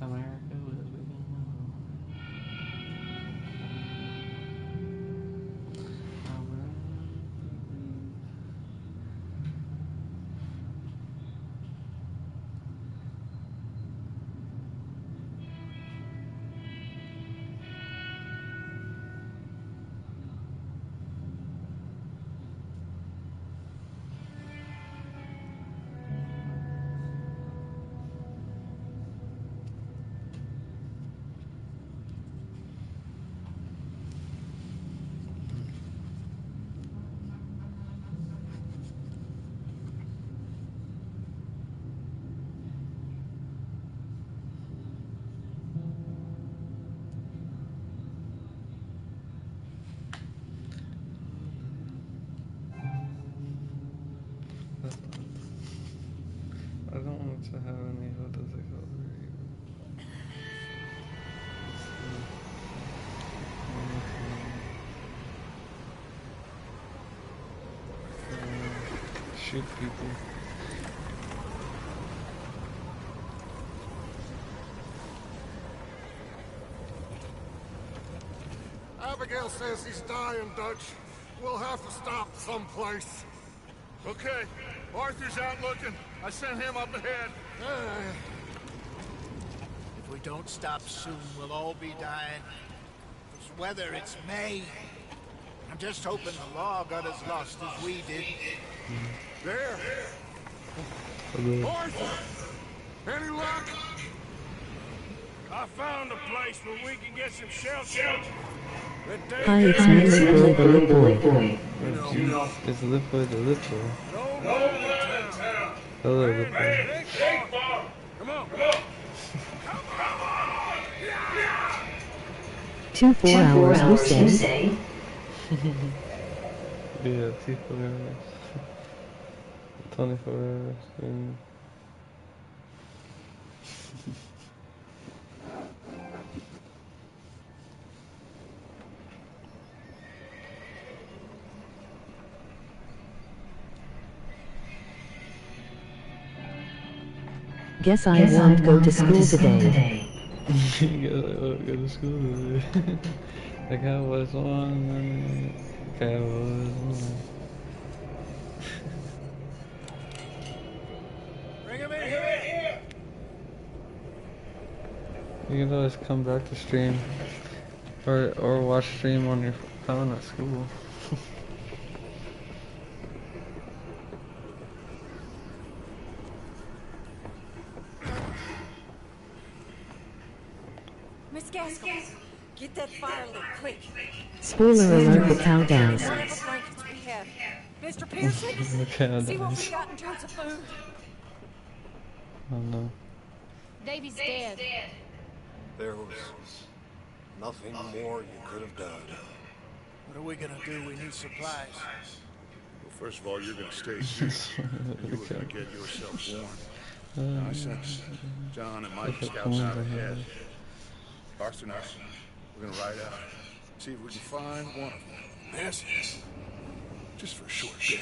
America will begin. I don't want to have any other shoot people. Abigail says he's dying, Dutch. We'll have to stop someplace. Okay, Arthur's out looking. I sent him up ahead. If we don't stop soon, we'll all be dying. It's weather, it's May. I'm just hoping the law got as lost as we did. There! Arthur! Any luck? I found a place where we can get some shelter. Hi, it's me, Lip Boy. It's Lip Boy the Lip Boy. Hello, Lip Boy. Come on. 2 4 hours, you say? Yeah, 2 4 hours. 24 hours. Guess I won't go to school today. Guess I won't go to school today. The Cowboys won. Cowboys won. Bring him in here. You can always come back to stream. Or watch stream on your phone at school. Miss Gaskell, get that fire lit, quick. Spoiler alert, the cow dies. Whatever blankets we have. Mr. Pearson, The cow see what we dies. got in terms of food. Oh no. Davy's dead. There was nothing more you could have done. What are we gonna do? We need supplies. Well, first of all, you're gonna stay here. You were gonna get yourself warm. I sent John and Mike scouts out ahead. Arthur and I, we're gonna ride out, see if we can find one of them. Yes? Just for a short bit.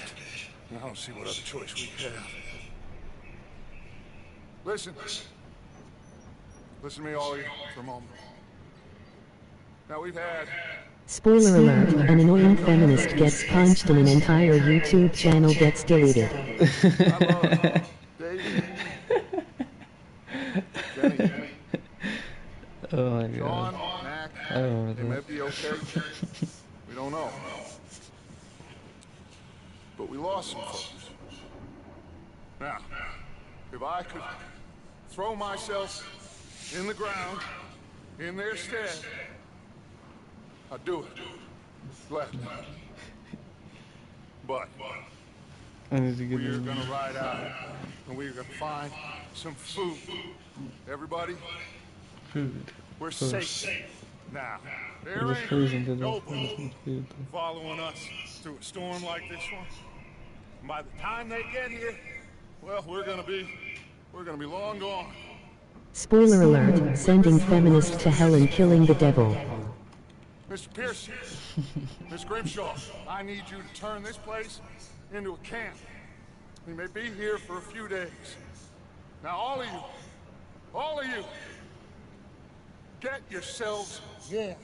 I don't see what other choice we have. Listen to me, all of you, for a moment. Now, we've had... Spoiler alert, an annoying feminist gets punched and an entire YouTube channel gets deleted. I love Davey, Jenny, Oh my Sean, god. Mac, I remember they may that. be okay. We don't know. But we lost some folks. Now, if I could throw myself in the ground in their stead, I'd do it. Gladly. But I need to get we're in. gonna ride out and we're gonna find some food. Everybody, Food. we're Food. safe now. We're There just ain't freezing to death. nobody Food. following us through a storm like this one. And by the time they get here, well, we're gonna be long gone. Spoiler alert, sending feminist to hell and killing the devil. Mr. Pierce, Miss Grimshaw, I need you to turn this place into a camp. We may be here for a few days. Now, all of you, get yourselves warm.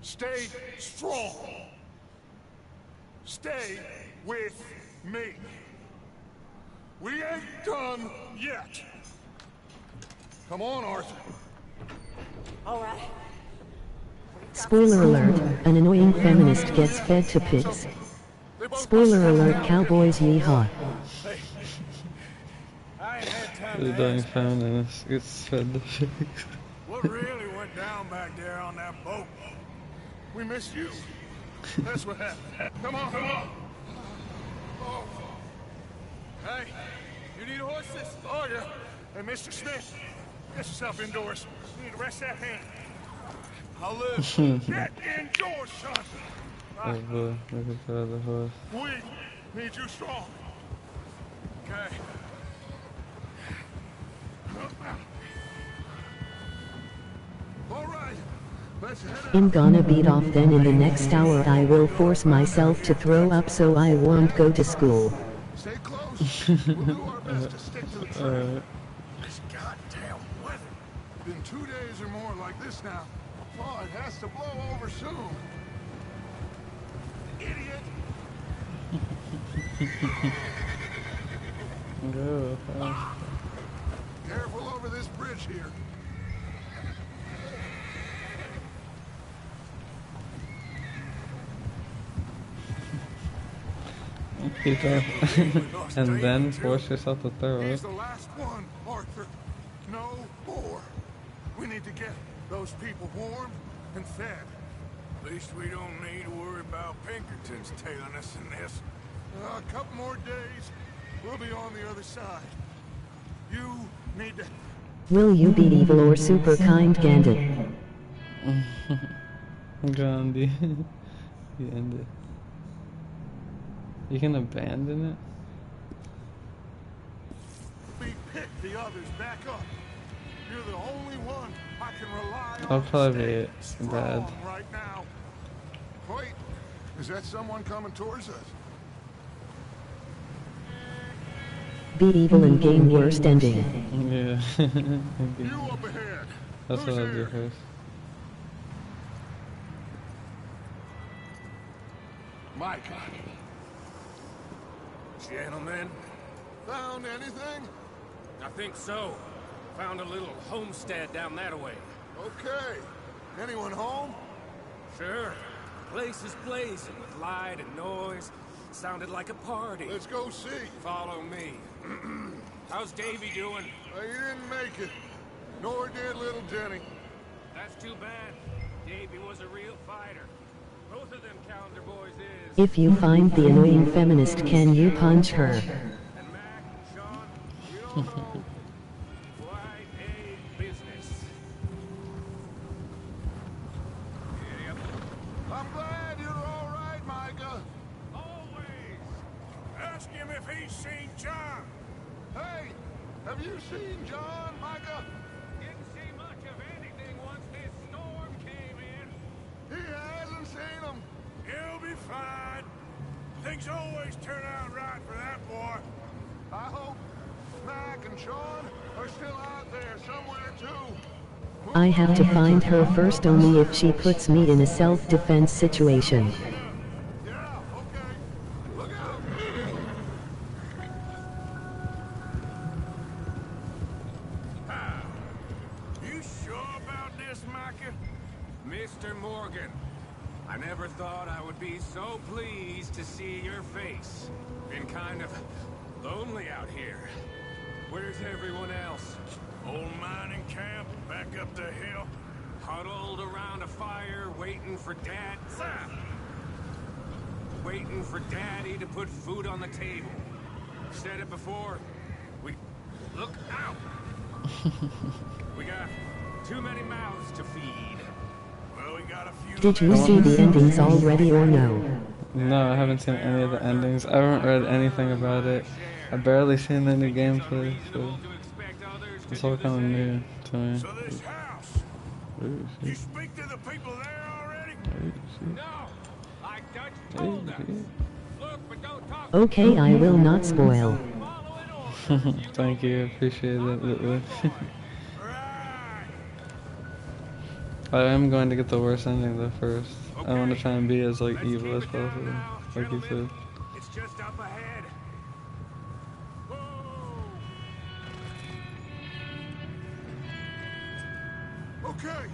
Stay strong. Stay with me. We ain't done yet. Come on, Arthur. All right. Spoiler alert, an annoying feminist gets fed to pigs. Spoiler alert, cowboys yeehaw. I ain't had time The to dying ask feminist gets fed the pigs. what really went down back there on that boat. We missed you. That's what happened. Come on. Oh. Hey, you need horses? Oh, yeah. Hey, Mr. Smith, get yourself indoors. You need to rest that hand. I'll live. Get indoors, son. Oh boy, look at the other horse. We need you strong. Okay. All right. Let's head out. I'm gonna beat off, then in the next hour I will force myself to throw up so I won't go to school. Stay close. We'll do our best to stick to the trail. This goddamn weather. Been 2 days or more like this now. Oh, it has to blow over soon. Idiot! Go fast. Careful over this bridge here. Keep up. And then force yourself to throw it. He's the last one, Arthur. No more. We need to get those people warm and fed. At least we don't need to worry about Pinkertons tailing us in this. A couple more days, we'll be on the other side. You need to... Will you be evil or super kind, Gandhi? Gandhi. You end it. You can abandon it? We pick the others back up. You're the only one I can rely on. I'll probably to be stay bad. strong right now. Wait, is that someone coming towards us? Be evil and gain worst ending. Yeah. You up ahead. That's Who's what I'll do here? first. Mike. Gentlemen, Found anything? I think so. Found a little homestead down that way. Okay. Anyone home? Sure. Place is blazing with light and noise. Sounded like a party. Let's go see. Follow me. How's Davy doing? He didn't make it. Nor did little Jenny. That's too bad. Davy was a real fighter. Both of them calendar boys is. If you find the annoying feminist, can you punch her? And Mac, Sean, we all know quite a business. Yep. I'm glad you're all right, Micah. Always. Ask him if he's seen John. Hey, have you seen John, Micah? Didn't see much of anything once this storm came in. He hasn't seen him. He'll be fine. Things always turn out right for that boy. I hope Mac and Sean are still out there somewhere, too. I have to find her first, only if she puts me in a self-defense situation. Yeah, okay. Look out. You sure about this, Micah? Mr. Morgan, I never thought I would be so pleased to see your face. Been kind of lonely out here. Where's everyone else? Old mining camp back up the hill. Huddled around a fire, waiting for Dad. Waiting for Daddy to put food on the table. Said it before. We... Look out! We got too many mouths to feed. Well, we got a few. Did you see the endings already or no? No, I haven't seen any of the endings. I haven't read anything about it. I've barely seen any gameplay, so it's all kind of new to me. So this house, You speak to the people there already? No, I just told them. Look, but don't talk. Okay, I will not spoil. Thank you, appreciate it. I am going to get the worst ending though first. I want to try and be as like evil as possible, like you said. It's just up ahead. Okay.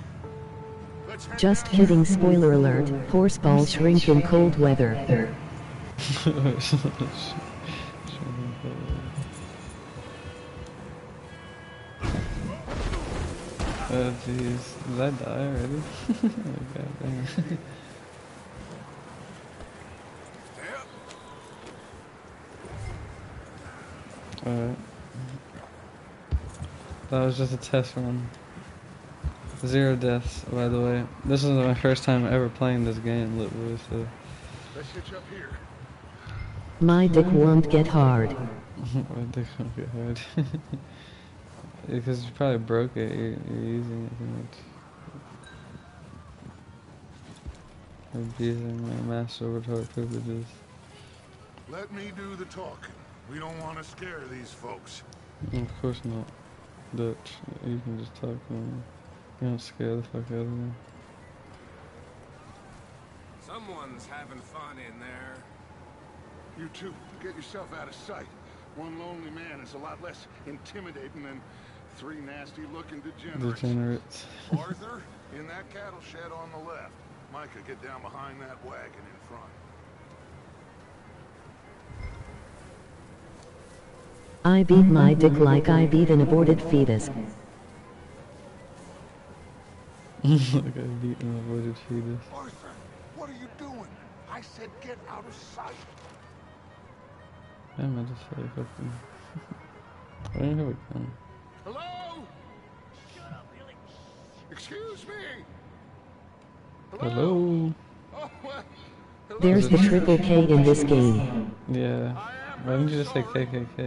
Let's head Just down. kidding, spoiler alert, horseballs shrink in cold weather. Oh jeez, did I die already? Oh god damn. Alright. That was just a test run. 0 deaths, by the way. This is my first time ever playing this game, literally, so... Let's hitch up here. My dick won't get hard. My dick won't get hard. Because you probably broke it, you're using it too much. Abusing my masturbatory privileges. Let me do the talking. We don't want to scare these folks. Of course not. Dutch, you can just talk to them. You don't scare the fuck out of me. Someone's having fun in there. You two, get yourself out of sight. One lonely man is a lot less intimidating than 3 nasty-looking degenerates. Arthur, in that cattle shed on the left. Micah, get down behind that wagon in front. I beat my dick like I beat an aborted fetus. Like I beat an aborted fetus. Arthur, what are you doing? I said get out of sight. Damn, I just like fucking... I don't have a gun. Hello? Shut up, Billy. Excuse me. Hello? Oh, well, hello. There's the triple K in this game. Yeah. Why didn't you just say KKK?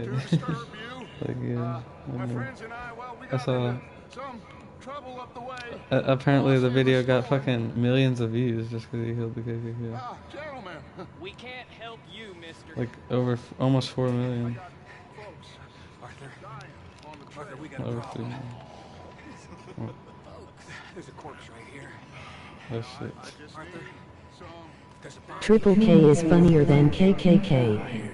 Like, yeah. My friends and I, well, we I got saw... into some trouble up the way. Apparently the video got fucking millions of views just because he killed the KKK. Ah, gentlemen. We can't help you, mister. Like, over almost 4 million. Folks, Arthur, on the Arthur, trail. we got a Over 3 problem. million. There's a corpse right here. Oh shit. Arthur, Some there's a body. Triple K is funnier than KKK.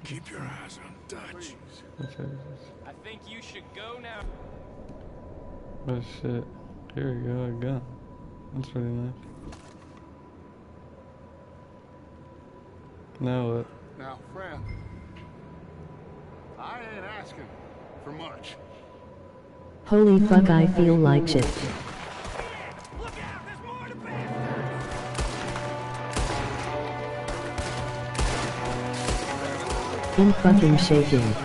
Keep your eyes on Dutch. Okay. I think you should go now. Oh shit. Here we go, a gun. That's pretty nice. Now what? Now, friend, I ain't asking for much. Holy fuck, I feel like shit. Look out! There's more to bear! In fucking shaking.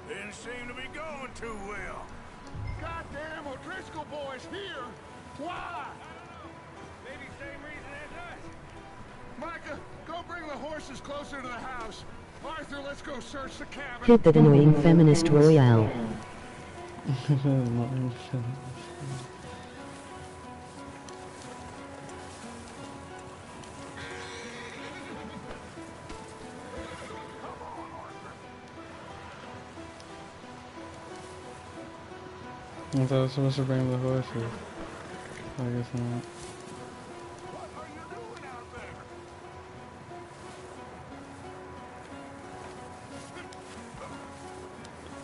Didn't seem to be going too well. Goddamn O'Driscoll boys here. Why? Maybe same reason as us. Micah, go bring the horses closer to the house. Arthur, let's go search the cabin. Hit that annoying feminist royale. I thought I was supposed to bring the horses. I guess not. What are you doing out there?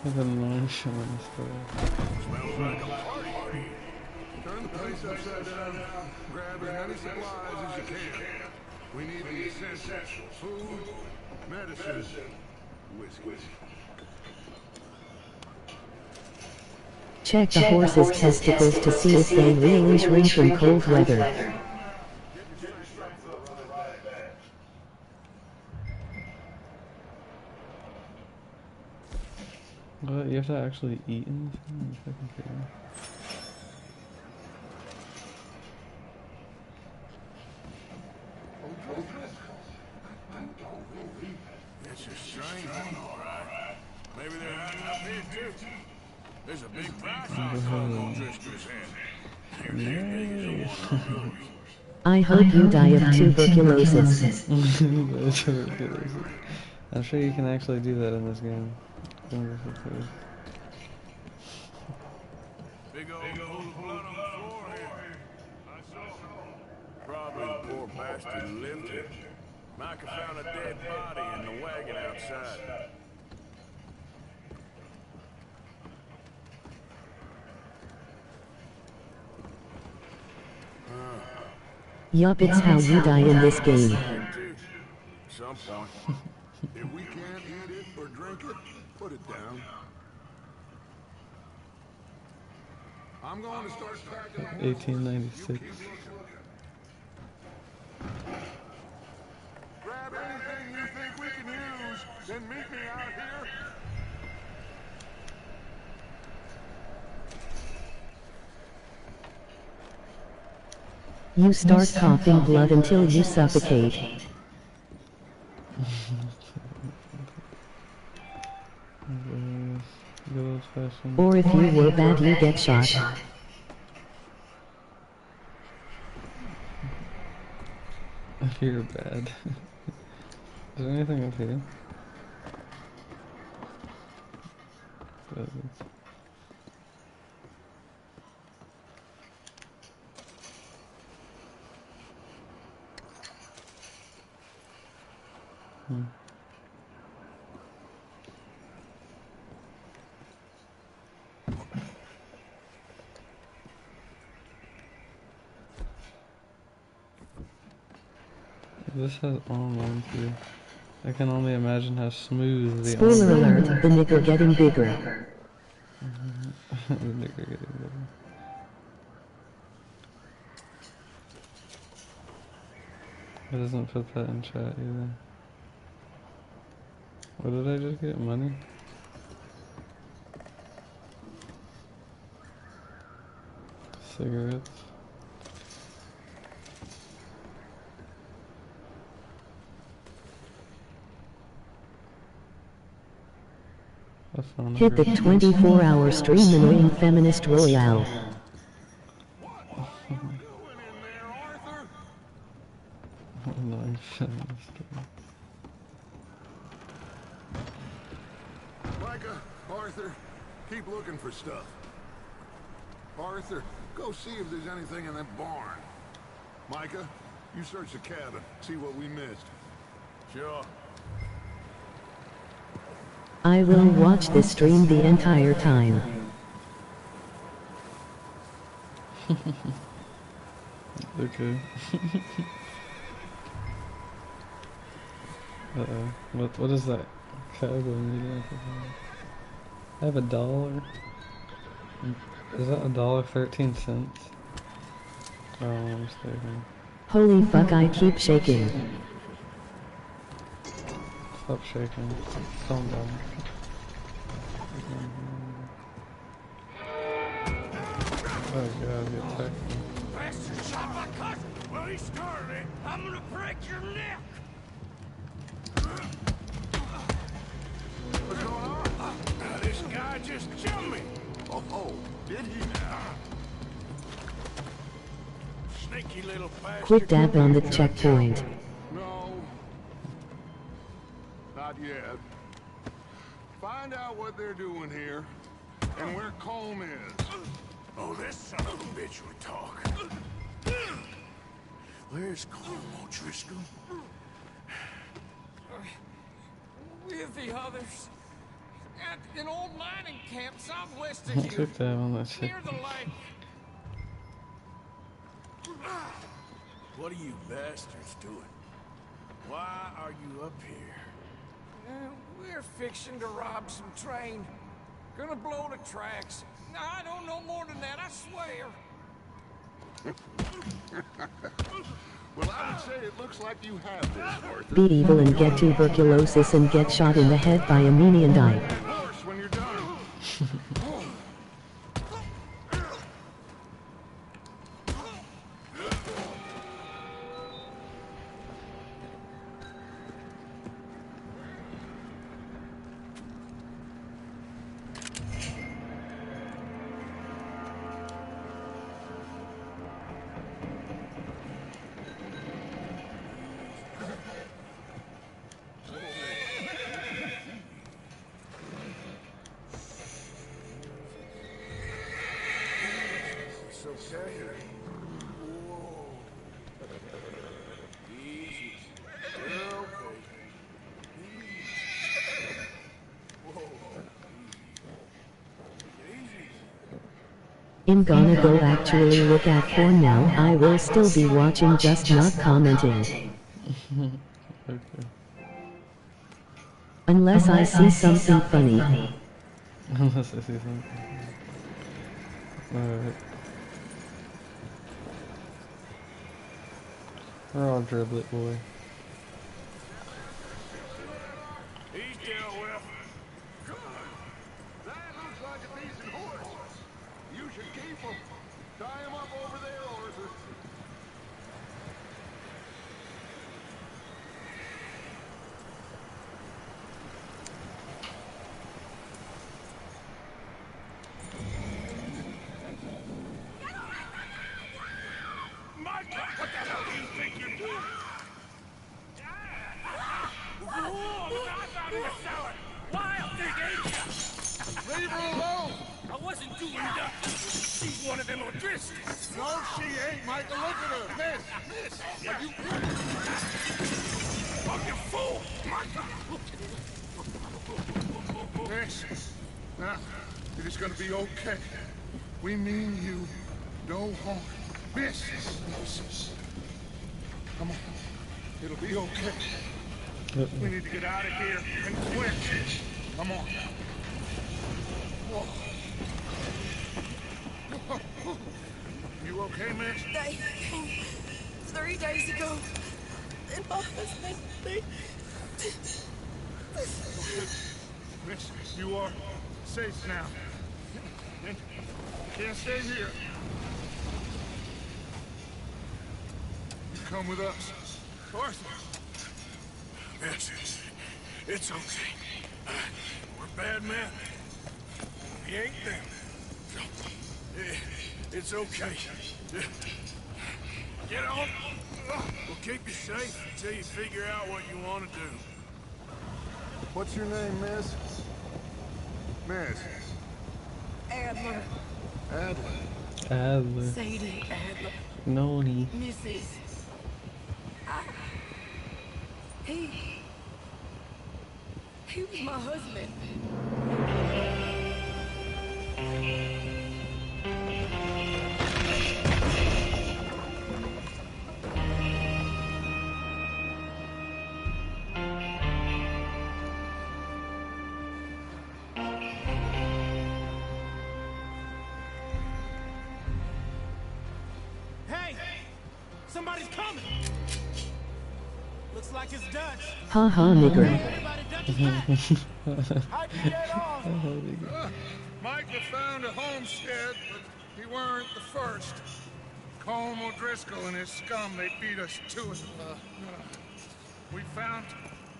I didn't know shit on this story. Smells like a party. Turn the place upside down. Grab as many supplies as you can. We need the essentials. Food, medicine, whiskey. Check the horse's testicles to see if they really shrink in cold weather. What? You have to actually eat in this one? Fucking crazy. It's a strange one, all right. Maybe they're hiding up here, too. There's a big price on Colm O'Driscoll's head. I hope you die of tuberculosis. I'm sure you can actually do that in this game. Big old pool of blood on the floor here. I saw. Probably the poor bastard who lived here. Micah found a dead body in the wagon outside. Yup, it's how you die in this game. Some point. If we can't eat it or drink it, put it down. I'm going to start packing the 1896. Grab anything you think we can use, then meet me out here. You start coughing blood until you suffocate. Or if you were bad, you get shot. If you're bad. Is there anything up here? This has online too. I can only imagine how smooth the Spoiler alert, the nigger getting bigger. The nigger getting bigger. It doesn't put that in chat either. What did I just get? Money? Cigarettes? Hit the 24-hour stream annoying feminist royale. Annoying feminist. Micah, Arthur, keep looking for stuff. Arthur, go see if there's anything in that barn. Micah, you search the cabin, see what we missed. Sure. I will watch this stream the entire time. Okay. Uh-oh. What is that? Cowboy meeting? I have $1. Is that $1.13? Oh, I'm mistaken. Holy fuck, I keep shaking. Stop shaking. Calm down. Oh god, he attacked me. Bastard shot my cousin! Well, he started it. I'm gonna break your neck! What's going on? This guy just jumped me. Oh, did he now? Sneaky little bastard. Quick dab on the checkpoint. No. Not yet. Find out what they're doing here, and where Colm is. Oh, this son of a bitch would talk. Where's Colm O'Driscoll? With the others. At an old mining camp southwest of Quick dab on that near shit. the lake. What are you bastards doing? Why are you up here? We're fixing to rob some train. Gonna blow the tracks. I don't know more than that, I swear. Well, I would say it looks like you have this, Arthur. Be evil and get tuberculosis and get shot in the head by a meanie and die. Horse when you're done. It's okay. Whoa. Easy. You're okay. Easy. Whoa. Easy. I'm gonna go actually look at porn now. I will still be watching, just not commenting. Okay. Unless I see something funny. Unless I see something. Alright. We're all driblet boy. He's dealt with. Good. That looks like a decent horse. You should keep him. Tie him up over there, Arthur. Micah, what the hell do you think you're doing? Whoa, I thought he was selling. Wild thing, ain't ya? Leave her alone. I wasn't doing nothing. She's one of them O'Driscolls. No, she ain't, Michael. Look at her. Miss. Are you... Fucking fool! Micah! Miss. Now, it is going to be okay. We mean you no harm. Miss. Come on. It'll be okay. We need to get out of here and quick. Come on. Whoa. You okay, miss? They came 3 days ago. And my husband, Miss, you are safe now. And you can't stay here. You come with us. Arthur. Miss, it's okay. We're bad men. We ain't them. It's okay. Get on. We'll keep you safe until you figure out what you want to do. What's your name, miss? Miss. Adler, Adler. Adler. Sadie Adler, Noni. Mrs. He was my husband. Hey! Somebody's coming! Looks like it's Dutch. Haha, nigger. Everybody, Dutch is back! How'd you get on? Micah found a homestead, but he weren't the first. Colm O'Driscoll and his scum, they beat us to it. We found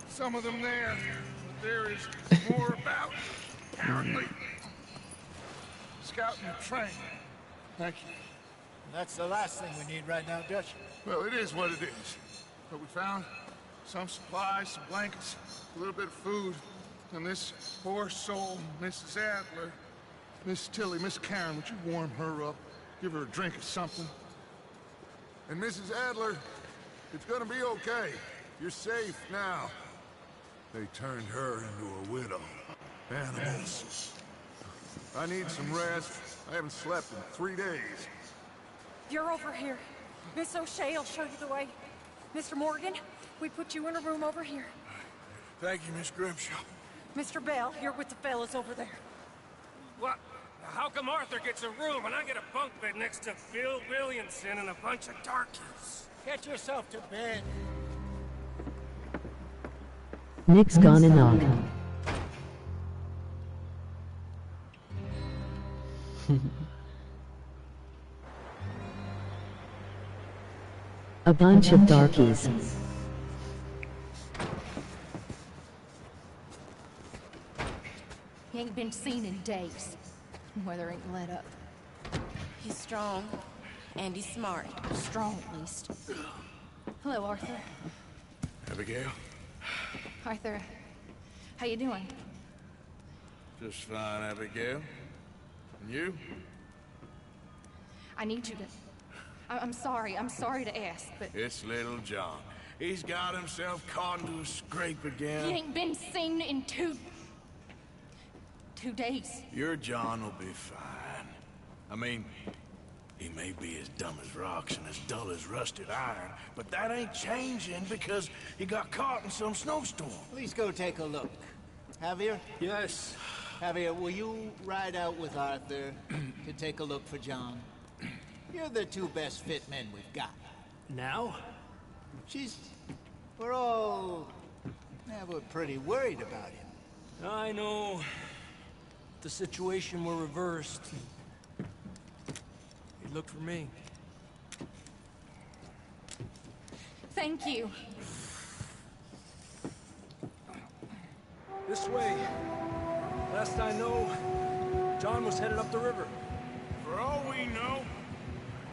some of them there, but there is more about, apparently. Scouting the train. Thank you. That's the last thing we need right now, Dutch. Well, it is what it is. But we found some supplies, some blankets, a little bit of food, and this poor soul, Mrs. Adler, Miss Tilly, Miss Karen, would you warm her up? Give her a drink or something? And Mrs. Adler, it's gonna be okay. You're safe now. They turned her into a widow. Animals. I need some rest. I haven't slept in 3 days. You're over here. Miss O'Shea will show you the way. Mr. Morgan, we put you in a room over here. Thank you, Miss Grimshaw. Mr. Bell, you're with the fellas over there. What? How come Arthur gets a room and I get a bunk bed next to Bill Williamson and a bunch of darkies? Get yourself to bed. Nick's gonna knock. A bunch of darkies. He ain't been seen in days. Weather ain't let up. He's strong, and he's smart. Strong, at least. Hello, Arthur. Abigail? Arthur, how you doing? Just fine, Abigail. And you? I need you to... I'm sorry to ask, but... It's little John. He's got himself caught into a scrape again. He ain't been seen in two days. Your John will be fine. I mean, he may be as dumb as rocks and as dull as rusted iron, but that ain't changing because he got caught in some snowstorm. Please go take a look. Javier? Yes. Javier, will you ride out with Arthur to take a look for John? You're the two best fit men we've got. Now? We're pretty worried about him. I know. The situation were reversed. He looked for me. Thank you. This way. Last I know, John was headed up the river. For all we know,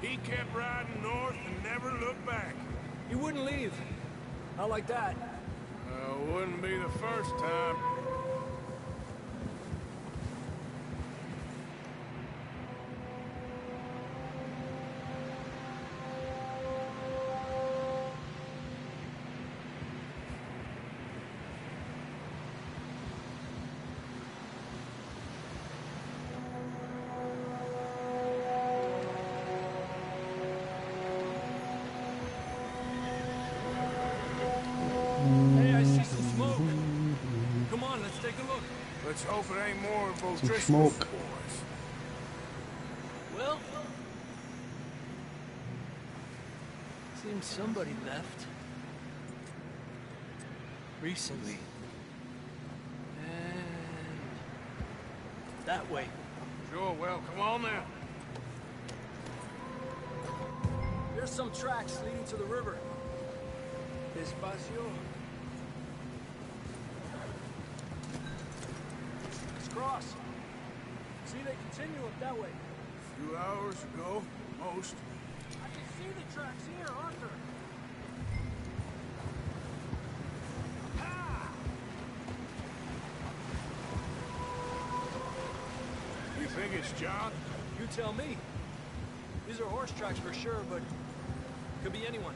he kept riding north and never looked back. He wouldn't leave. Not like that. Wouldn't be the first time. Hey, I see some smoke. Come on, let's take a look. Let's hope it ain't more of those Some Driscoll's smoke. boys. Well, seems somebody left. Recently. And that way. Sure, well, come on now. There's some tracks leading to the river. Despacio. Let's cross. See, they continue up that way. A few hours ago, most. I can see the tracks here, Arthur. You think it's John? You tell me. These are horse tracks for sure, but could be anyone.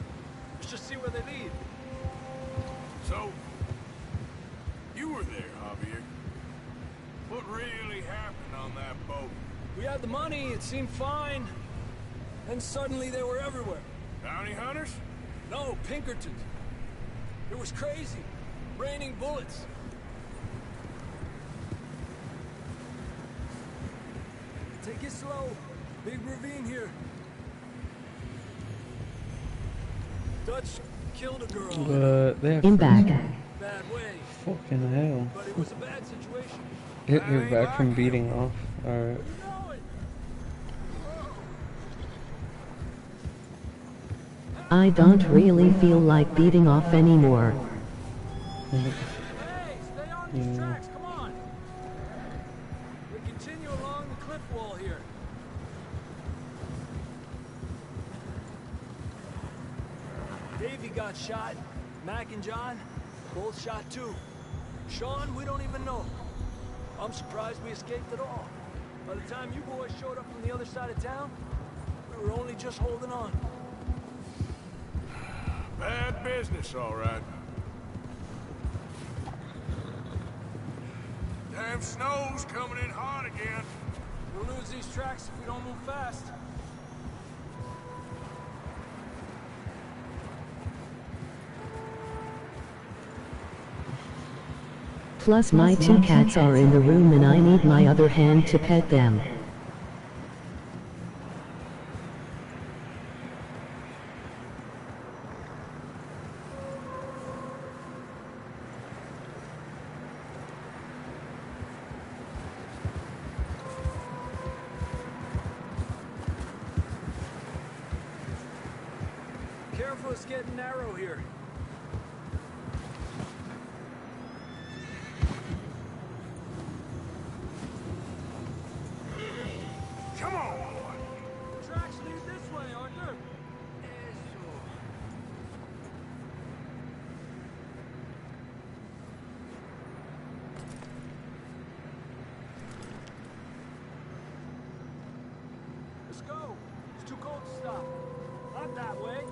Let's just see where they lead. So, you were there, Javier. What really happened on that boat? We had the money, it seemed fine. Then suddenly they were everywhere. Bounty hunters? No, Pinkertons. It was crazy. Raining bullets. Take it slow. Big ravine here. Dutch killed a girl. But they have In back. Bad way. fucking hell. But it was a bad situation. You're back from beating off. Alright. You know it. I don't really feel like beating off anymore. Hey, stay on these tracks, come on. We continue along the cliff wall here. Davey got shot. Mac and John, both shot too. Sean, we don't even know. I'm surprised we escaped at all. By the time you boys showed up from the other side of town, we were only just holding on. Bad business, all right. Damn snow's coming in hot again. We'll lose these tracks if we don't move fast. Plus my 2 cats are in the room and I need my other hand to pet them. Careful, it's getting narrow here. Come on! The tracks lead this way, Arthur. Let's go. It's too cold to stop. Not that way.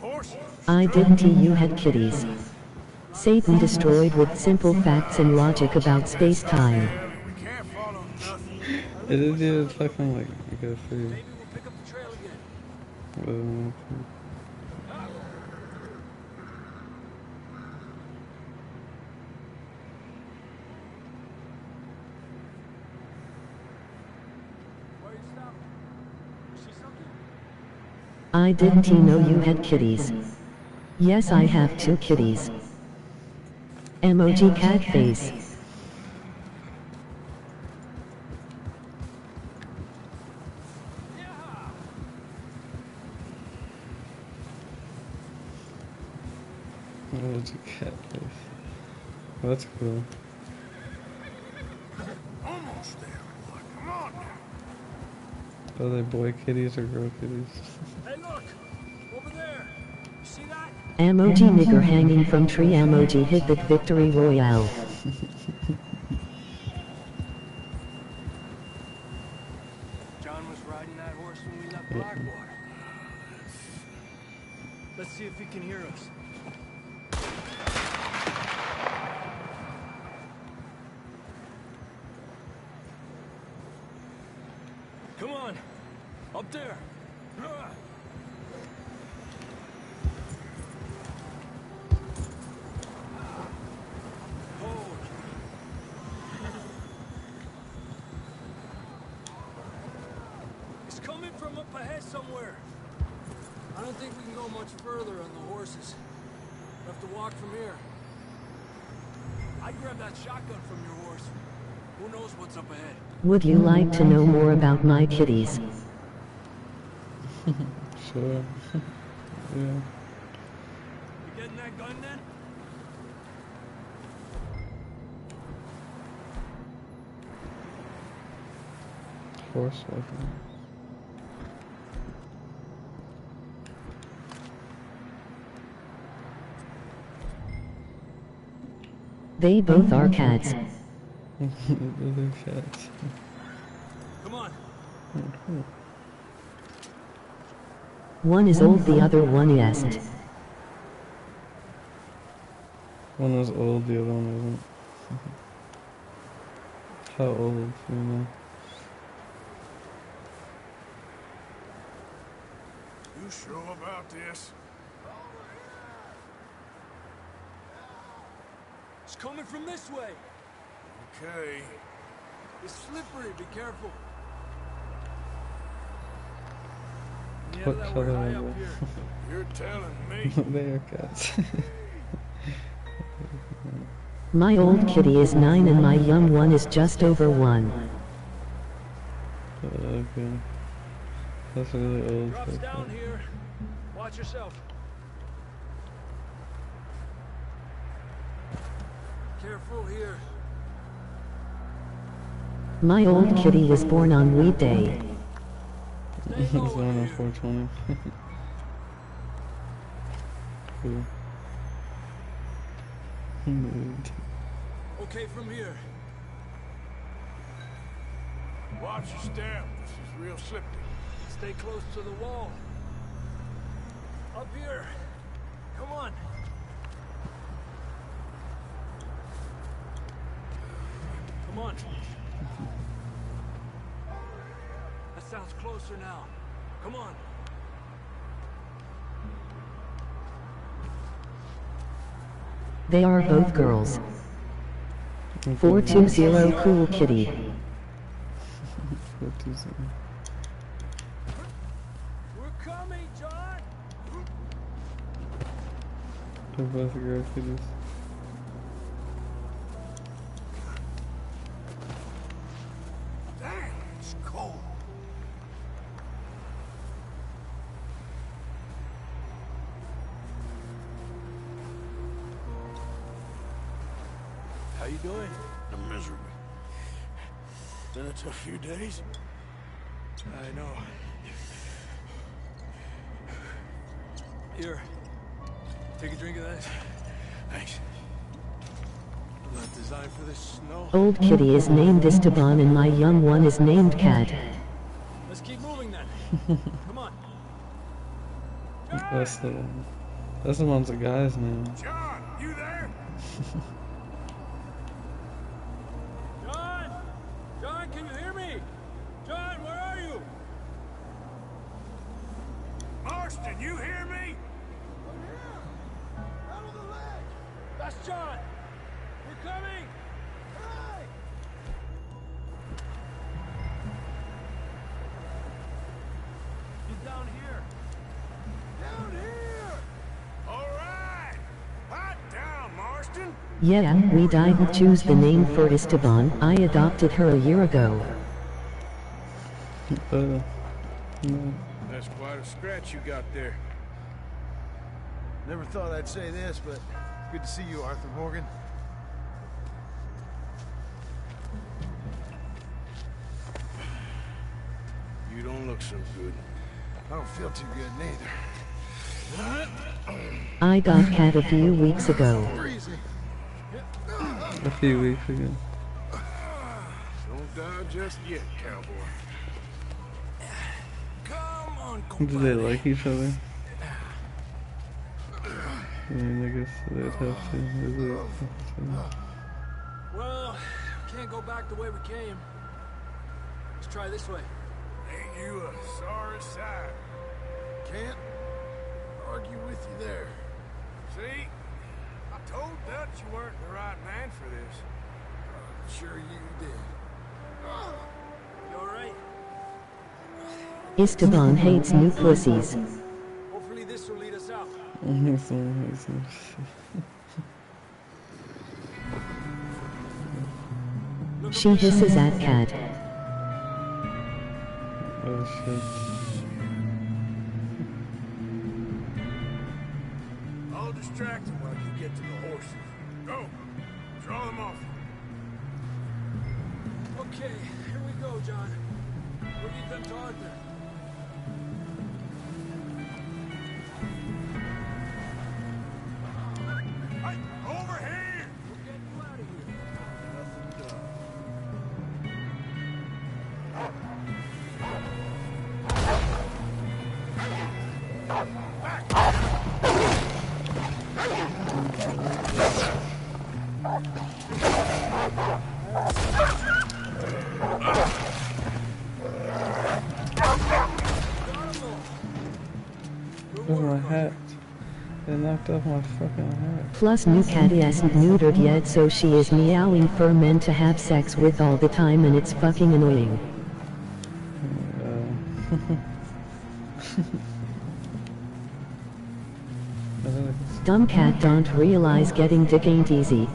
Horse? I didn't you had kitties. Satan destroyed with simple facts and logic about space-time. We can't follow nothing. It is just fucking like, you gotta figure. Maybe we'll pick up the trail again. Why are you stopping? You see something? I didn't know you had kitties. Yes, I have 2 kitties. Emoji cat face. Oh, it's a cat face. Oh, that's cool. Almost there, boy. Come on now. Are they boy kitties or girl kitties? Hey, look! Over there! You see that? Emoji nigger hanging from tree. Emoji hit that victory royale. John was riding that horse when we left Blackwater. Let's see if he can hear us. Come on! Up there! Hold. It's coming from up ahead somewhere. I don't think we can go much further on the horses. We'll have to walk from here. I grabbed that shotgun from your horse. Who knows what's up ahead? Would you like to know more about my kitties? Sure. Yeah. You getting that gun then? Horse weapon. They both are cats. They're cats. Come on. One is old, the other one isn't. One was old, the other one wasn't. How old, you know? You sure about this? It's coming from this way. Okay. It's slippery. Be careful. What that color we're high are up they? here. You're telling me. They are cats. My old kitty is 9 and my young one is just over 1. Okay. That's really old. Drops down here. Watch yourself. Careful here. My old kitty was born on Weed Day. It's on a 420. Cool. Moved. Okay, from here. Watch your step. This is real slippery. Stay close to the wall. Up here. Come on. Come on. That sounds closer now. Come on. They are both girls. 420 Cool Kitty. 420. We're coming, John! They're both girl kitties. Dang, it's cold. How you doing? I'm miserable. Been a tough few days. I know. Here. Take a drink of that. Thanks. I'm not designed for this snow. Old kitty is named Esteban and my young one is named Cat. Let's keep moving then. Come on. That's the one's a guy's name. John, you there? John! John, can you hear me? John, where are you? Marston, you hear me? That's John! We're coming! Hey! He's down here. Down here! All right! Hot down, Marston! Yeah, we didn't choose the name for Esteban. I adopted her a year ago. No. That's quite a scratch you got there. Never thought I'd say this, but good to see you, Arthur Morgan. You don't look so good. I don't feel too good neither. I got Cat a few weeks ago. A few weeks ago. Don't die just yet, cowboy. Come on, Do they like each other? I mean, I guess they'd have to. Is it? Well, can't go back the way we came. Let's try this way. Ain't you a sorry sight? Can't argue with you there. See? I told Dutch you weren't the right man for this. Sure you did. You alright? Esteban hates new pussies. Hopefully this will lead us out. She hisses at Cat. Oh shit. I'll distract him while you get to the horses. Go! Draw them off. Okay, here we go, John. We'll lead them to Arthur. Hey, over here! We'll get you out of here. Where's my hat? They knocked off my fucking hat. Plus new Cat isn't neutered yet, so she is meowing for men to have sex with all the time and it's fucking annoying. Dumb cat don't realize getting dick ain't easy.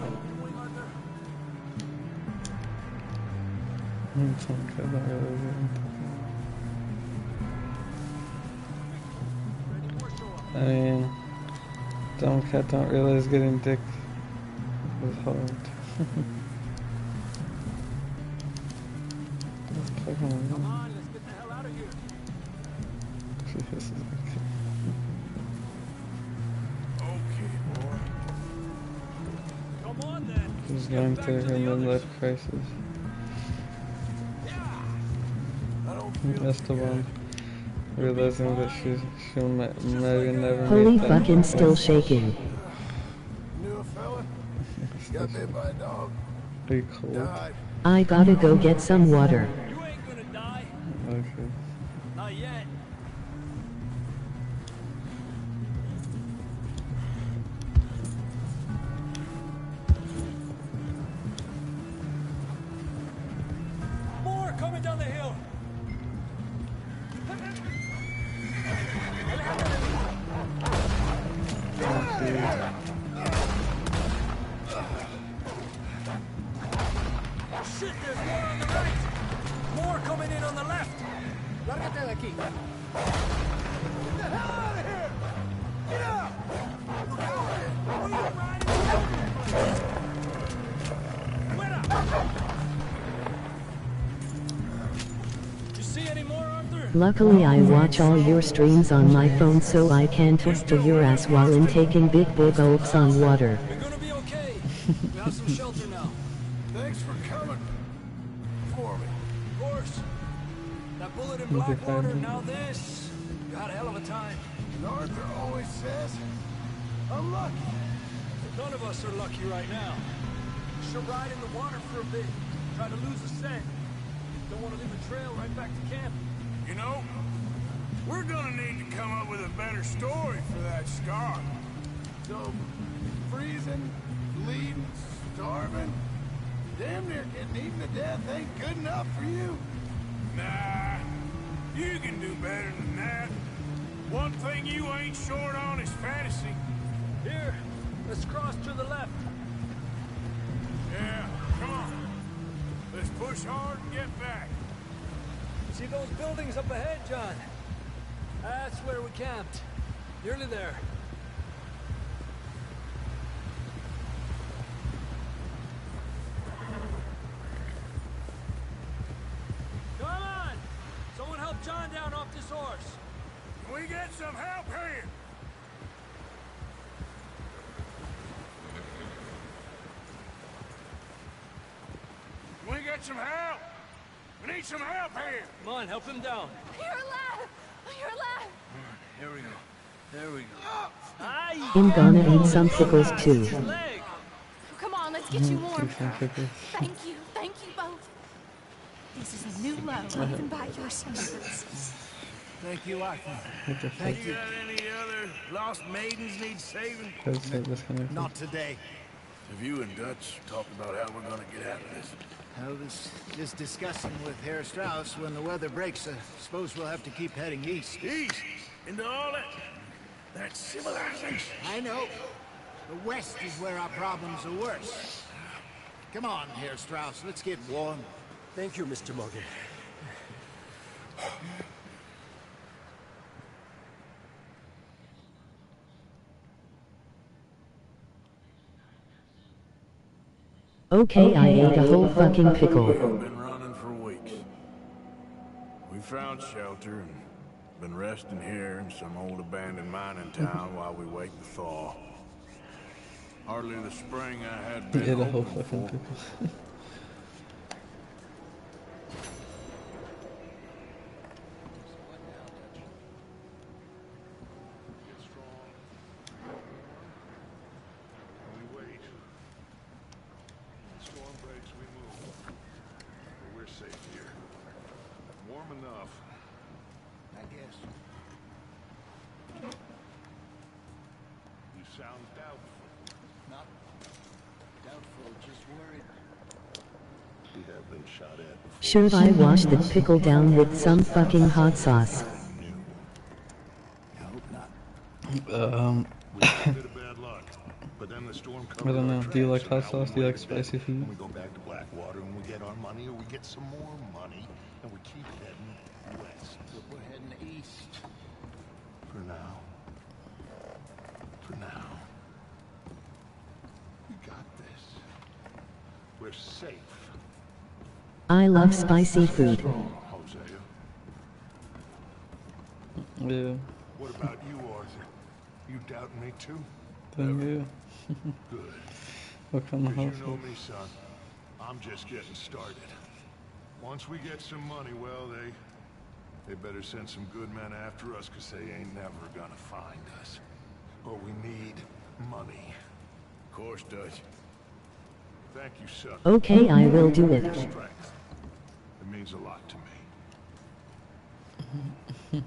I mean, dumb cat don't realize getting dick is hard. Come on, let's get the hell out of here. She hisses at Cat. Okay, boy. Come on then. She's going through her midlife crisis. Esteban, realizing that she'll maybe never Holy meet them. fucking still shaking. Knew a fella? Got bit by a dog. Be cold. Died. I gotta go get some water. You ain't gonna die. Okay. Not yet. Shit, there's more on the right! More coming in on the left! Lárgate de aquí! Get the hell out of here! Get out! You see any more, Arthur? Luckily I watch all your streams on my phone so I can twist to your ass while in taking big gulps on water. We're gonna be okay. We have some shelter now. Thanks for coming for me. Of course. That bullet in Blackwater, now this. You had a hell of a time. And Arthur always says, I'm lucky. None of us are lucky right now. We should ride in the water for a bit. Try to lose the scent. Don't want to leave a trail right back to camp. You know, we're gonna need to come up with a better story for that scar. So, freezing, bleeding, starving, damn near getting eaten to death ain't good enough for you? Nah, you can do better than that. One thing you ain't short on is fantasy. Here, let's cross to the left. Yeah, come on. Let's push hard and get back. See those buildings up ahead, John? That's where we camped. Nearly there. Come on! Someone help John down off this horse. Can we get some help here? Can we get some help? We need some help here. Come on, help him down. You're alive! You're alive! Here we go. There we go. I'm gonna eat some pickles too. Come on, let's get you warm. Thank you both. This is a new low, even by your standards. Thank you, Arthur. Thank you. Got any other lost maidens need saving? Not today. Have you and Dutch talked about how we're gonna get out of this? I was just discussing with Herr Strauss when the weather breaks. I suppose we'll have to keep heading east. East? Into all that civilization? I know. The west is where our problems are worse. Come on, Herr Strauss, let's get warm. Thank you, Mr. Morgan. Okay, I ate a whole fucking pickle. We've been running for weeks. We found shelter and been resting here in some old abandoned mining town while we wait the thaw. Hardly the spring I had been hoping for. Should I wash the pickle down with some fucking hot sauce? I don't know. Do you like hot sauce? Do you like spicy food? We go back to Blackwater and we get our money, or we get some more money, and we keep heading west. We're heading east. For now. For now. We got this. We're safe. I love spicy food. Hosea. Yeah. What about you, Arthur? You doubt me too? Thank you. Good. What kind of Because house? you know me, son. I'm just getting started. Once we get some money, well, they better send some good men after us, because they ain't never gonna find us. But we need money. Of course, Dutch. Thank you, son. Okay, I will do it. Strength. It means a lot to me.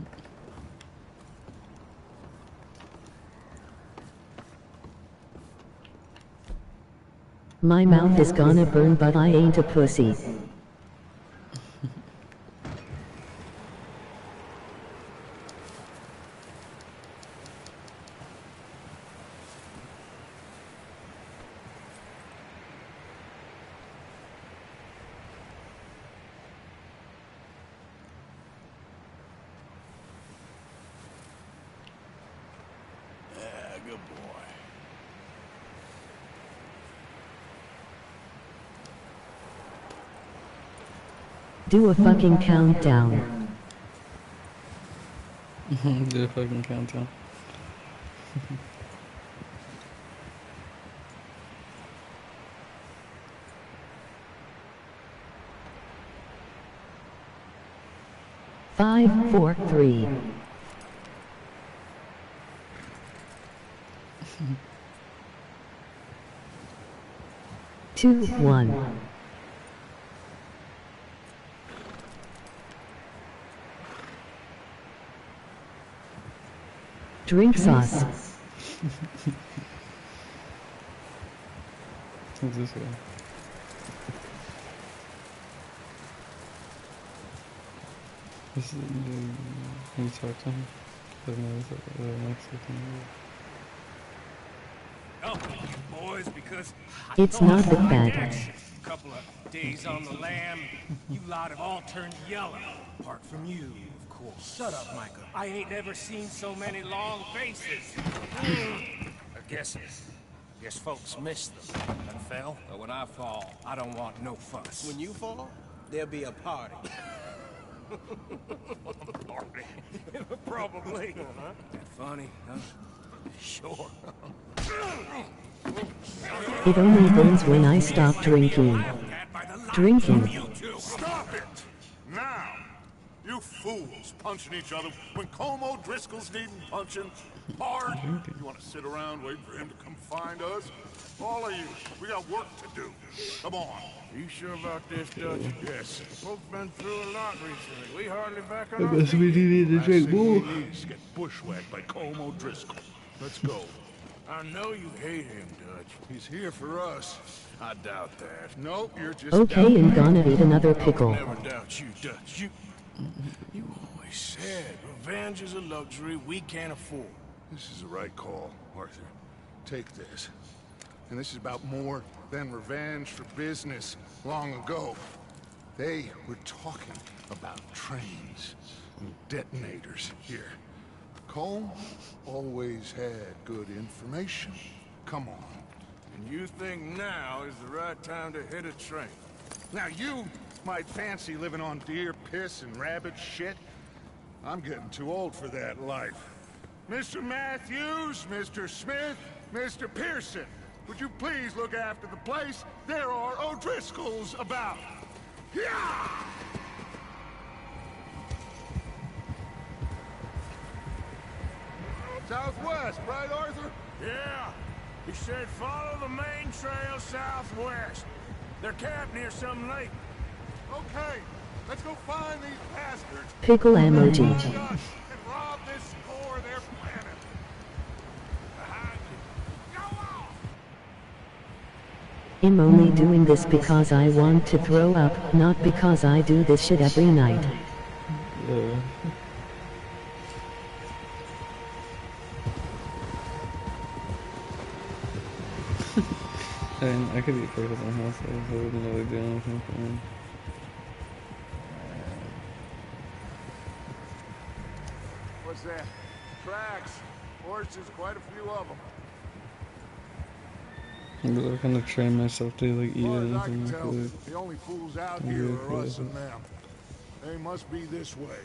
My mouth is gonna burn, but I ain't a pussy. Good boy. Do a fucking countdown. Do a fucking countdown. 5, 4, 3. 2, 1. Drink sauce. What's this guy? This is, can you talk to him? Oh, boys, because It's not that bad. a couple of days on the lam, you lot have all turned yellow. Apart from you, of course. Shut up, Micah. I ain't never seen so many long faces. I guess folks miss them. And fell, but when I fall, I don't want no fuss. When you fall, there'll be a party. Party? Probably. That funny, huh? Sure. It only burns when I stop drinking. Stop it! Now! You fools punching each other when Como Driscoll's needing punching hard. You want to sit around waiting for him to come find us? All of you, we got work to do. Come on. You sure about this, Dutch? Yes. Folks been through a lot recently. We hardly back on I our guess we feet. need to drink more. We need is get bushwhacked by Como Driscoll. Let's go. I know you hate him, Dutch. He's here for us. I doubt that. Nope, you're just Okay, and gonna eat another pickle. Never doubt you, Dutch. You always said revenge is a luxury we can't afford. This is the right call, Arthur. Take this. And this is about more than revenge for business long ago. They were talking about trains and detonators here. Colm always had good information. Come on. And you think now is the right time to hit a train? Now you might fancy living on deer piss and rabbit shit. I'm getting too old for that life. Mr. Matthews, Mr. Smith, Mr. Pearson, would you please look after the place? There are O'Driscolls about. Yeah! Southwest, right, Arthur? Yeah. He said follow the main trail southwest. They're camped near some lake. Okay, let's go find these bastards. Pickle emoji. And rob this core of their planet. I'm only doing this because I want to throw up, not because I do this shit every night. I could eat first at my house, so I wouldn't really do anything for me. What's that? Tracks. Horses, quite a few of them. I'm gonna train myself to like eat As I anything can like tell, that. the only fools out here are us and them. They must be this way.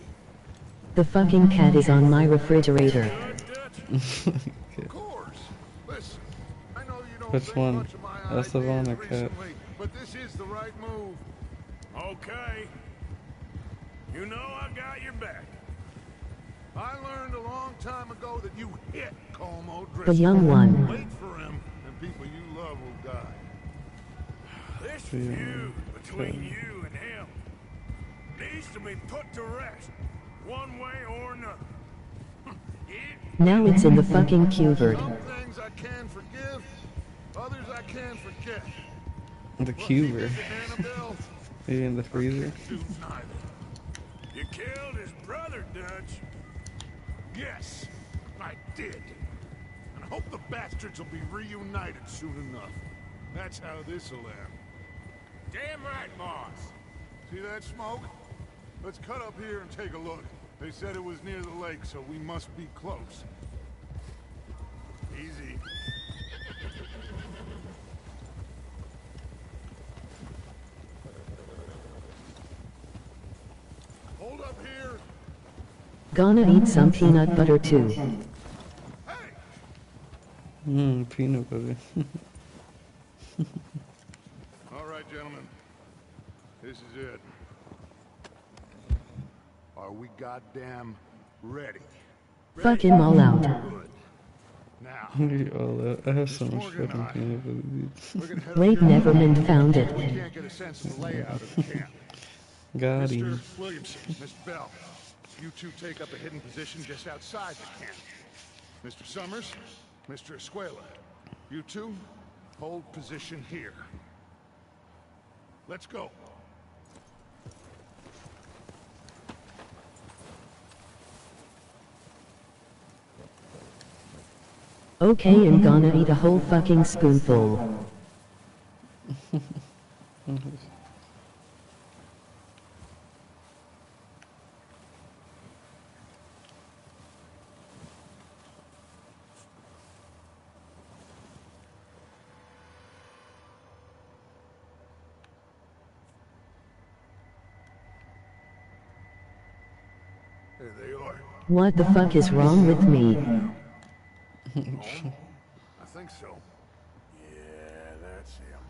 The fucking cat is on my refrigerator. Of course. Listen, I know you don't Which think one? much of my Esteban or ideas Cat? recently, but this is the right move. Okay. You know I got your back. I learned a long time ago that you hit Como Driscoll. The young one. Wait for him, and people you love will die. This feud between you and him needs to be put to rest, one way or another. Now it's in the fucking Q-word. Some things I can forgive, others I can forget. The cuber. Maybe in the freezer. You killed his brother, Dutch. Yes, I did. And I hope the bastards will be reunited soon enough. That's how this'll end. Damn right, boss. See that smoke? Let's cut up here and take a look. They said it was near the lake, so we must be close. Easy. Hold up here. Gonna eat some peanut butter too. Peanut butter. All right, gentlemen. This is it. Are we goddamn ready? Fuck him all out. Good. Now, All out. I have so much fucking peanut butter, dude. Wade Neverman found it. we can't get a sense of the layout of the camp. Got him. Mr. Williamson, Mr. Bell, you two take up a hidden position just outside the camp. Mr. Summers, Mr. Escuela, you two hold position here. Let's go. Okay, I'm gonna eat a whole fucking spoonful. There they are. What the fuck is wrong with me? I think so. Yeah, that's him.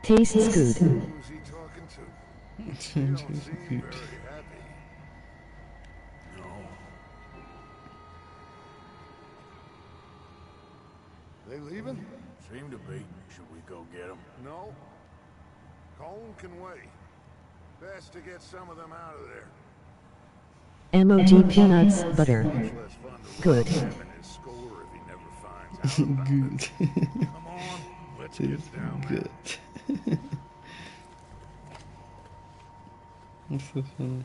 Tastes good. Who's he talking to? You don't seem very happy. No. They leaving? Seem to be. Should we go get them? No. Cone can wait. Best to get some of them out of there. MOG peanuts, butter. Much less fun to Good. rob him and his score if he never finds out about it. Come on, let's get down there. It's so funny.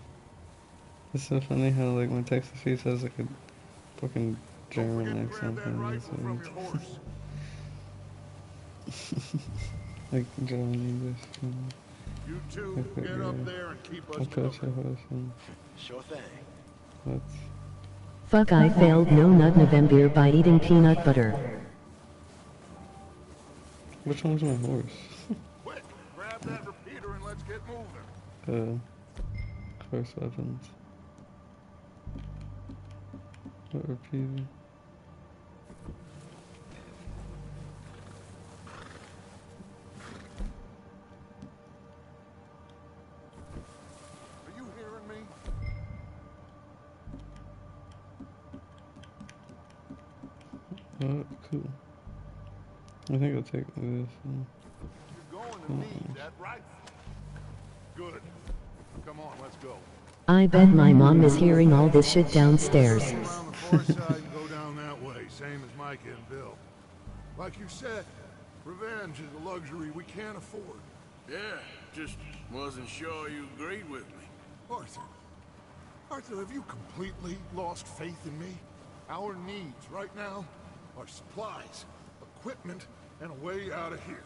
It's so funny how like my text to speech has like a fucking German accent. Like German English. You two get up there and keep us covered. Sure thing. What? Fuck, I failed no nut November by eating peanut butter. Which one's my horse? Quick, grab that repeater and let's get moving. Course weapons. What repeater? Are you hearing me? Oh, cool. I think I'll take this. You're going to need that rifle. Good. Come on, let's go. I bet my mom is hearing all this shit downstairs. Around the far side and go down that way, same as Mike and Bill. Like you said, revenge is a luxury we can't afford. Yeah, just wasn't sure you agreed with me. Arthur. Arthur, have you completely lost faith in me? Our needs right now are supplies, equipment, and a way out of here.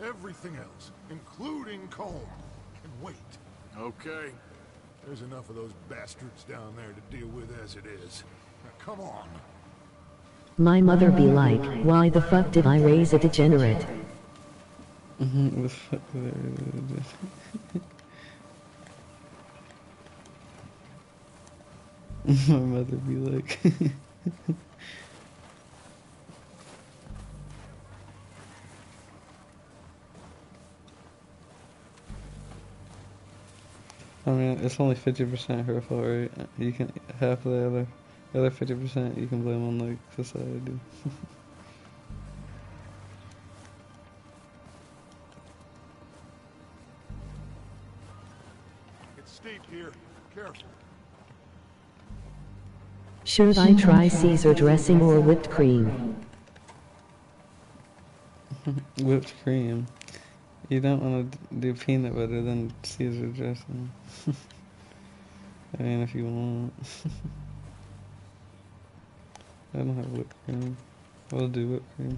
Everything else, including Colm, can wait. Okay. There's enough of those bastards down there to deal with as it is. Now come on. My mother be like, why the fuck did I raise a degenerate? The fuck my mother be like. I mean, it's only 50% her fault, right? You can half the other 50% you can blame on like society. It's steep here. Careful. Should I try Caesar dressing or whipped cream? Whipped cream. You don't want to do peanut butter, then Caesar dressing. I mean, if you want. I don't have whipped cream. We'll do whipped cream.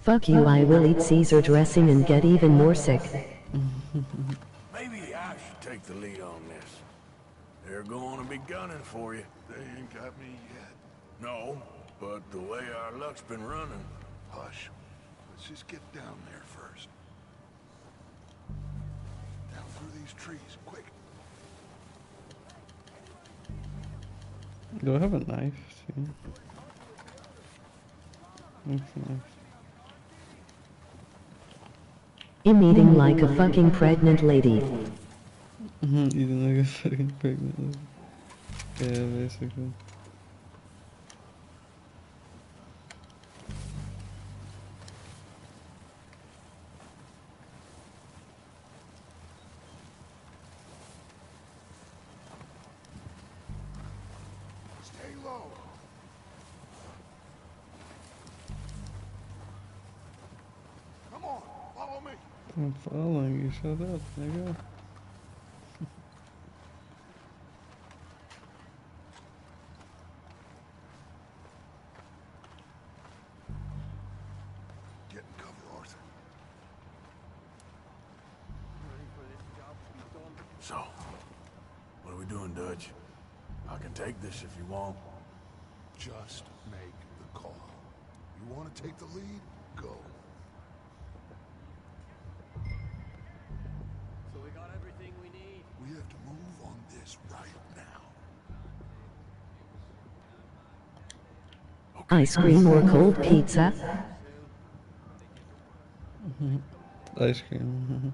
Fuck you, I will eat Caesar dressing and get even more sick. Maybe I should take the lead on this. They're going to be gunning for you. They ain't got me yet. No, but the way our luck's been running. Hush. Let's just get down there first. Down through these trees, quick. Do I have a knife too? That's nice. I'm eating like a fucking pregnant lady. Eating like a fucking pregnant lady. Yeah, basically. Stay low. Come on, follow me. I'm following you, shut up, nigga. Get in cover, Arthur. So, what are we doing, Dutch? I can take this if you want. Just make the call. You want to take the lead? Go. So we got everything we need. We have to move on this right now. Ice cream or cold pizza? Ice cream.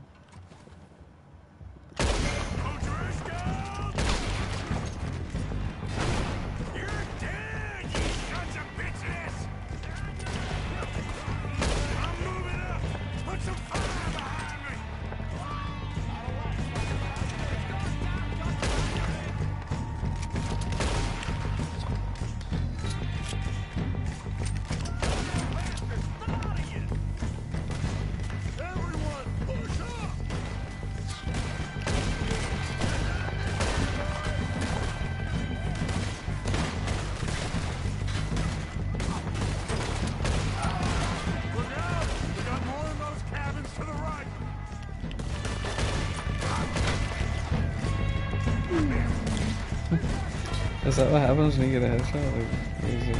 Is that what happens when you get a headshot? Like, what is it?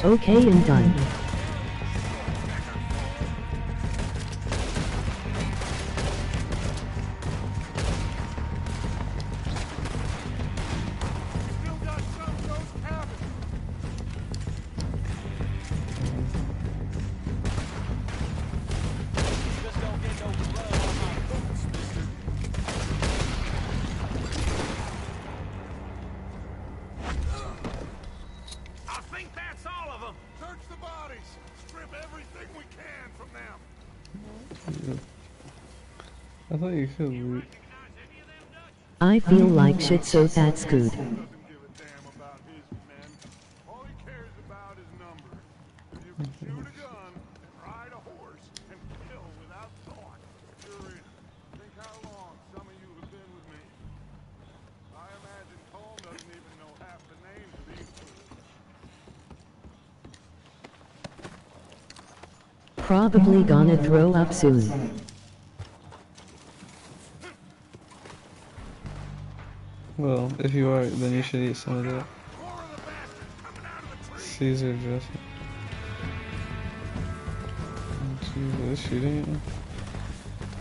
Okay, and done. I thought you could loot. I feel like shit, so that's good. Probably gonna throw up soon. Well, if you are, then you should eat some of that. Caesar dressing. Jeez, they're shooting at me.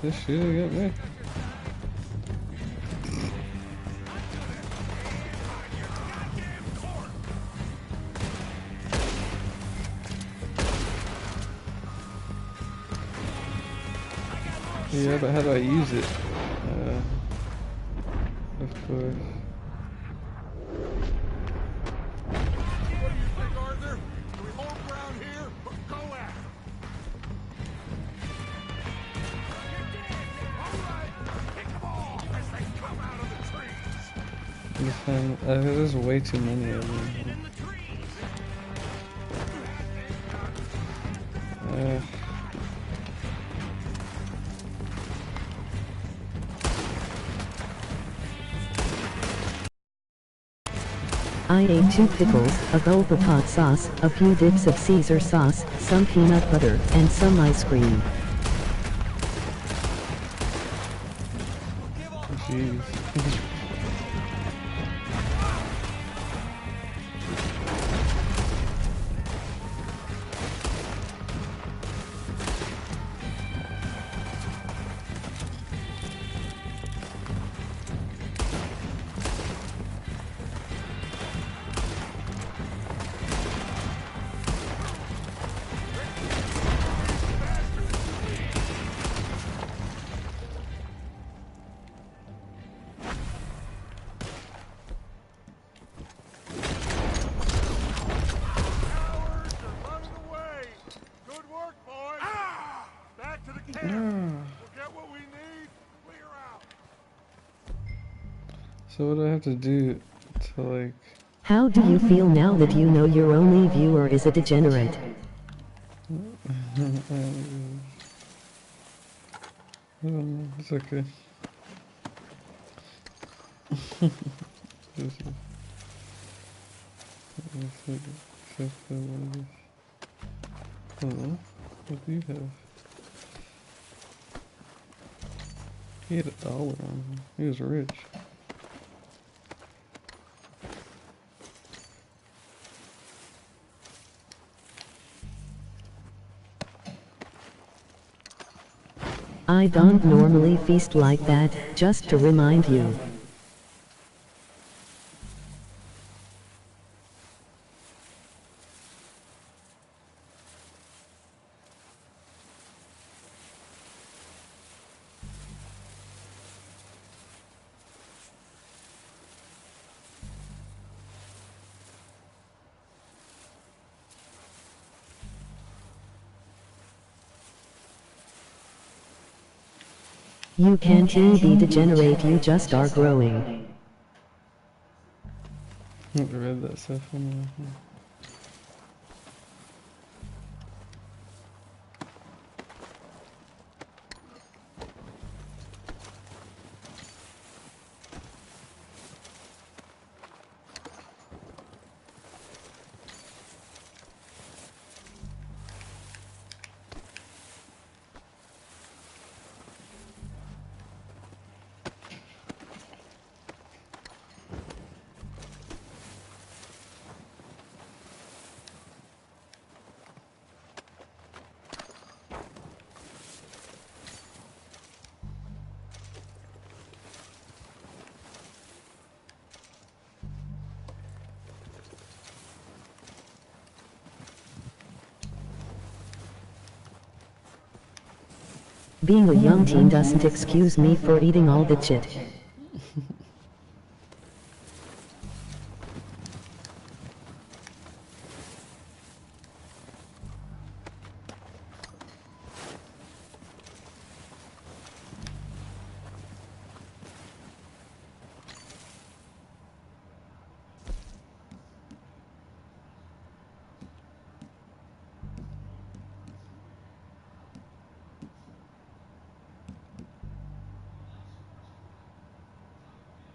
They're shooting at me. Yeah, but how do I use it? Of course. What do you think, Arthur? Do we hold ground here or go after? All right, pick them off as they come out of the trees. There's way too many of them. I ate 2 pickles, a gulp of hot sauce, a few dips of Caesar sauce, some peanut butter, and some ice cream. Jeez. So what do I have to do to like... How do you feel now that you know your only viewer is a degenerate? It's okay. Hello? What do you have? He had $1 on him. He was rich. I don't normally feast like that, just to remind you. You can't be degenerate, you just are growing. I read that stuff anyway. Being a young teen doesn't excuse me for eating all the shit.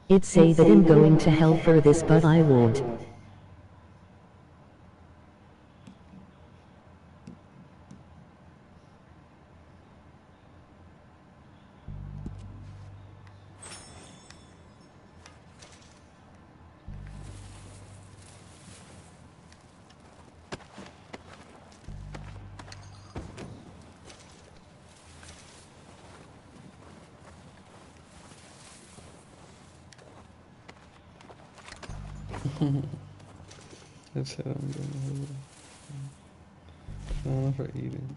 It say that I'm going to hell for this, but I won't. That's how I'm going to hold it. For eating.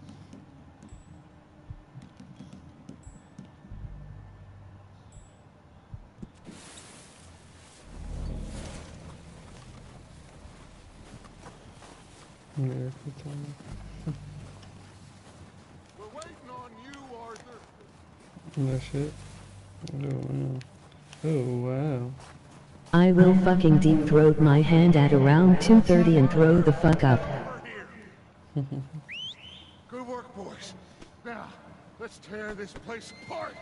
Miracle time. We're waiting on you, Arthur. No shit. Oh wow. Oh wow. I will fucking deep throat my hand at around 2:30 and throw the fuck up. Good work, boys. Now, let's tear this place apart.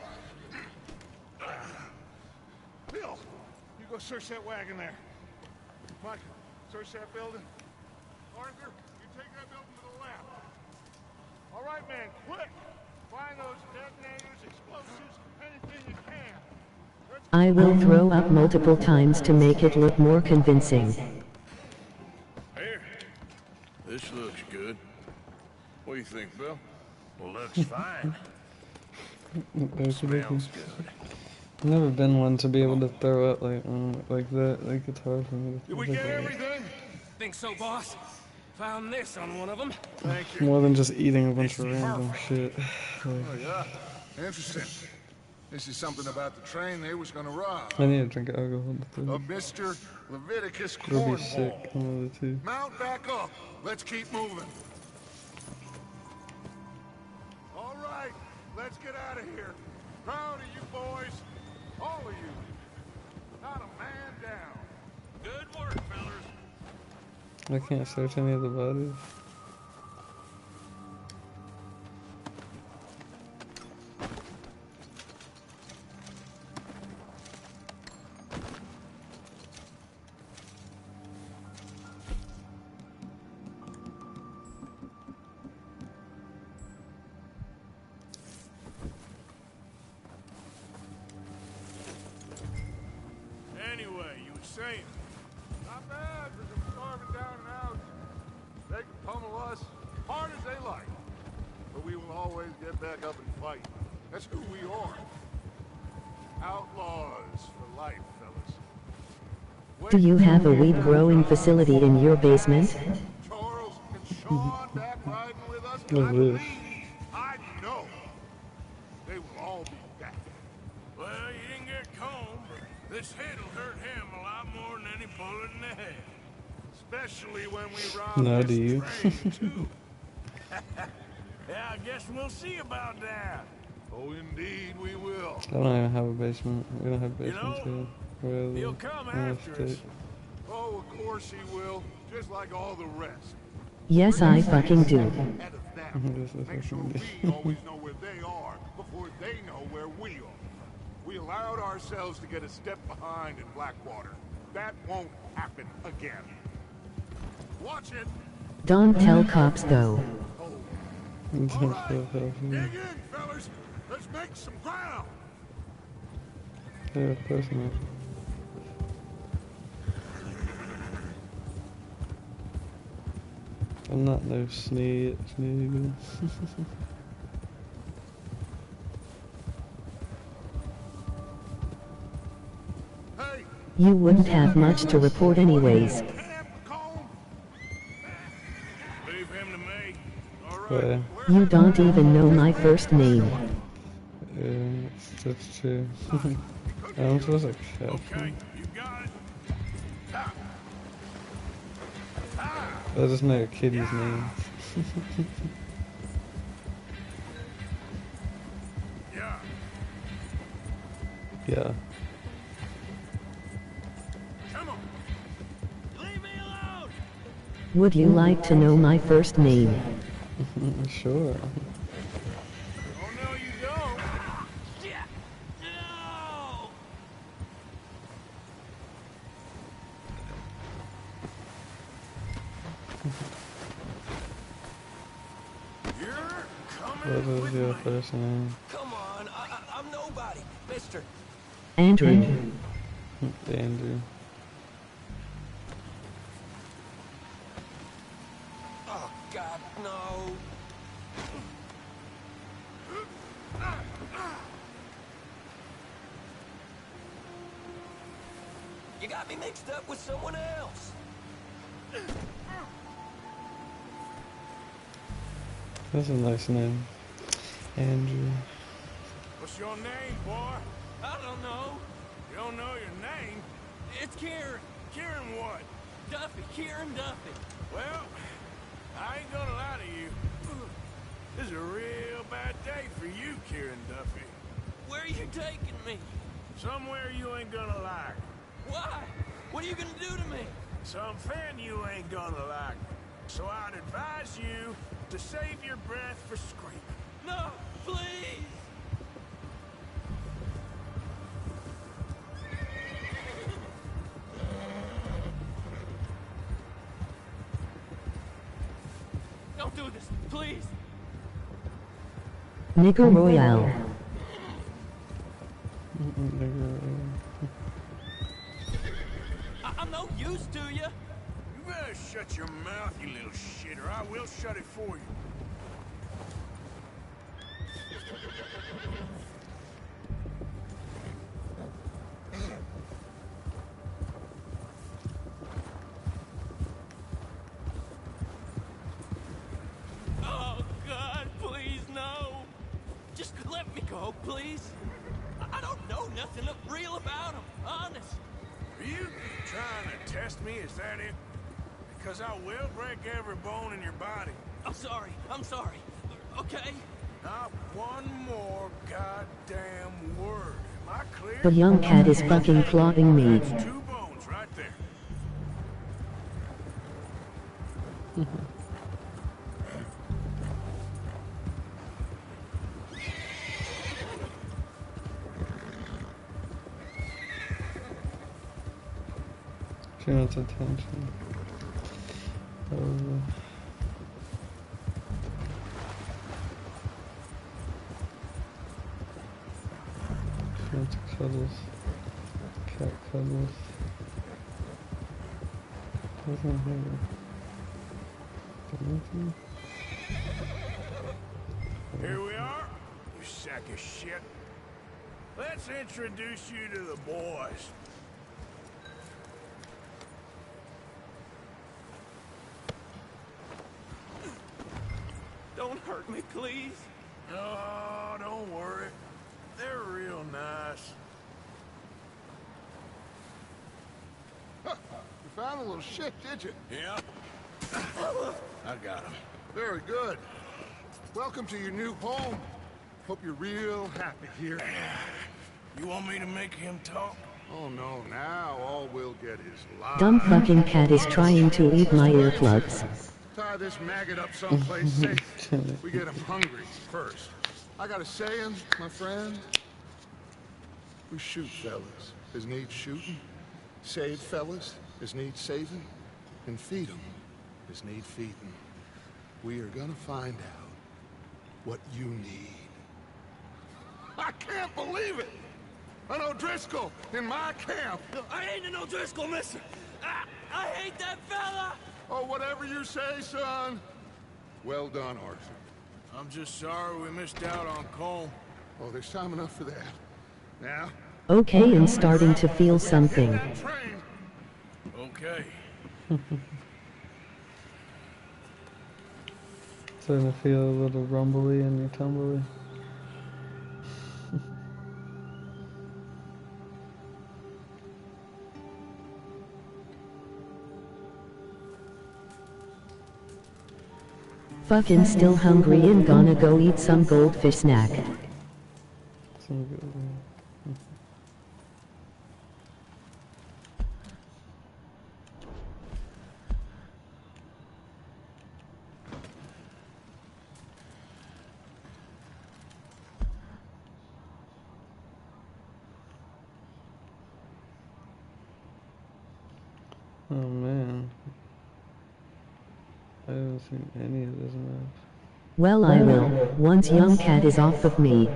Bill, you go search that wagon there. Mike, search that building. Arthur, you take that building to the left. All right, man, quick. Find those detonators, explosives, anything you can. I will throw up multiple times to make it look more convincing. Here. This looks good. What do you think, Bill? Well, looks fine. Smells good. I've never been one to be able to throw up like that. Like it's hard for me to. Did we get everything? Think so, boss? Found this on one of them. Thank you. More than just eating a bunch of random shit. Like, Oh, yeah. Interesting. This is something about the train they was gonna rob. I need to drink alcohol. Of Mr. Leviticus It'll be sick. Cornwall. One of the two. Mount back up. Let's keep moving. All right, let's get out of here. Proud of you boys. All of you. Not a man down. Good work, fellas. I can't search any of the bodies. Anyway, you were saying. Not bad for some starving down and out. They can pummel us hard as they like. But we will always get back up and fight. That's who we are. Outlaws for life, fellas. Do you have a weed growing facility in your basement? Charles and Sean back riding with us. Look at this. I know. They will all be back. Well, you didn't get combed, but this hit'll hurt him a lot more than any bullet in the head. Especially when we rob No, this do you? train, too. Yeah, I guess we'll see about that. Oh, indeed we will. I don't even have a basement. We don't have You basements know, here. Really. he'll come after us. Oh, of course he will. Just like all the rest. Yes, I fucking do. Ahead of them. This is Make sure fucking we always know where they are before they know where we are. We allowed ourselves to get a step behind in Blackwater. That won't happen again. Watch it. Don't tell cops though. All right, dig in, fellas. Let's make some ground. Yeah, of course not. I'm not no snitch, nigga. Hey, You wouldn't have much to report anyways. Leave him to me. All right. Where? You don't even know my first name. Yeah, that's true. I'm supposed to catch Okay, him. you got it. I'll just know a kitty's name. Yeah. Yeah. Come on. Leave me alone. Would you like to know my first name? Sure. Oh, no, you don't. Yeah. No. You're coming What is with your me. first name? Come on, I'm nobody, mister. Andrew. Andrew. Oh, God, no. You got me mixed up with someone else. That's a nice name. Andrew. What's your name, boy? I don't know. You don't know your name? It's Kieran. Kieran what? Duffy. Kieran Duffy. Well, I ain't gonna lie to you. This is a real bad day for you, Kieran Duffy. Where are you taking me? Somewhere you ain't gonna like. Why? What are you gonna do to me? Something you ain't gonna like. So I'd advise you to save your breath for screaming. No, please! Don't do this, please! Nigger Royale. I'm no use to you! You better shut your mouth, you little shit, or I will shut it for you. Oh, God, please, no! Just let me go, please! I don't know nothing real about him, honest! Are you trying to test me? Is that it? Because I will break every bone in your body. I'm sorry, okay? Not one more goddamn word. Am I clear? The young cat is fucking clawing me. That's 2 bones right there. Kieran's attention. Kieran's cuddles. Cat cuddles. Doesn't have anything. Here we are, you sack of shit. Let's introduce you to the boys. Don't hurt me, please. Oh, don't worry. They're real nice. Huh. You found a little shit, did you? Yeah. I got him. Very good. Welcome to your new home. Hope you're real happy here. You want me to make him talk? Oh no, now all we'll get is lies. Dumb fucking cat is trying to eat my earplugs. Tie this maggot up someplace safe. We get him hungry first. I got a saying, my friend. We shoot fellas as need shooting, save fellas as need saving, and feed them as need feeding. We are gonna find out what you need. I can't believe it! An O'Driscoll in my camp! I ain't an O'Driscoll, mister! I hate that fella! Oh, whatever you say, son. Well done, Arthur. I'm just sorry we missed out on Cole. Oh, there's time enough for that. Now? Okay, and starting to feel something. Okay. Starting to feel a little rumbly and tumbly. Fucking still hungry and gonna go eat some goldfish snack. Some good. Oh man. I haven't seen any of this map. Well, I will, once young cat is off of me.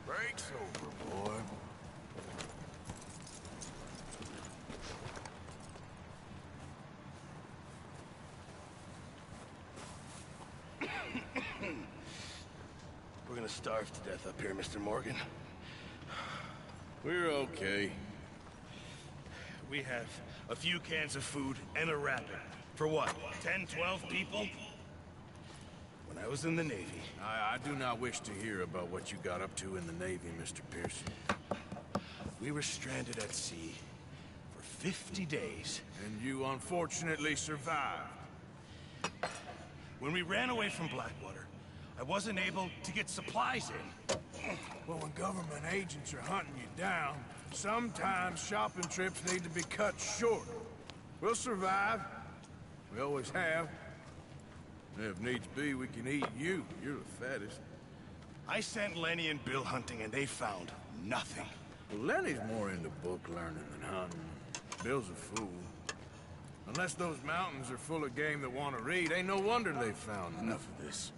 Break's over, boy. We're gonna starved to death up here, Mr. Morgan. We're okay. We have a few cans of food and a wrapper. For what, 10, 12 people? When I was in the Navy... I do not wish to hear about what you got up to in the Navy, Mr. Pearson. We were stranded at sea for 50 days. And you unfortunately survived. When we ran away from Blackwater, I wasn't able to get supplies in. Well, when government agents are hunting you down, sometimes shopping trips need to be cut short. We'll survive. We always have. If needs be, we can eat you. You're the fattest. I sent Lenny and Bill hunting, and they found nothing. Well, Lenny's more into book learning than hunting. Bill's a fool. Unless those mountains are full of game that want to read, ain't no wonder they found Enough of this.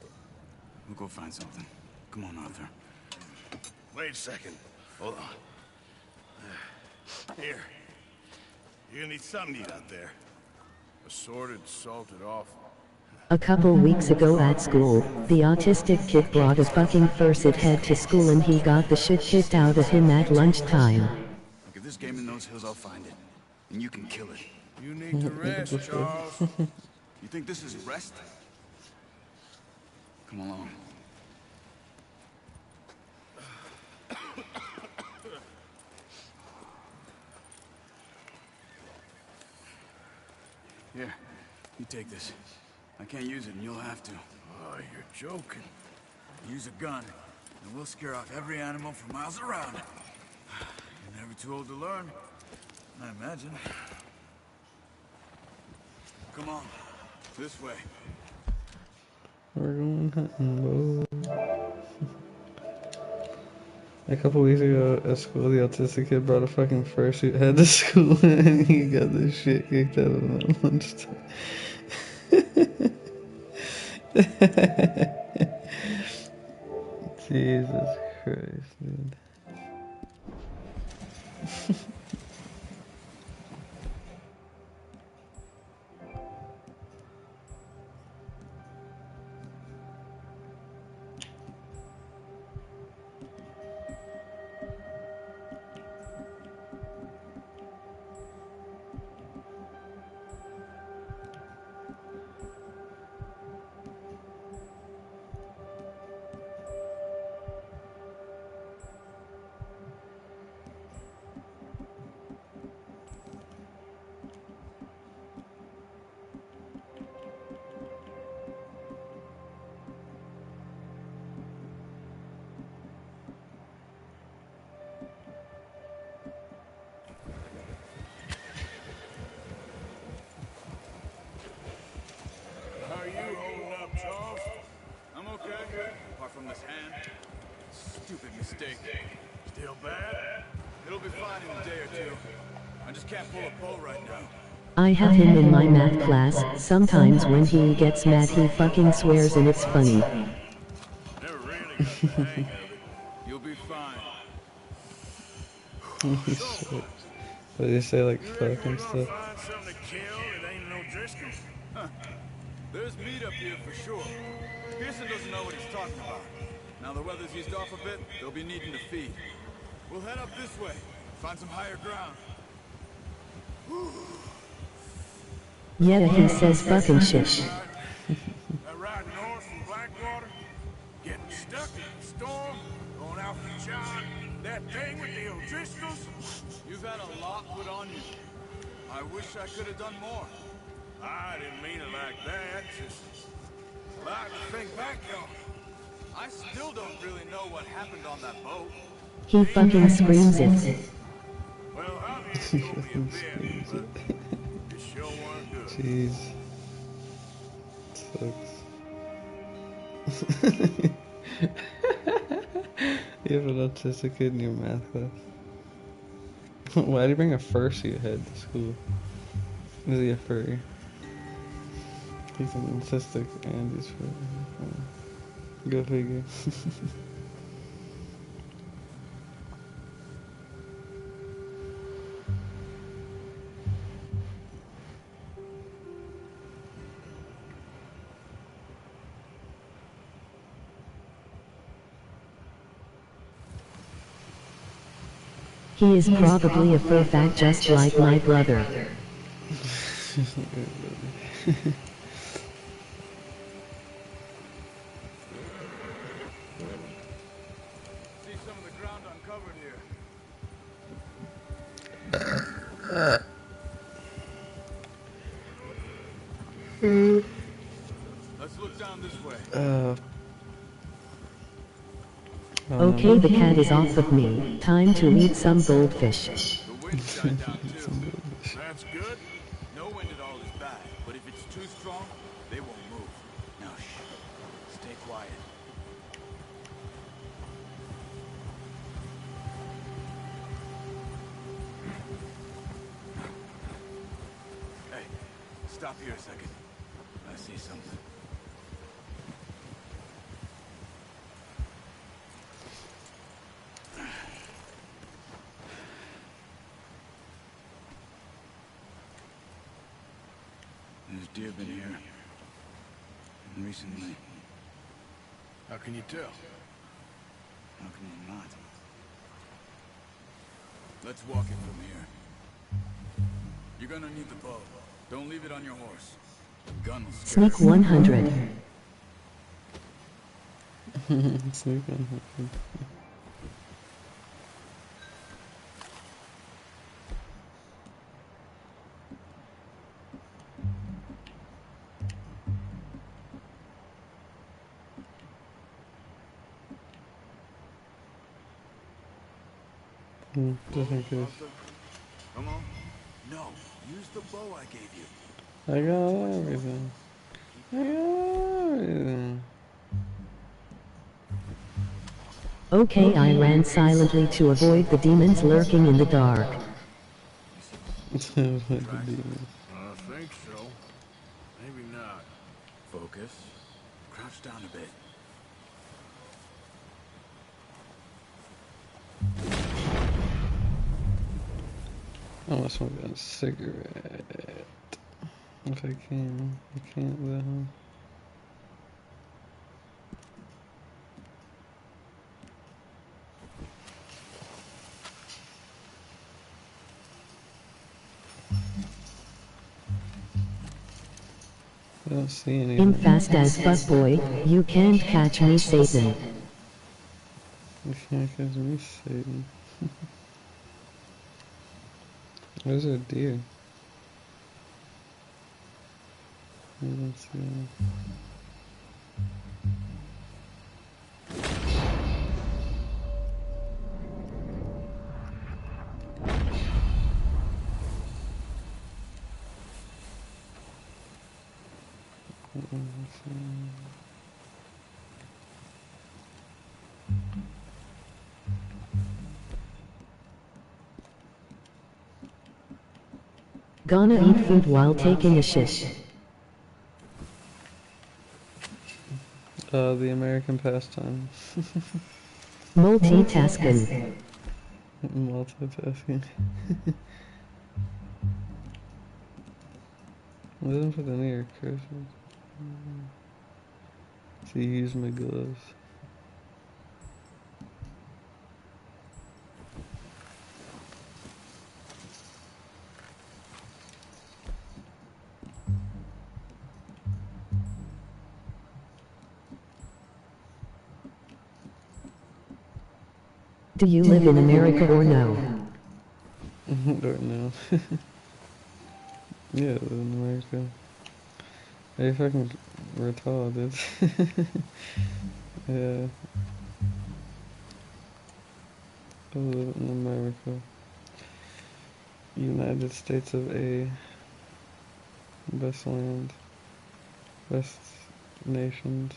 We'll go find something. Come on, Arthur. Wait a second. Hold on. Here. You're gonna need something to eat out there. Assorted, salted offal. A couple weeks ago at school, the autistic kid brought a fucking furset head to school and he got the shit kicked out of him at lunchtime. Look, if there's game in those hills, I'll find it. And you can kill it. You need to rest, Charles. You think this is rest? Come along. Here, you take this. I can't use it, and you'll have to. Oh, you're joking. Use a gun, and we'll scare off every animal for miles around. You're never too old to learn, I imagine. Come on, this way. We're going hunting, bro. A couple weeks ago at school, the autistic kid brought a fucking fursuit head to school and he got the shit kicked out of him at lunchtime. Jesus Christ, dude. How are you holding up, Charles? I'm okay, apart from this hand. Stupid mistake. Still bad? It'll be fine in a day or two. I just can't pull a bow right now. I have him in my math class. Sometimes when he gets mad he fucking swears and it's funny. Never really got the hang of it. You'll be fine. Shit. What did he say, like, fuck and stuff? Find something to kill that ain't no Driscoll? Huh. There's meat up here for sure. Pearson doesn't know what he's talking about. Now the weather's eased off a bit, they'll be needing to feed. We'll head up this way, find some higher ground. Yeah, he says fucking shit. That ride north from Blackwater? Getting stuck in the storm? Going out for John? That thing with the O'Driscolls? You've had a lot put on you. I wish I could have done more. I didn't mean it like that. Just like to think back on. I still don't really know what happened on that boat. He fucking screams it. Well, obviously it'll be a bit, but it sure weren't good. Jeez. Sucks. You have an autistic kid in your math class. Why do you bring a fursuit head to school? Is he a furry? He's an autistic and he's furry. Go figure. He is probably a furfat just like my brother. See some of the ground uncovered here. Let's look down this way. Okay, the cat is off of me. Time to eat some goldfish. The wind's died down too. That's good. No wind at all is bad, but if it's too strong, they won't move. Now shh. Stay quiet. Hey, stop here a second. I see something. There's deer been here. Recently. How can you tell? How can you not? Let's walk it from here. You're gonna need the bow. Don't leave it on your horse. The gun will scare Sneak 100. Sneak 100. Just in case. Come on. No, use the bow I gave you. I got everything. I got everything. Okay, I ran silently to avoid the demons lurking in the dark. I think so. Maybe not. Focus. Crouch down a bit. I want to smoke a cigarette. If I can. I can't though. I don't see anything. I'm fast as fuck, boy. You can't catch me, Satan. You can't catch me, Satan. There's a deer. I don't see him. Gonna eat food while taking a shit. The American pastime. Multitasking. Multitasking. It doesn't put any of your cursors. See, use my gloves. Do you live in America or no? Don't know. Yeah, I live in America. Hey, fucking retarded. Yeah. I live in America. United States of A. Best land. Best nations.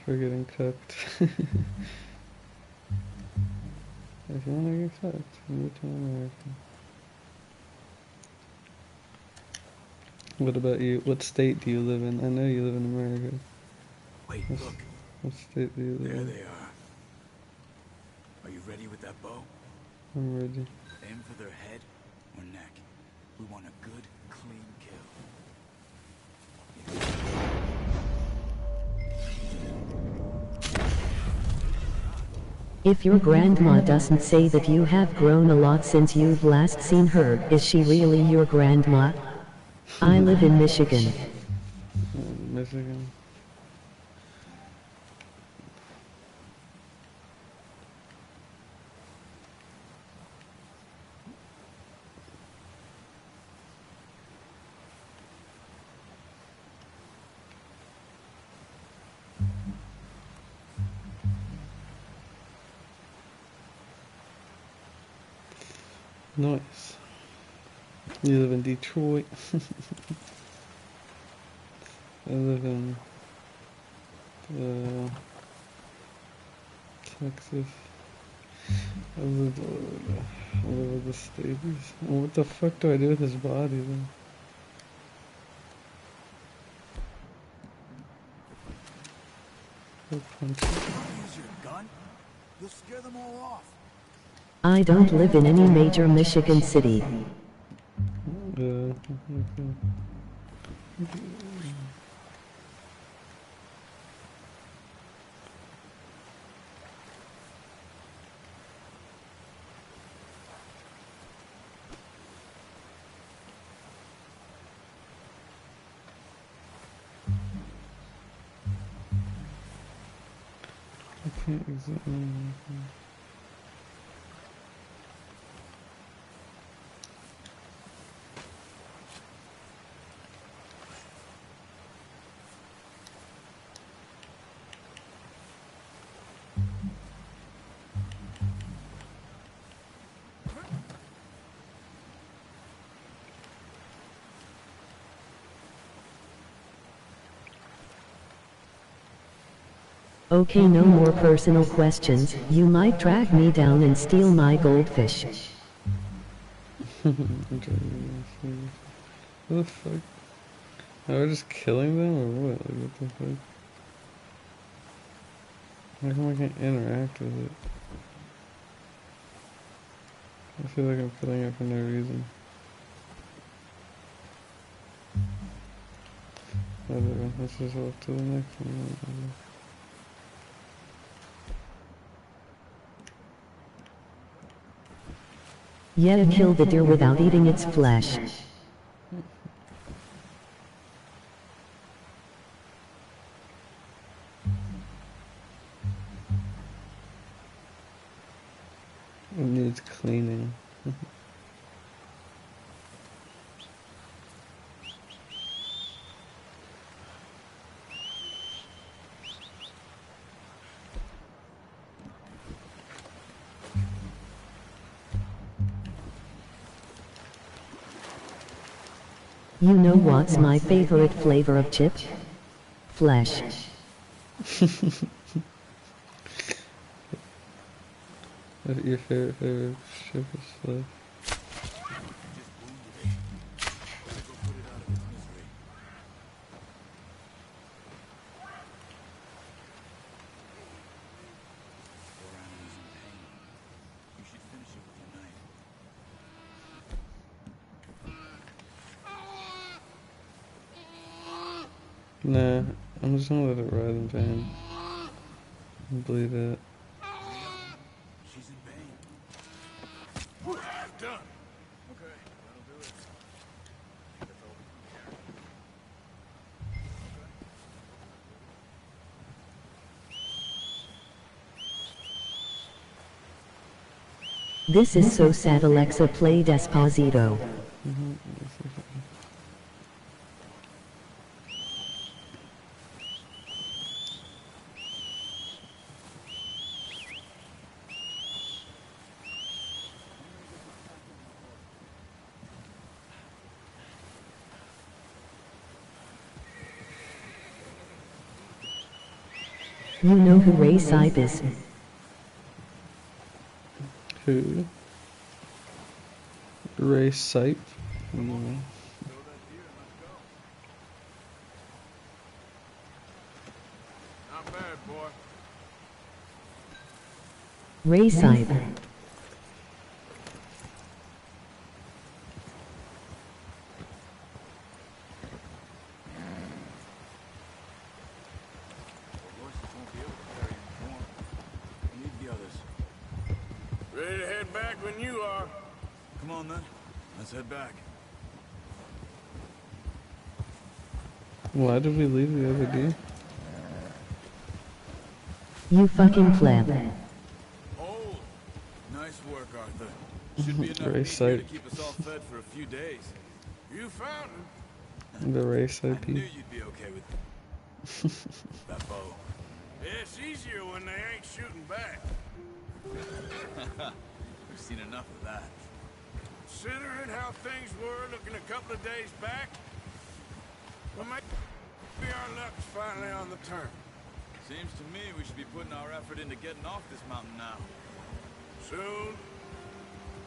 For getting cooked. If you want to get cooked, move to America. What about you? What state do you live in? I know you live in America. Wait, look. What state do you live in? There they are. Are you ready with that bow? I'm ready. Aim for their head or neck. We want a good, clean kill. If your grandma doesn't say that you have grown a lot since you've last seen her, is she really your grandma? I live in Michigan. Michigan. Nice. You live in Detroit. I live in Texas. I live with the States. What the fuck do I do with his body then? Use your gun? You'll scare them all off. I don't live in any major Michigan city. I can't exactly. Okay, no more personal questions. You might track me down and steal my goldfish. What the fuck? Are we just killing them or what? Like, what the fuck? How come I can't interact with it? I feel like I'm killing it for no reason. Whatever, let's just walk to the next one. Yeah, kill the deer without eating its flesh. It needs cleaning. You know what's my favorite flavor of chip? Flesh. Your favorite chip is flesh. Nah, I'm just gonna let it ride in pain. And bleed it. She's in pain. Done. Okay, that'll do it. This is so sad. Alexa, play Despacito. You know who Ray Sipe is? Who? Ray Sipe? No. Not bad, boy. Ray Sipe. when you are. Come on then. Let's head back. Why did we leave the other day? You fucking pleb. Oh, nice work, Arthur. Should be enough Race meat here to site. keep us all fed for a few days. You found him. The race I IP. knew you'd be okay with that bow. It's easier when they ain't shooting back. We've seen enough of that. Considering how things were looking a couple of days back, well, maybe our luck's finally on the turn. Seems to me we should be putting our effort into getting off this mountain now. Soon.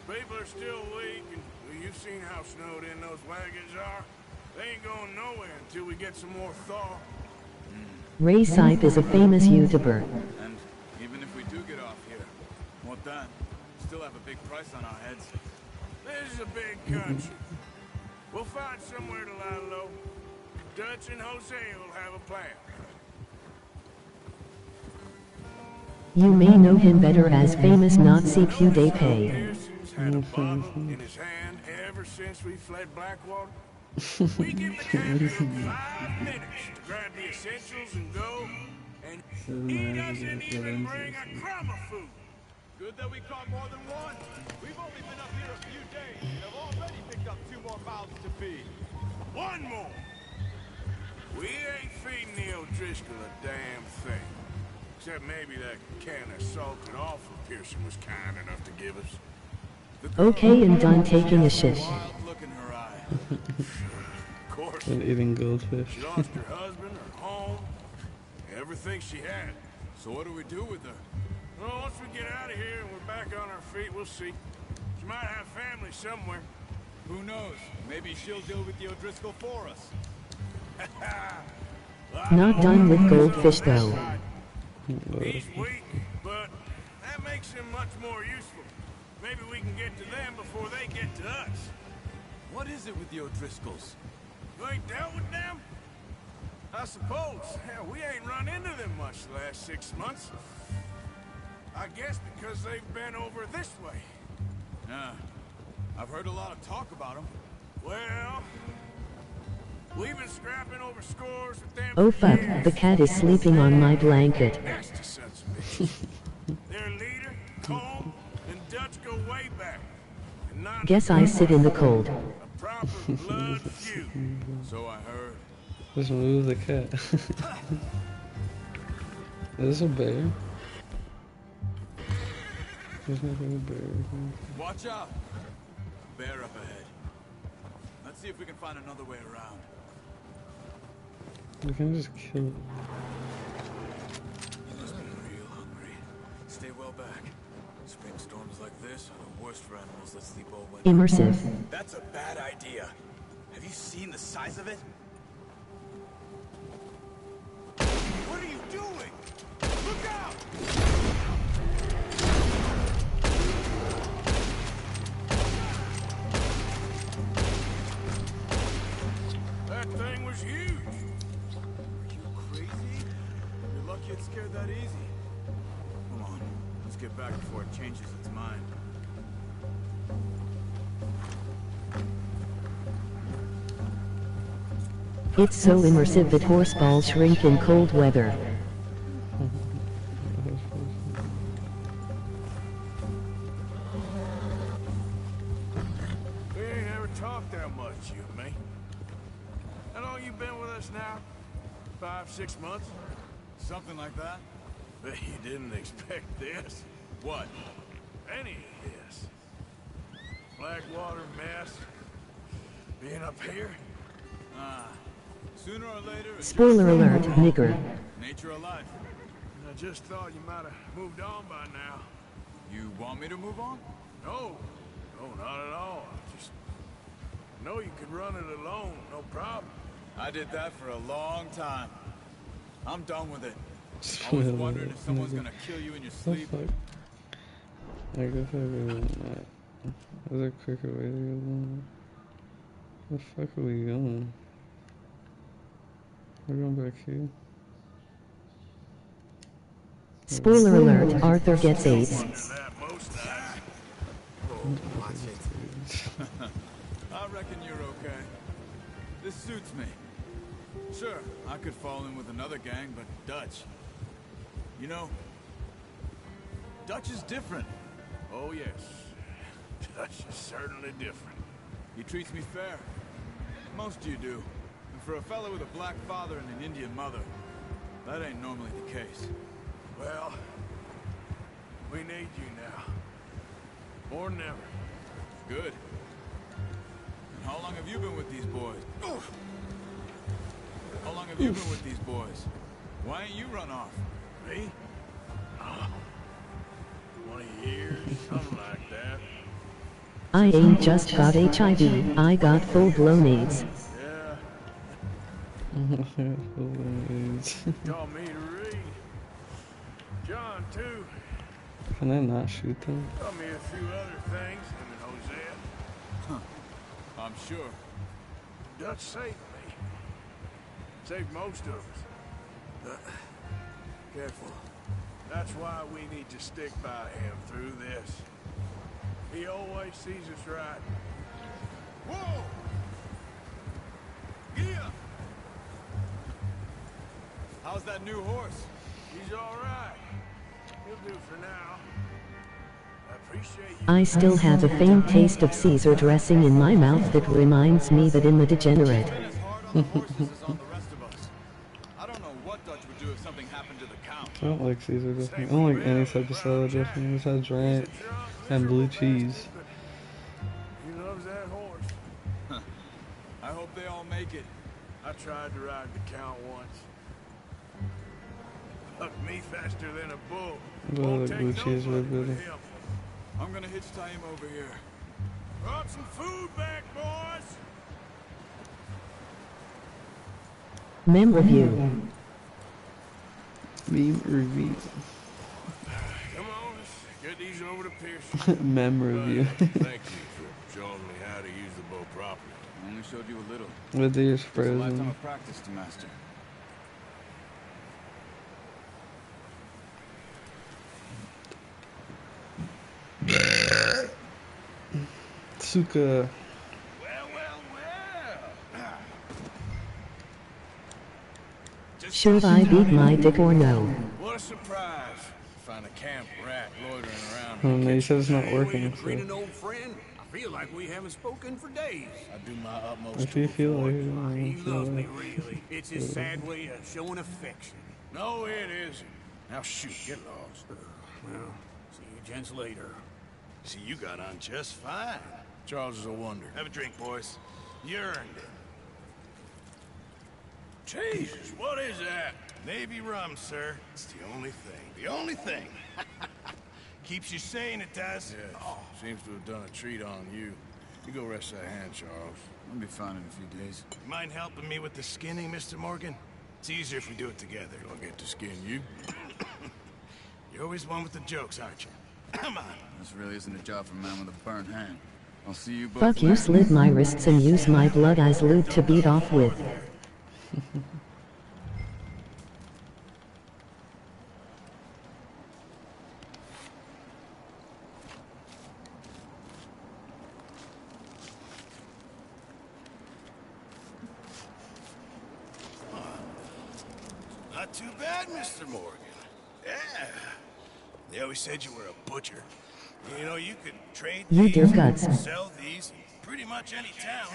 People are still weak, and well, you've seen how snowed in those wagons are. They ain't going nowhere until we get some more thaw. Ray Sipe is a famous YouTuber. And even if we do get off here, what then? Still have a big price on our heads. This is a big country. We'll find somewhere to lie low. Dutch and Jose will have a plan. You may know him better as famous Nazi PewDiePie. Pearson's had a bottle in his hand ever since we fled Blackwater. We give the captain 5 minutes to grab the essentials and go, and he doesn't even bring a crumb of food. Good that we caught more than one. We've only been up here a few days and have already picked up 2 more mouths to feed. 1 more. We ain't feeding the O'Driscoll a damn thing. Except maybe that can of salted offal Pearson was kind enough to give us. Okay, and done taking a shit. Wild look in her eye. Of course. And eating goldfish. She lost her husband, her home, everything she had. So what do we do with her? Well, once we get out of here and we're back on our feet, we'll see. She might have family somewhere. Who knows? Maybe she'll deal with the O'Driscoll for us. Not done with goldfish though. He's weak, but that makes him much more useful. Maybe we can get to them before they get to us. What is it with the O'Driscolls? You ain't dealt with them? I suppose. Hell, we ain't run into them much the last 6 months. I guess because they've been over this way. Yeah. I've heard a lot of talk about them. Well, we've been scrapping over scores with them. Oh fuck, the cat is sleeping on my blanket. Nasty sons of bitches. Their leader, Colm, and Dutch go way back. And not Guess I sit in the cold. a proper blood feud. So I heard. Just move the cat. Is this a bear? There's nothing a bear. Watch out! Bear up ahead. Let's see if we can find another way around. We can just kill it. You must be real hungry. Stay well back. Spring storms like this are the worst for animals that sleep all winter. Immersive. That's a bad idea. Have you seen the size of it? What are you doing? Look out! That thing was huge. Are you crazy? You're lucky it scared that easy. Come on, let's get back before it changes its mind. It's so immersive that horseballs shrink in cold weather. We ain't ever talked that much, you and me. How long you been with us now? 5, 6 months? Something like that? Bet you didn't expect this. What? Any of this. Blackwater mess. Being up here? Ah. Sooner or later... it's Spoiler your alert, fault. nigger. Nature of life. I just thought you might have moved on by now. You want me to move on? No. No, not at all. I just know you could run it alone, no problem. I did that for a long time. I'm done with it. I was wondering if someone's gonna kill you in your sleep. What the fuck? I guess I really not. There's a quicker way to go down. Where the fuck are we going? We're going back here. Spoiler alert, Arthur gets AIDS. That most nights. Watch it. I reckon you're okay. This suits me. Sure, I could fall in with another gang, but Dutch. You know, Dutch is different. Oh, yes. Dutch is certainly different. He treats me fair. Most of you do. And for a fellow with a black father and an Indian mother, that ain't normally the case. Well, we need you now. More than ever. Good. And how long have you been with these boys? How long have you been with these boys? Why ain't you run off? Me? 20 years, something like that. I ain't just got HIV, I got full-blown AIDS. Yeah. Full-blown AIDS. Taught me to read. John, too. Can I not shoot them? Taught me a few other things, him and Hosea. Huh. I'm sure. Dutch saved me. Saved most of us. Careful. That's why we need to stick by him through this. He always sees us right. Whoa! Yeah! How's that new horse? He's all right. He'll do for now. I appreciate you. I still have a faint taste of Caesar dressing in my mouth that reminds me that in The Degenerate. I don't like Caesar dressing. I don't like any type of salad dressing besides ranch and blue cheese. He loves that horse. Huh. I hope they all make it. I tried to ride the Count once. Hucked me faster than a bull. I like blue cheese way better. I'm gonna hitch tie him over here. Brought some food back, boys. Mem review. Meme review. Come on, let's get these over to Pearson. Mem review. Thank you for showing me how to use the bow properly. I only showed you a little. With ears It's a lifetime frozen. of practice to master. Suka. Should I beat my dick or no? What a surprise. Find a camp rat loitering around. Oh no, you said it's not working. Greet So. an old friend. I feel like we haven't spoken for days. I do my utmost If to you feel like avoid it, He loves me, really. It's his sad way of showing affection. No, it isn't. Now shoot, get lost. Well, see you gents later. See, you got on just fine. Charles is a wonder. Have a drink, boys. You earned it. Jesus, what is that? Navy rum, sir. It's the only thing. The only thing. Keeps you sane, it does. Yes. Oh. Seems to have done a treat on you. You go rest that hand, Charles. I'll be fine in a few days. You mind helping me with the skinning, Mr. Morgan? It's easier if we do it together. Do I get to skin you? You're always one with the jokes, aren't you? Come on. This really isn't a job for a man with a burnt hand. I'll see you both. Fuck you, slit my wrists and use my blood as lube to beat off with. Not too bad, Mr. Morgan. Yeah. They always said you were a butcher. You know, you could trade You these, dear guts. sell these in pretty much any town.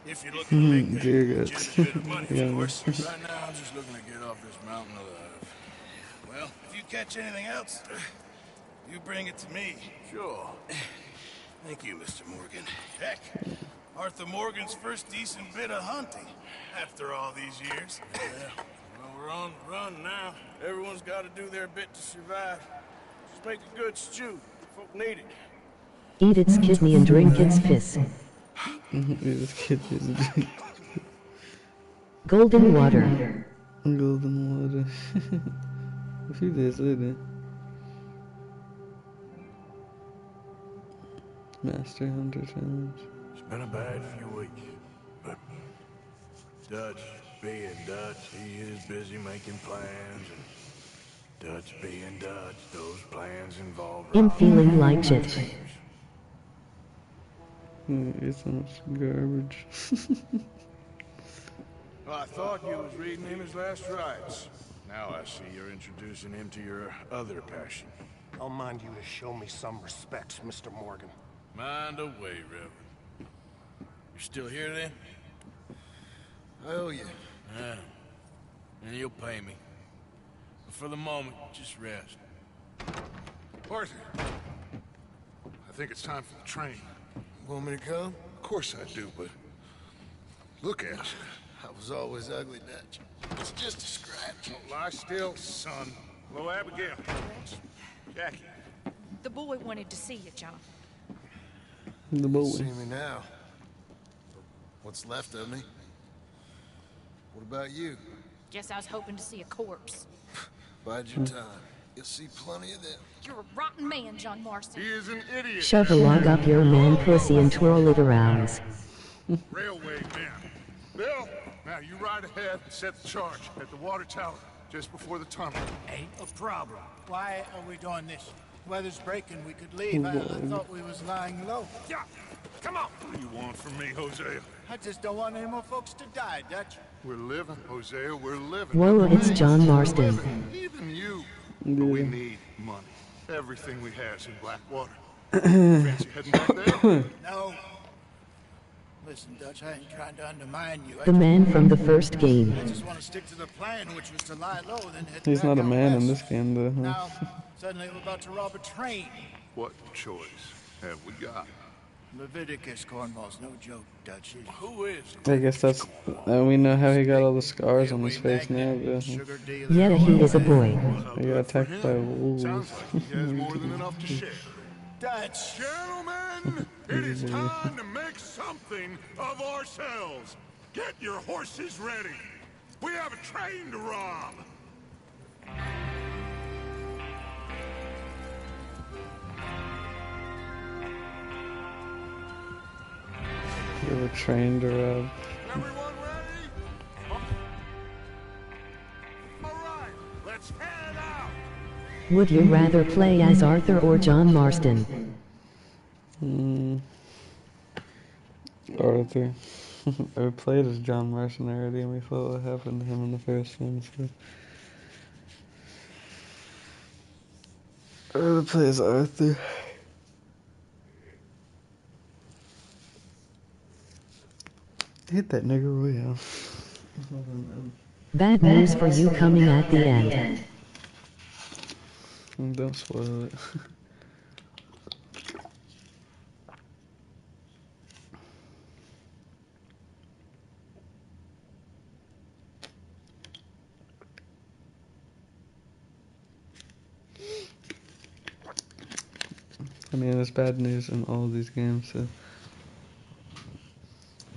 If you're looking to make Dear a guts. bit of money, Yeah. of course. Right now, I'm just looking to get off this mountain alive. Well, if you catch anything else, you bring it to me. Sure. Thank you, Mr. Morgan. Heck, Arthur Morgan's first decent bit of hunting after all these years. Yeah. Well, we're on the run now. Everyone's got to do their bit to survive. Just make a good stew. Folk need it. Eat its kidney and drink its piss. This kid is Golden water. golden water. A few days later. Master Hunter Challenge. It's been a bad few weeks, but Dutch being Dutch, he is busy making plans, and Dutch being Dutch, those plans involve... I'm feeling like shit. It's so much garbage. Well, I thought you was reading him his last rites. Now I see you're introducing him to your other passion. I'll mind you to show me some respect, Mr. Morgan. Mind away, Reverend. You're still here then? I owe you. Yeah. And you'll pay me. But for the moment, just rest. Arthur, I think it's time for the train. Want me to come? Of course I do, but look at you. I was always ugly, Dutch. It's just a scratch. Don't lie still, son. Hello, Abigail. Jackie. The boy wanted to see you, John. The boy. See me now. What's left of me? What about you? Guess I was hoping to see a corpse. Bide your time. You'll see plenty of them. You're a rotten man, John Marston. He is an idiot. Shove a log up your man pussy and twirl it around. Railway man. Bill, now you ride ahead and set the charge at the water tower just before the tunnel. Ain't a problem. Why are we doing this? Weather's breaking. We could leave. I thought we was lying low. Yeah, come on. What do you want from me, Hosea? I just don't want any more folks to die, Dutch. We're living, Hosea. We're living. Whoa, it's John Marston. Even you. But we need money. Everything we have's in Blackwater. Fancy heading back there? No. Listen, Dutch, I ain't trying to undermine you. The man from the first game. I just want to stick to the plan, which was to lie low, then hit He's back not a out man in west. this game, though. Huh? Now, suddenly we're about to rob a train. What choice have we got? Leviticus Cornwall's no joke, Dutch. Who is? I guess that's. We know how he got all the scars on his face now, but. Yet he is a boy. He got attacked by wolves. Sounds like he has more than enough to share. Dutch! Gentlemen, it is time to make something of ourselves. Get your horses ready. We have a train to rob. You have a train to rob. Everyone ready? All right, let's head out. Would you rather play as Arthur or John Marston? Arthur. I played as John Marston already, and we saw what happened to him in the first one, so. I'd rather play as Arthur. Hit that nigga royale. Bad news for you coming at the end. Don't spoil it. I mean, it's bad news in all of these games, so I'm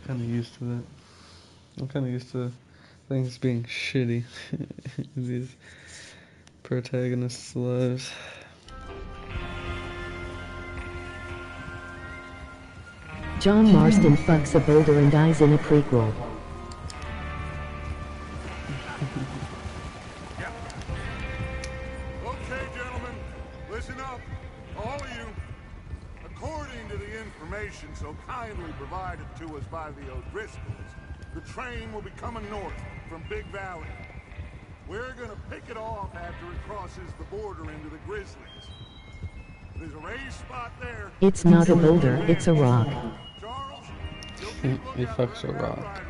kind of used to that. I'm kind of used to things being shitty in these protagonists' lives. John Marston fucks a boulder and dies in a prequel. Okay, gentlemen, listen up, all of you. According to the information so kindly provided to us by the O'Driscolls, the train will be coming north from Big Valley. We're gonna pick it off after it crosses the border into the Grizzlies. There's a raised spot there. It's not a boulder, it's a rock. Charles, He fucks a rock.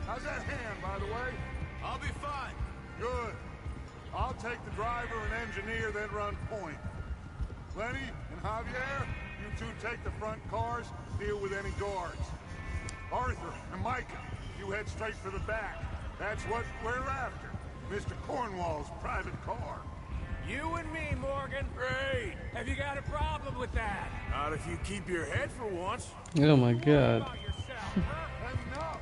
how's that hand, by the way? I'll be fine. Good. I'll take the driver and engineer, then run point. Lenny and Javier, you two take the front cars, deal with any guards. Arthur and Micah, you head straight for the back. That's what we're after. Mr. Cornwall's private car. You and me, Morgan. Great. Have you got a problem with that? Not if you keep your head for once. Oh my god. Enough!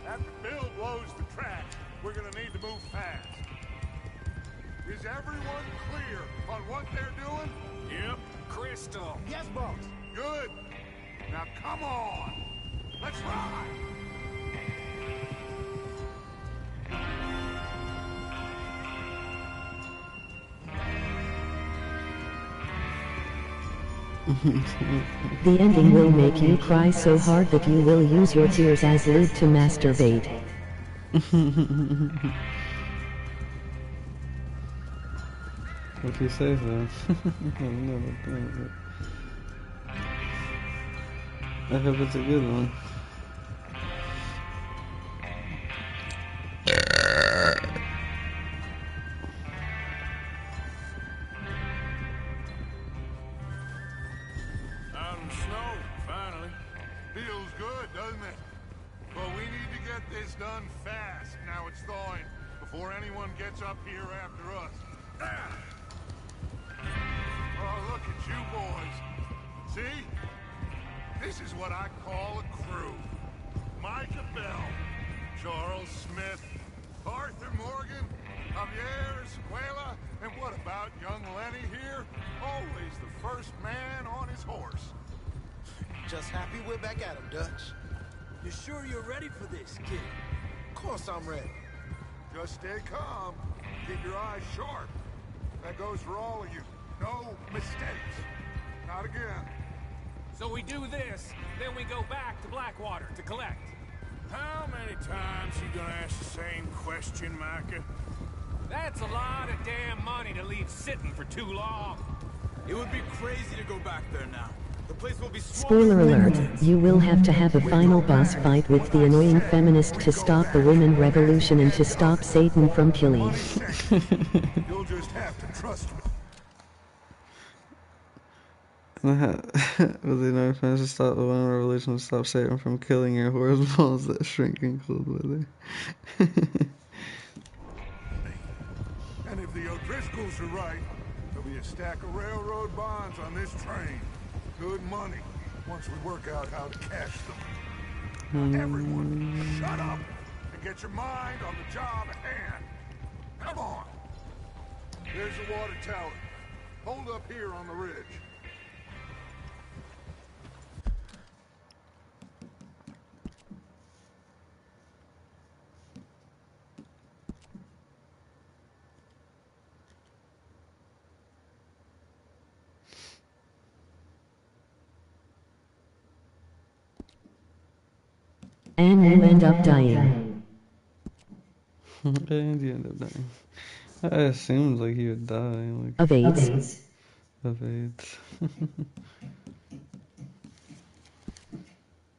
After Bill blows the track, we're gonna need to move fast. Is everyone clear on what they're doing? Yep. Crystal. Yes, boss. Good. Now come on. Let's ride. The ending will make you cry so hard that you will use your tears as lube to masturbate. If you say so. I hope it's a good one. Out in the snow, finally. Feels good, doesn't it? But we need to get this done fast. Now it's thawing, before anyone gets up here after us. Ah! Oh, look at you boys. See? This is what I call a crew. Micah Bell, Charles Smith, Arthur Morgan, Javier Escuela, and what about young Lenny here? Always the first man on his horse. Just happy we're back at him, Dutch. You sure you're ready for this, kid? Of course I'm ready. Just stay calm. Keep your eyes sharp. That goes for all of you. No mistakes. Not again. So we do this, then we go back to Blackwater to collect. How many times you gonna ask the same question, Micah? That's a lot of damn money to leave sitting for too long. It would be crazy to go back there now. The place will be Spoiler alert, you will have to have a final boss fight with the annoying feminist to stop the women revolution and to stop Satan from killing. You'll just have to trust me. Was the United States to stop the women revolution to stop Satan from killing your horse balls that shrink in cold weather? And if the O'Driscolls are right, there'll be a stack of railroad bonds on this train. Good money, once we work out how to cash them. Now everyone, shut up and get your mind on the job at hand. Come on. There's the water tower. Hold up here on the ridge. And you end up dying. And you end up dying. I assumed like he would die. Like, of AIDS. Of AIDS.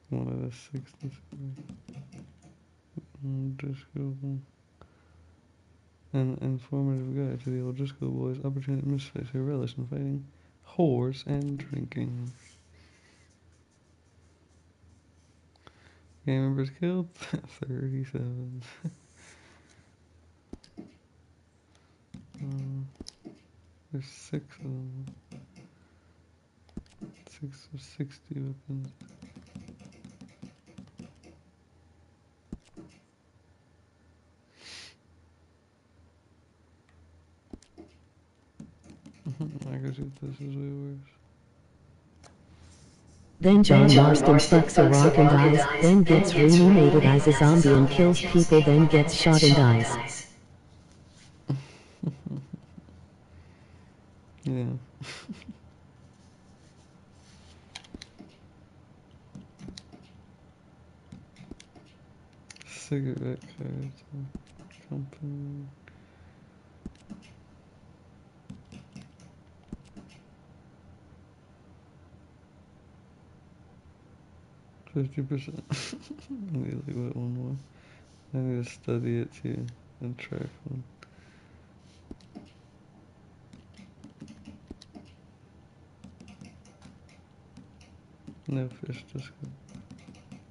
One of the 60s. Driscoll. An informative guide to the old Driscoll boys, opportunity misfits who relish in fighting, whores, and drinking. Gang members killed? 37. There's 6 of them. 6 of 60 weapons. I guess this is way worse. Then John Marston fucks a rock and dies, then gets reanimated as a zombie and kills people, then gets shot and dies. Yeah. Cigarette cards. Company. %. Really, what one more? I need to study it too and track one. No fish, just go.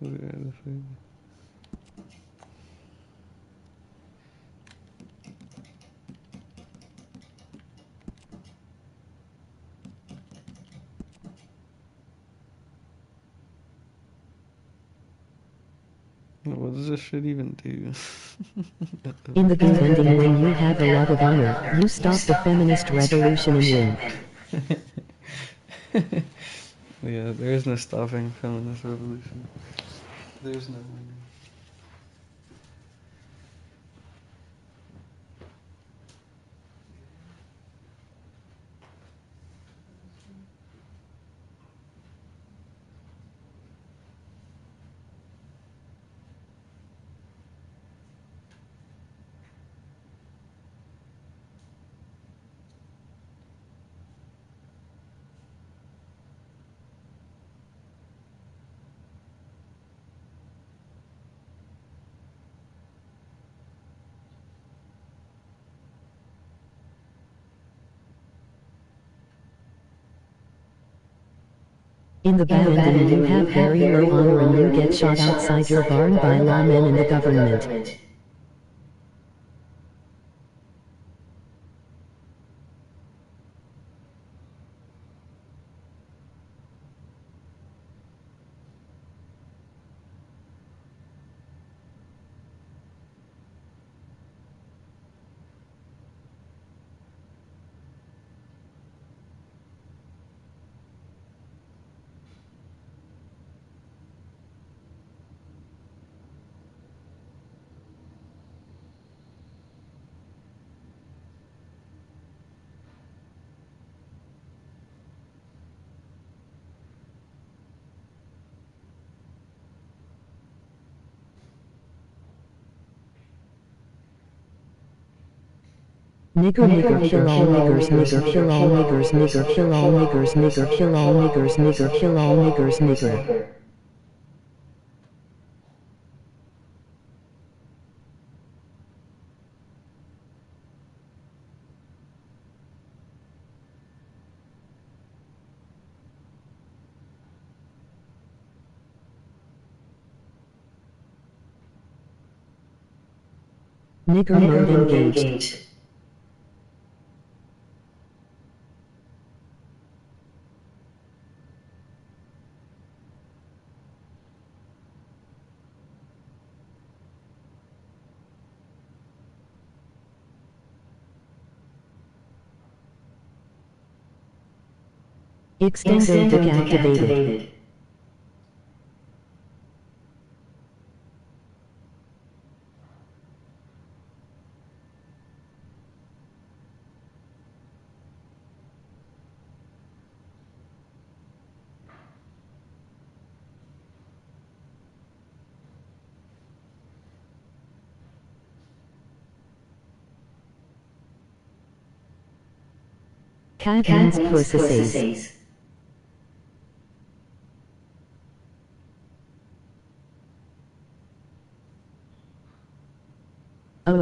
Look at the food. What does this shit even do? In the good ending, when you have a lot of honor, you stop the feminist revolution and win. Yeah, there is no stopping feminist revolution. There's no winning. In the bad ending you have very low honor and you get shot outside your barn by lawmen and the government. Nigger nigger kill all niggers nigger kill all niggers nigger kill all niggers nigger kill all niggers nigger kill all niggers nigger. Nigger mode engaged. Extendo deck activated. Cat means pussies. Oh.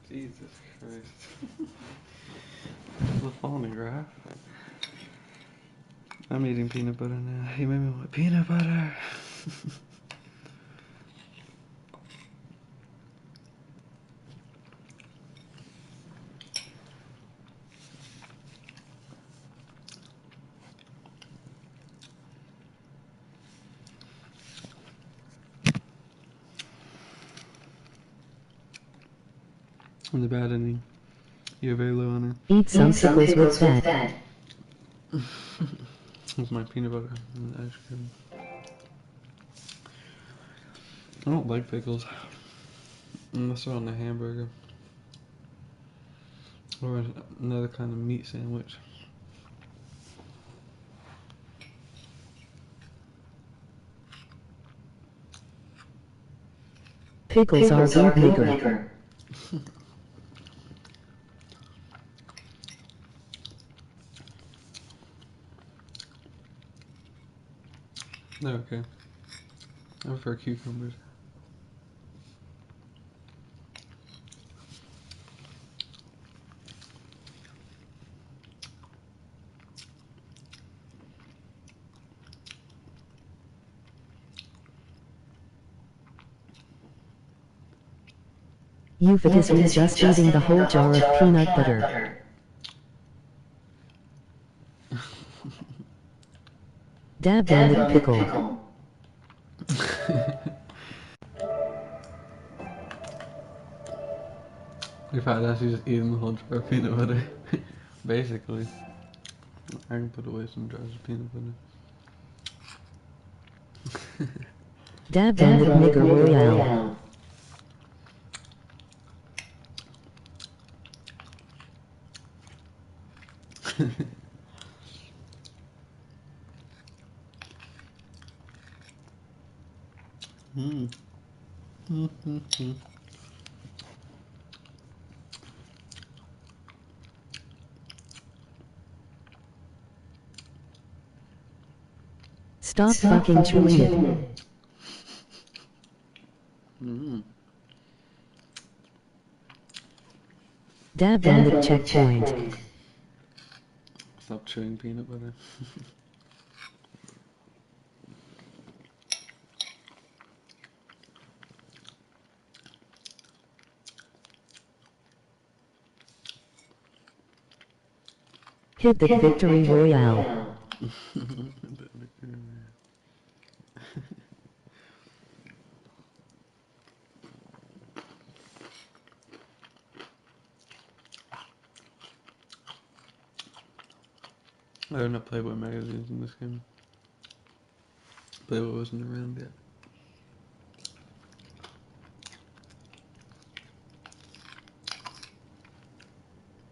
Jesus Christ. The phonograph. I'm eating peanut butter now. He made me want peanut butter. In the bad ending, you have very low honor. Eat some pickles with that. With my peanut butter and ice cream. I don't like pickles unless they're on the hamburger or another kind of meat sandwich. Pickles are good nigger. They're okay. I prefer cucumbers. Euphrates was just eating the whole jar of peanut butter. Dab on the pickle. In fact, that's just eating the whole jar of peanut butter. Basically. I can put away some jars of peanut butter. Dab on the nigger royale. Stop fucking chewing it. Dab on the checkpoint. Stop chewing peanut butter. Hit the victory royale. I don't have Playboy magazines in this game. Playboy wasn't around yet.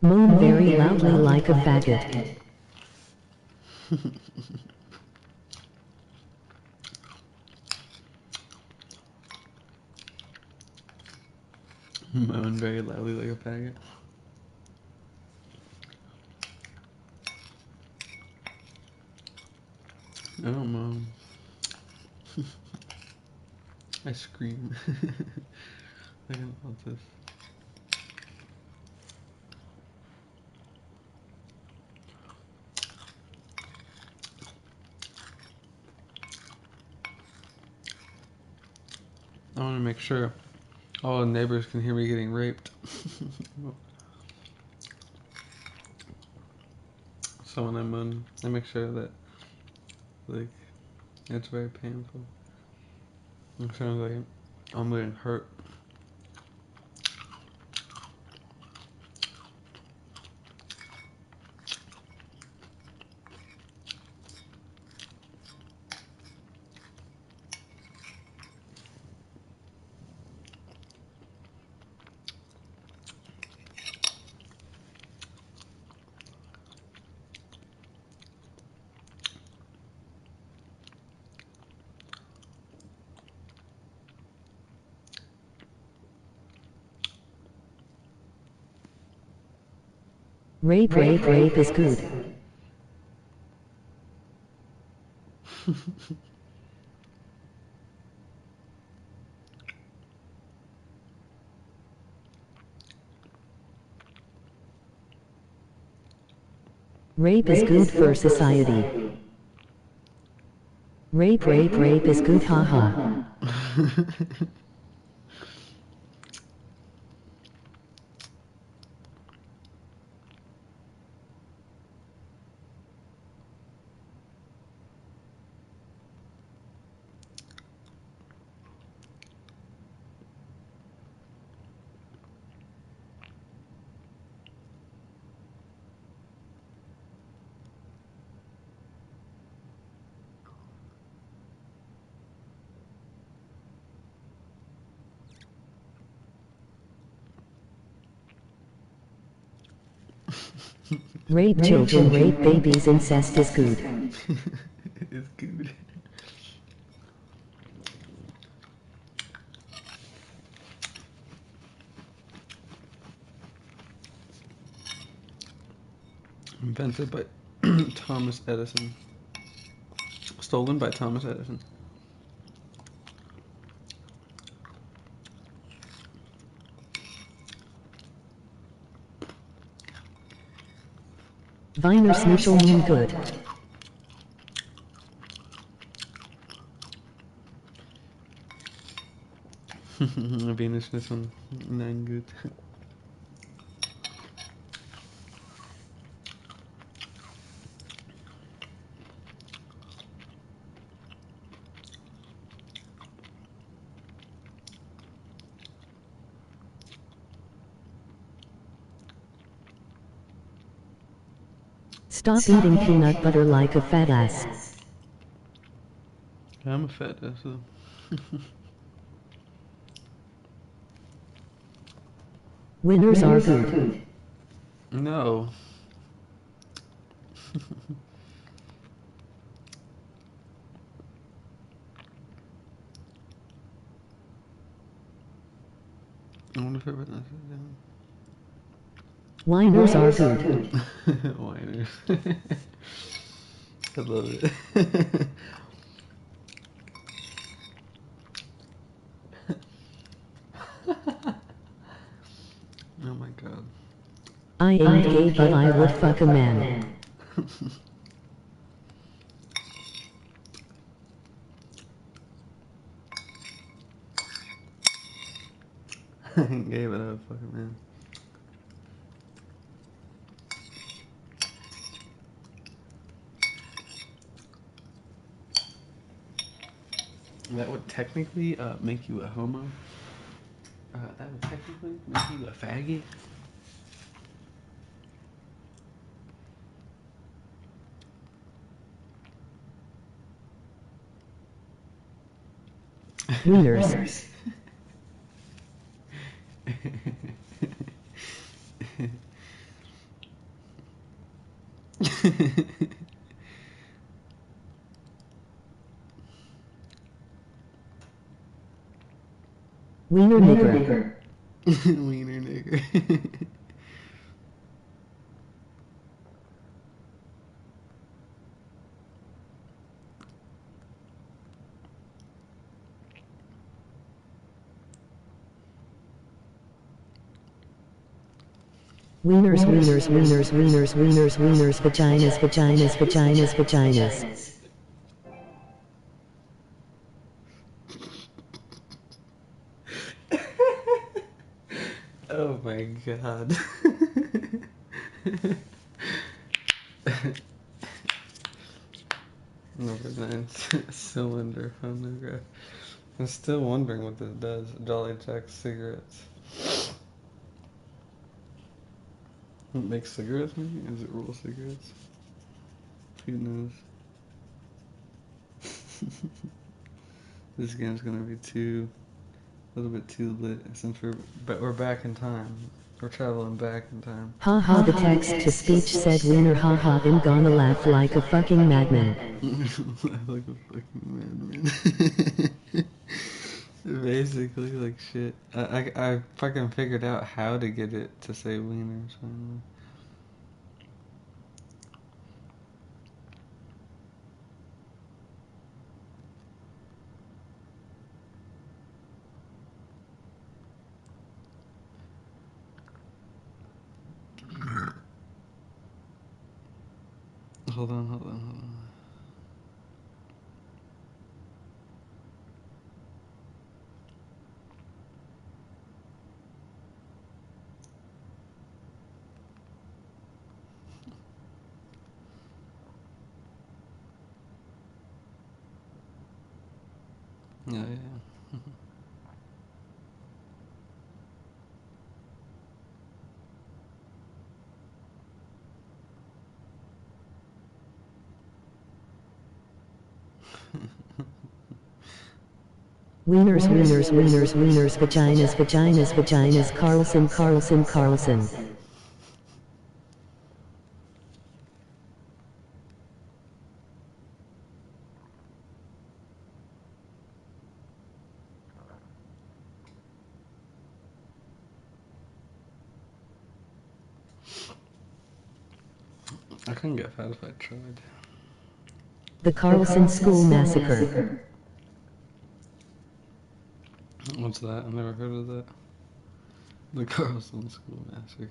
Moan very loudly like a faggot. Moan very loudly like a faggot. I don't moan. I scream. I don't love this. I want to make sure all the neighbors can hear me getting raped. So when I'm on, I make sure that, like, it's very painful. It sounds like I'm getting hurt. Rape is good. Rape is good for society. Rape is good, haha. Rape children, rape babies, incest is good. It's good. Invented by Thomas Edison. Stolen by Thomas Edison. Viner Snitchel mean good. Venus is on 9 good. Stop eating peanut butter like a fat ass. I'm a fat ass though. Winners are good. No. I wonder if everyone else is down. Whiners are good. Whiners. I love it. Oh my god. I ain't gay, but I would fuck a man. I ain't gay, but I would fuck a man. That would technically make you a homo. That would technically make you a faggot. Wieners. Wiener nigger. Wiener nigger. Wieners, wieners, wieners, wieners, wieners, wieners, vaginas, vaginas, vaginas, vaginas. Oh my god. Number 9, cylinder phonograph. I'm still wondering what this does. Jolly Jack cigarettes. It makes cigarettes maybe? Is it roll cigarettes? Who knows? This game's gonna be a little bit too lit since we're back in time. We're traveling back in time. Haha, the text-to-speech said wiener, haha, I'm gonna laugh like a fucking madman. Like a fucking madman. Basically, like shit. I fucking figured out how to get it to say wieners finally. Hold on. Yeah. Wieners, wieners, wieners, wieners, vaginas, vaginas, vaginas, Carlson, Carlson, Carlson. I couldn't get fat if I tried. The Carlson School Massacre. What's that? I've never heard of that. The Carlson School Massacre.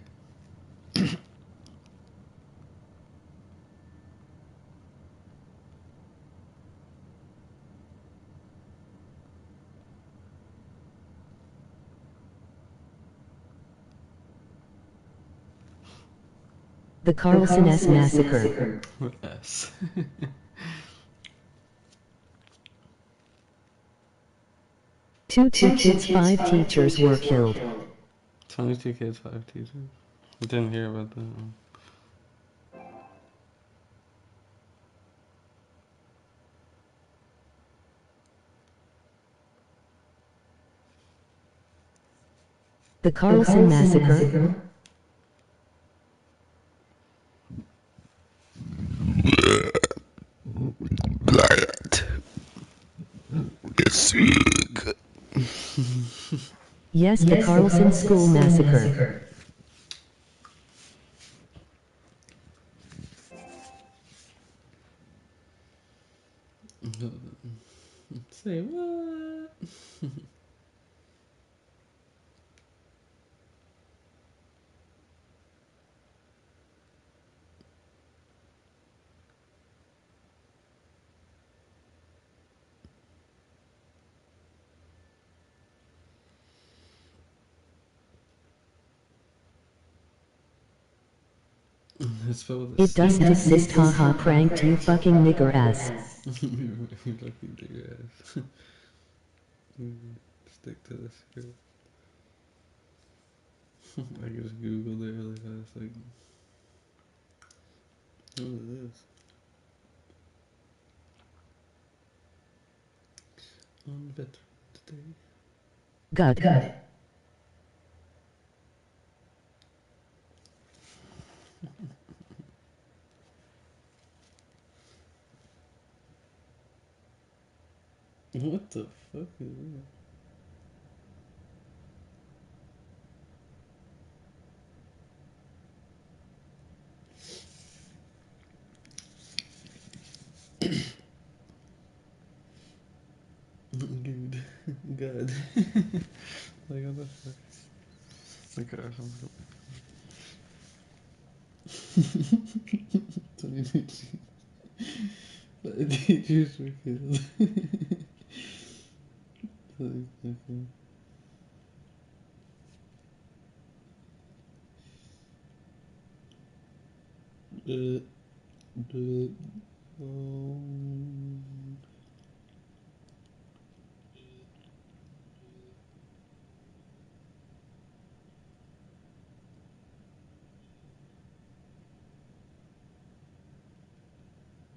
The Carlson S. Massacre. With S. 2 kids, 5 teachers were killed. 22 kids, 5 teachers. I didn't hear about that one. The Carlson Massacre. Yes, the Carlson School Massacre. Say what? It doesn't exist, haha, pranked you fucking nigger ass. You fucking nigger ass. Stick to the script. I just googled it really fast, like, what is this? On Veterans Day. Good. What the fuck is that? Good. Good. Like, what the fuck? Okay, something. 22 teachers were killed.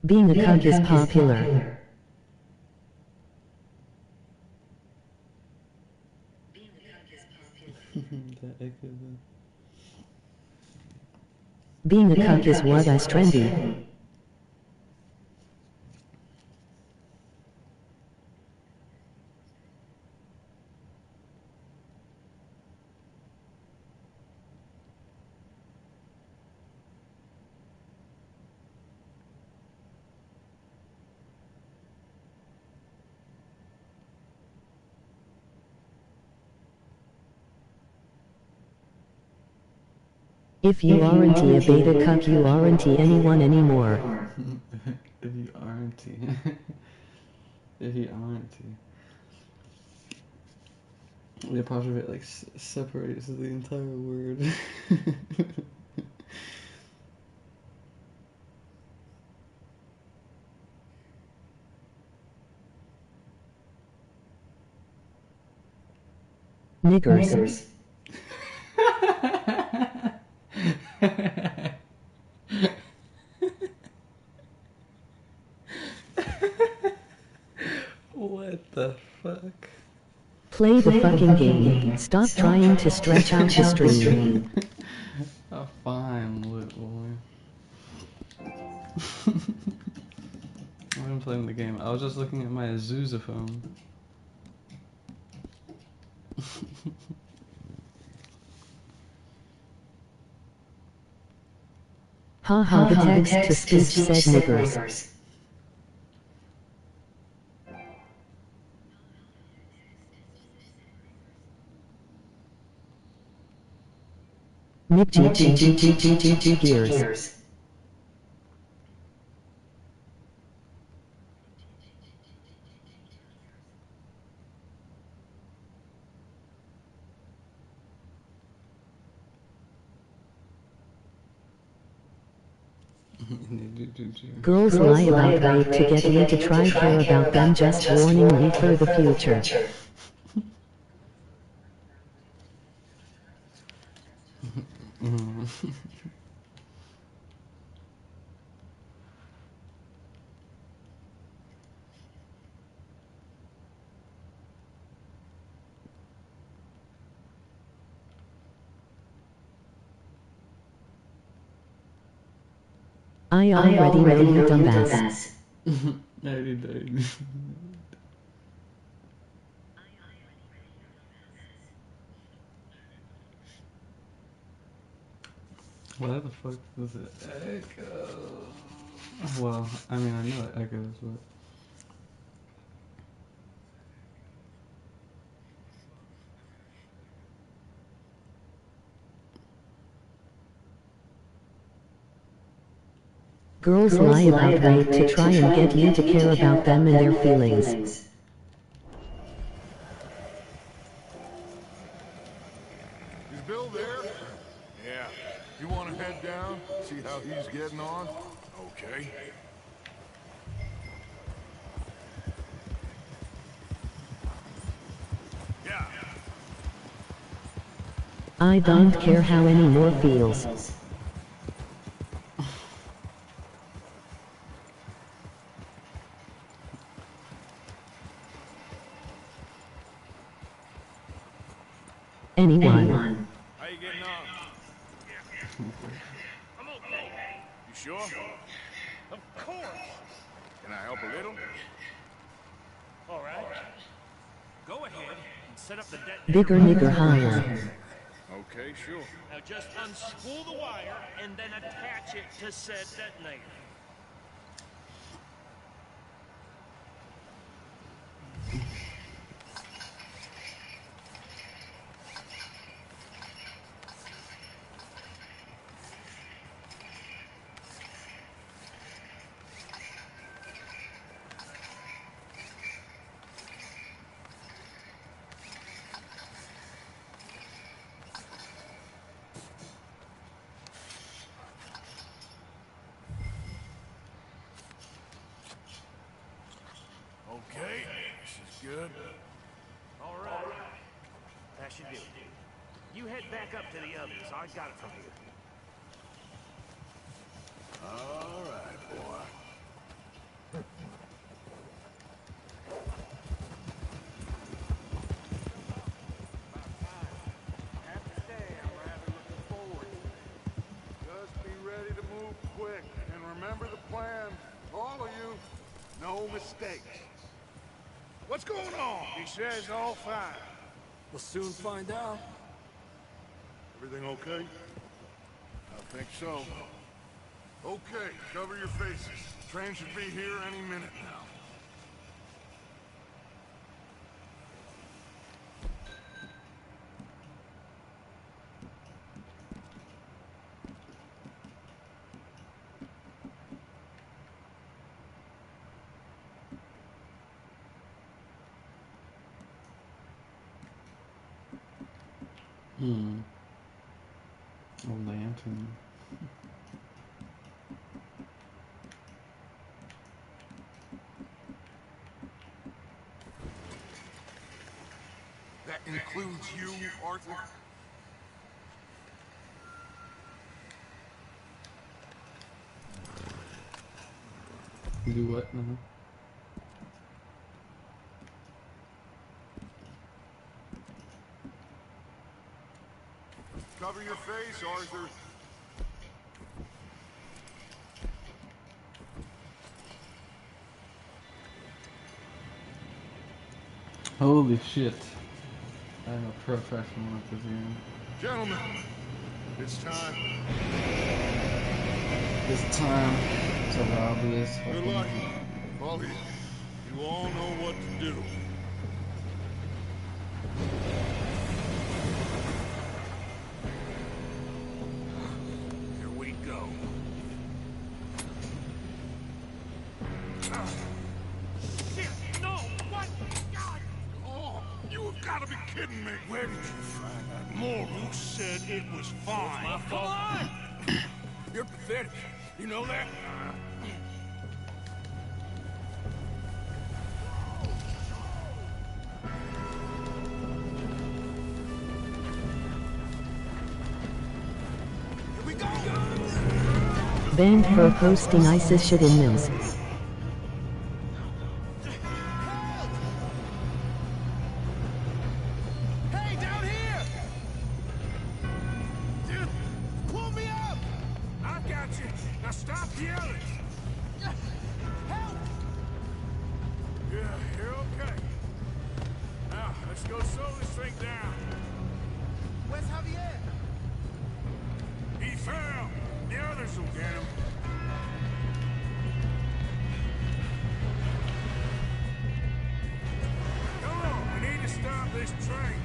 Being a cunt is popular. Being a cunt is what is trendy. If you aren't a beta cuck, you aren't anyone anymore. If you aren't, if you aren't, the apostrophe like separates the entire word. Niggers. What the fuck? Play the fucking game. Stop trying to stretch out the stream. Oh, fine, little boy. I wasn't playing the game. I was just looking at my Azusaphone. Haha, the text to speech said niggers. Gears. Girls lie about rape to get you to try care about them, just warning me for the future. I already know you dumbass. Why the fuck does it echo? Well, I mean, I know it echoes, but... Girls lie about rape to try and get you to care about them and their feelings. Is Bill there? Yeah. You want to head down, see how he's getting on? Okay. Yeah. I don't care how any more feels. Anyone. How you getting on? I'm okay. You sure? Of course. Can I help a little? All right. Go ahead and set up the detonator. Bigger nigger higher. Okay, sure. Now just unspool the wire and then attach it to said detonator. Okay, this is good. All right. That should do it. You head back up to the others. I got it from here. All right, boy. Just be ready to move quick, and remember the plan. All of you, no mistakes. What's going on? He says all fine. We'll soon find out. Everything okay? I think so. Okay, cover your faces. Train should be here any minute now. Oh, lantern. That includes you, Arthur? Do what now? Cover your face, Arthur. Holy shit. I'm a professional at this game. Gentlemen, it's time. It's time to rob this Good fucking... luck. All of you. You all know what to do. Here we go. Shit! No! What? God! Oh, you have got to be kidding me. Where did you find that moral? You said it was fine. My fault. Come on! You're pathetic. You know that? Here we go. Banned for posting ISIS shit in mills. Hey, down here! Dude, pull me up. I've got you. Now stop yelling. Help! Yeah, you're okay. Now, let's go slow this thing down. Where's Javier? He fell. This'll get him. Come on, we need to stop this train.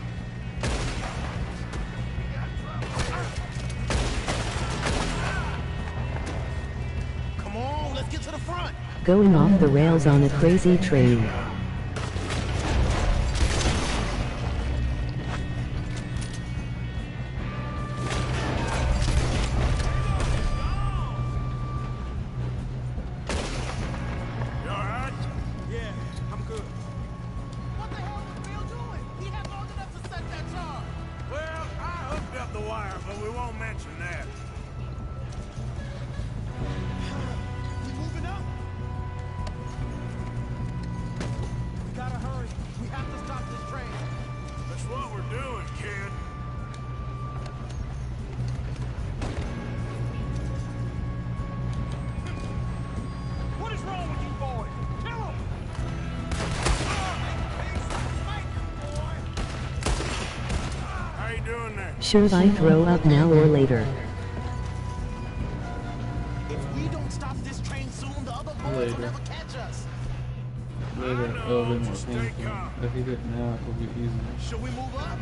Come on, let's get to the front. Going off the rails on a crazy train. Should I throw up now or later? If we don't stop this train soon, the other boys will never catch us. Later. Oh, then more painful. If you do it now, it will be easier. Should we move up?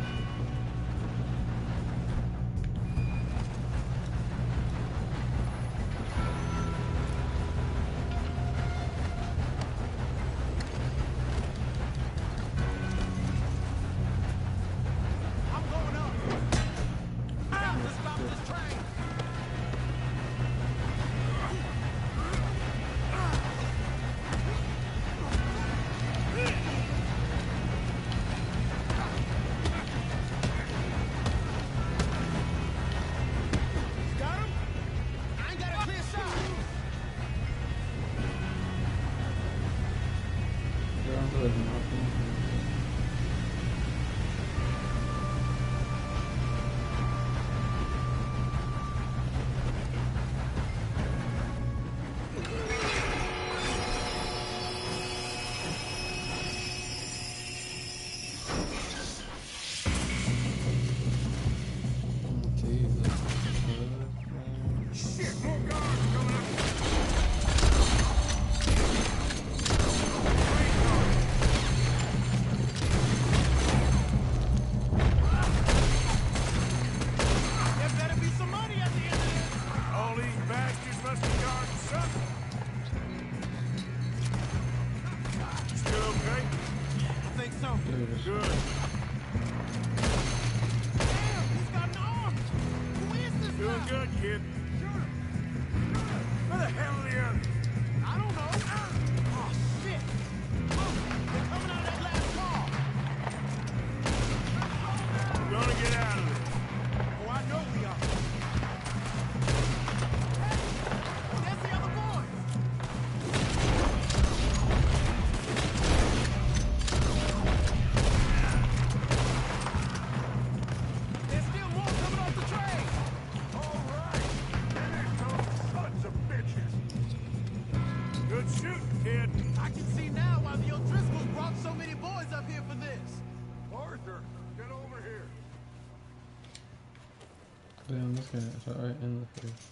Damn, this guy is right in the face.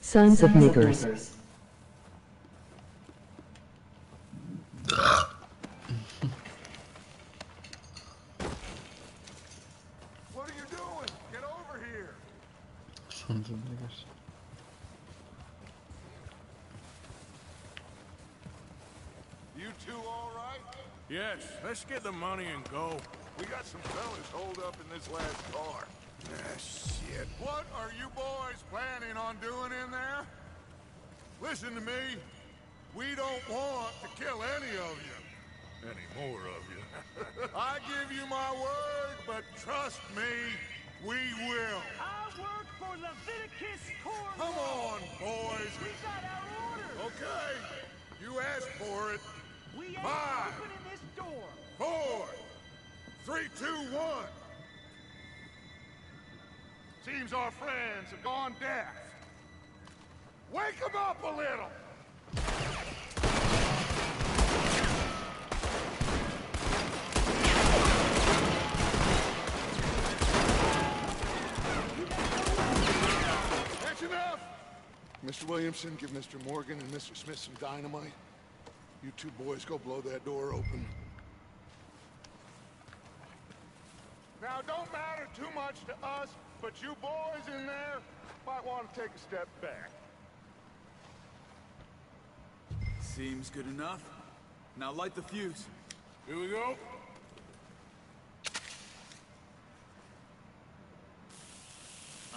Sons of niggers. What are you doing? Get over here. Sons of niggers. You two all right? Yes, let's get the money and go. We got some fellas holed up in this last car. Ah, shit. What are you boys planning on doing in there? Listen to me. We don't want to kill any of you. Any more of you. I give you my word, but trust me, we will. I work for Leviticus Corps. Come on, boys. We got our orders. Okay. You asked for it. We ain't 5, opening this door. 4, 3, 2, 1. Seems our friends have gone deaf. Wake them up a little. Mr. Williamson, give Mr. Morgan and Mr. Smith some dynamite. You two boys go blow that door open. Now, don't matter too much to us, but you boys in there might want to take a step back. Seems good enough. Now light the fuse. Here we go.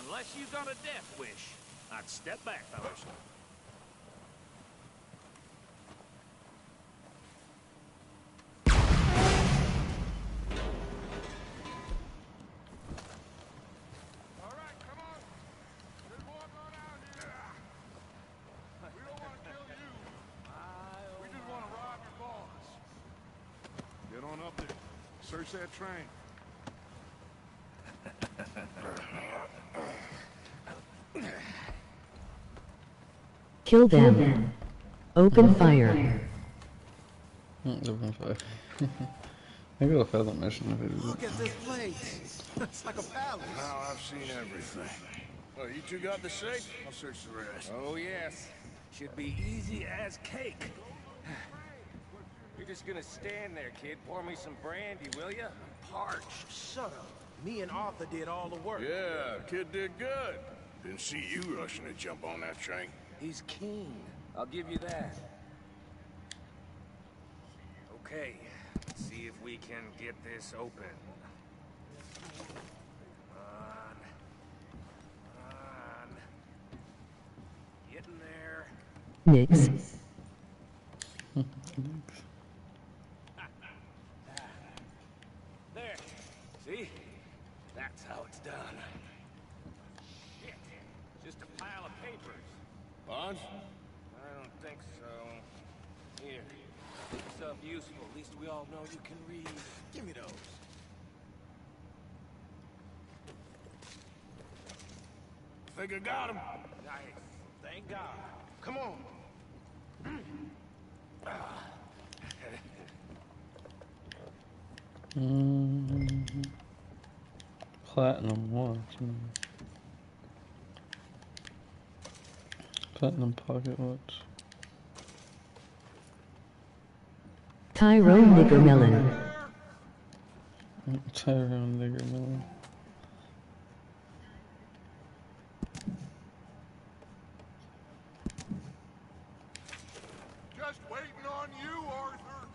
Unless you got a death wish, I'd step back, fellas. Get on up there. Search that train. Kill them. Open fire. Open fire. Maybe I'll fail the mission if I do Look that. at this place. It's like a palace. Now I've seen everything. Well, you two got the safe? I'll search the rest. Oh, yes. Should be easy as cake. You're just gonna stand there, kid. Pour me some brandy, will ya? Parched. Son of. Me and Arthur did all the work. Yeah, kid did good. Didn't see you rushing to jump on that train. He's keen. I'll give you that. Okay, let's see if we can get this open. Come on. Getting there. Nix. There. See? That's how it's done. Shit. Just a pile of papers. Bonds? I don't think so. Here. Make yourself useful. At least we all know you can read. Give me those. Think I got him. Nice. Thank God. Come on. Platinum watch. Platinum pocket watch. Tyrone Niggermelon. Tyrone Niggermelon. Just waiting on you, Arthur.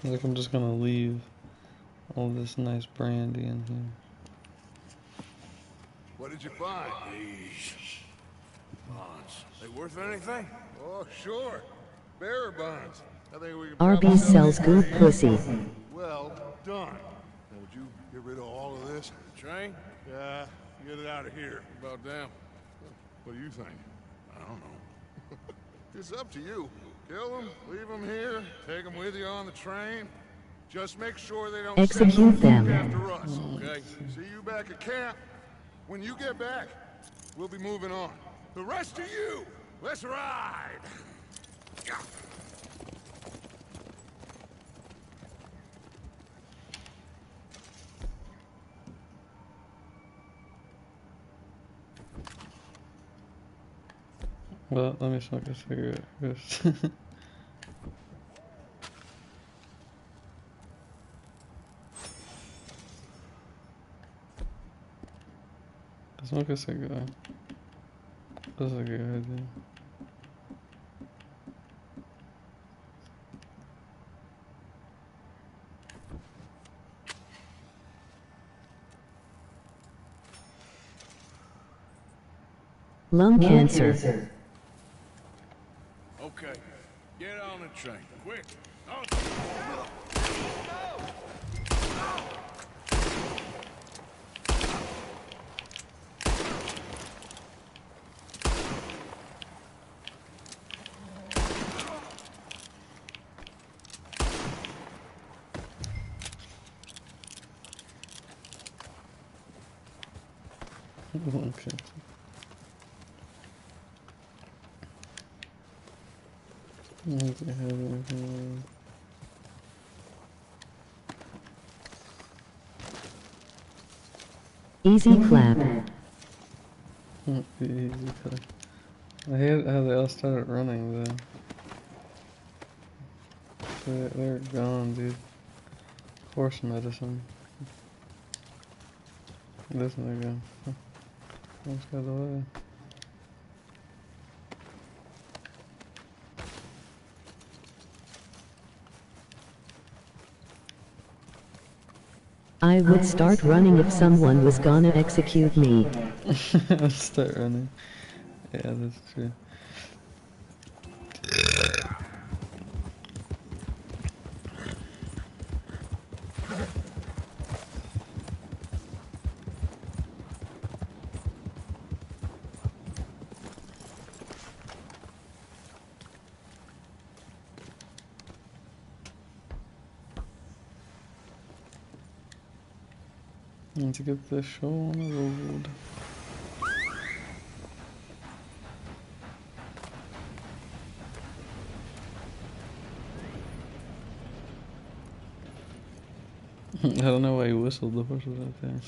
Like I'm just gonna leave all this nice brandy in here. What did you find? These bonds. They worth anything? Oh, sure. Bearer bonds. I think we can Arby's sells good pussy. Well done. Now, would you get rid of all of this? The train? Yeah, get it out of here. About them. What do you think? I don't know. It's up to you. Kill them, leave them here, take them with you on the train. Just make sure they don't Execute them. after us, okay? See you back at camp. When you get back, we'll be moving on. The rest of you, let's ride! Well, let me smoke a cigarette first. Smoke a cigarette. That's a good idea. Lung cancer. Okay. Get on the train. Quick. Oh. Okay. Easy clap. Easy cut. I hate how they all started running though. They're gone, dude. Horse medicine. This nigga. Almost got away. I would start running if someone was gonna execute me. Start running. Yeah, that's true. Need to get the show on the road. I don't know why he whistled. The horse was right there.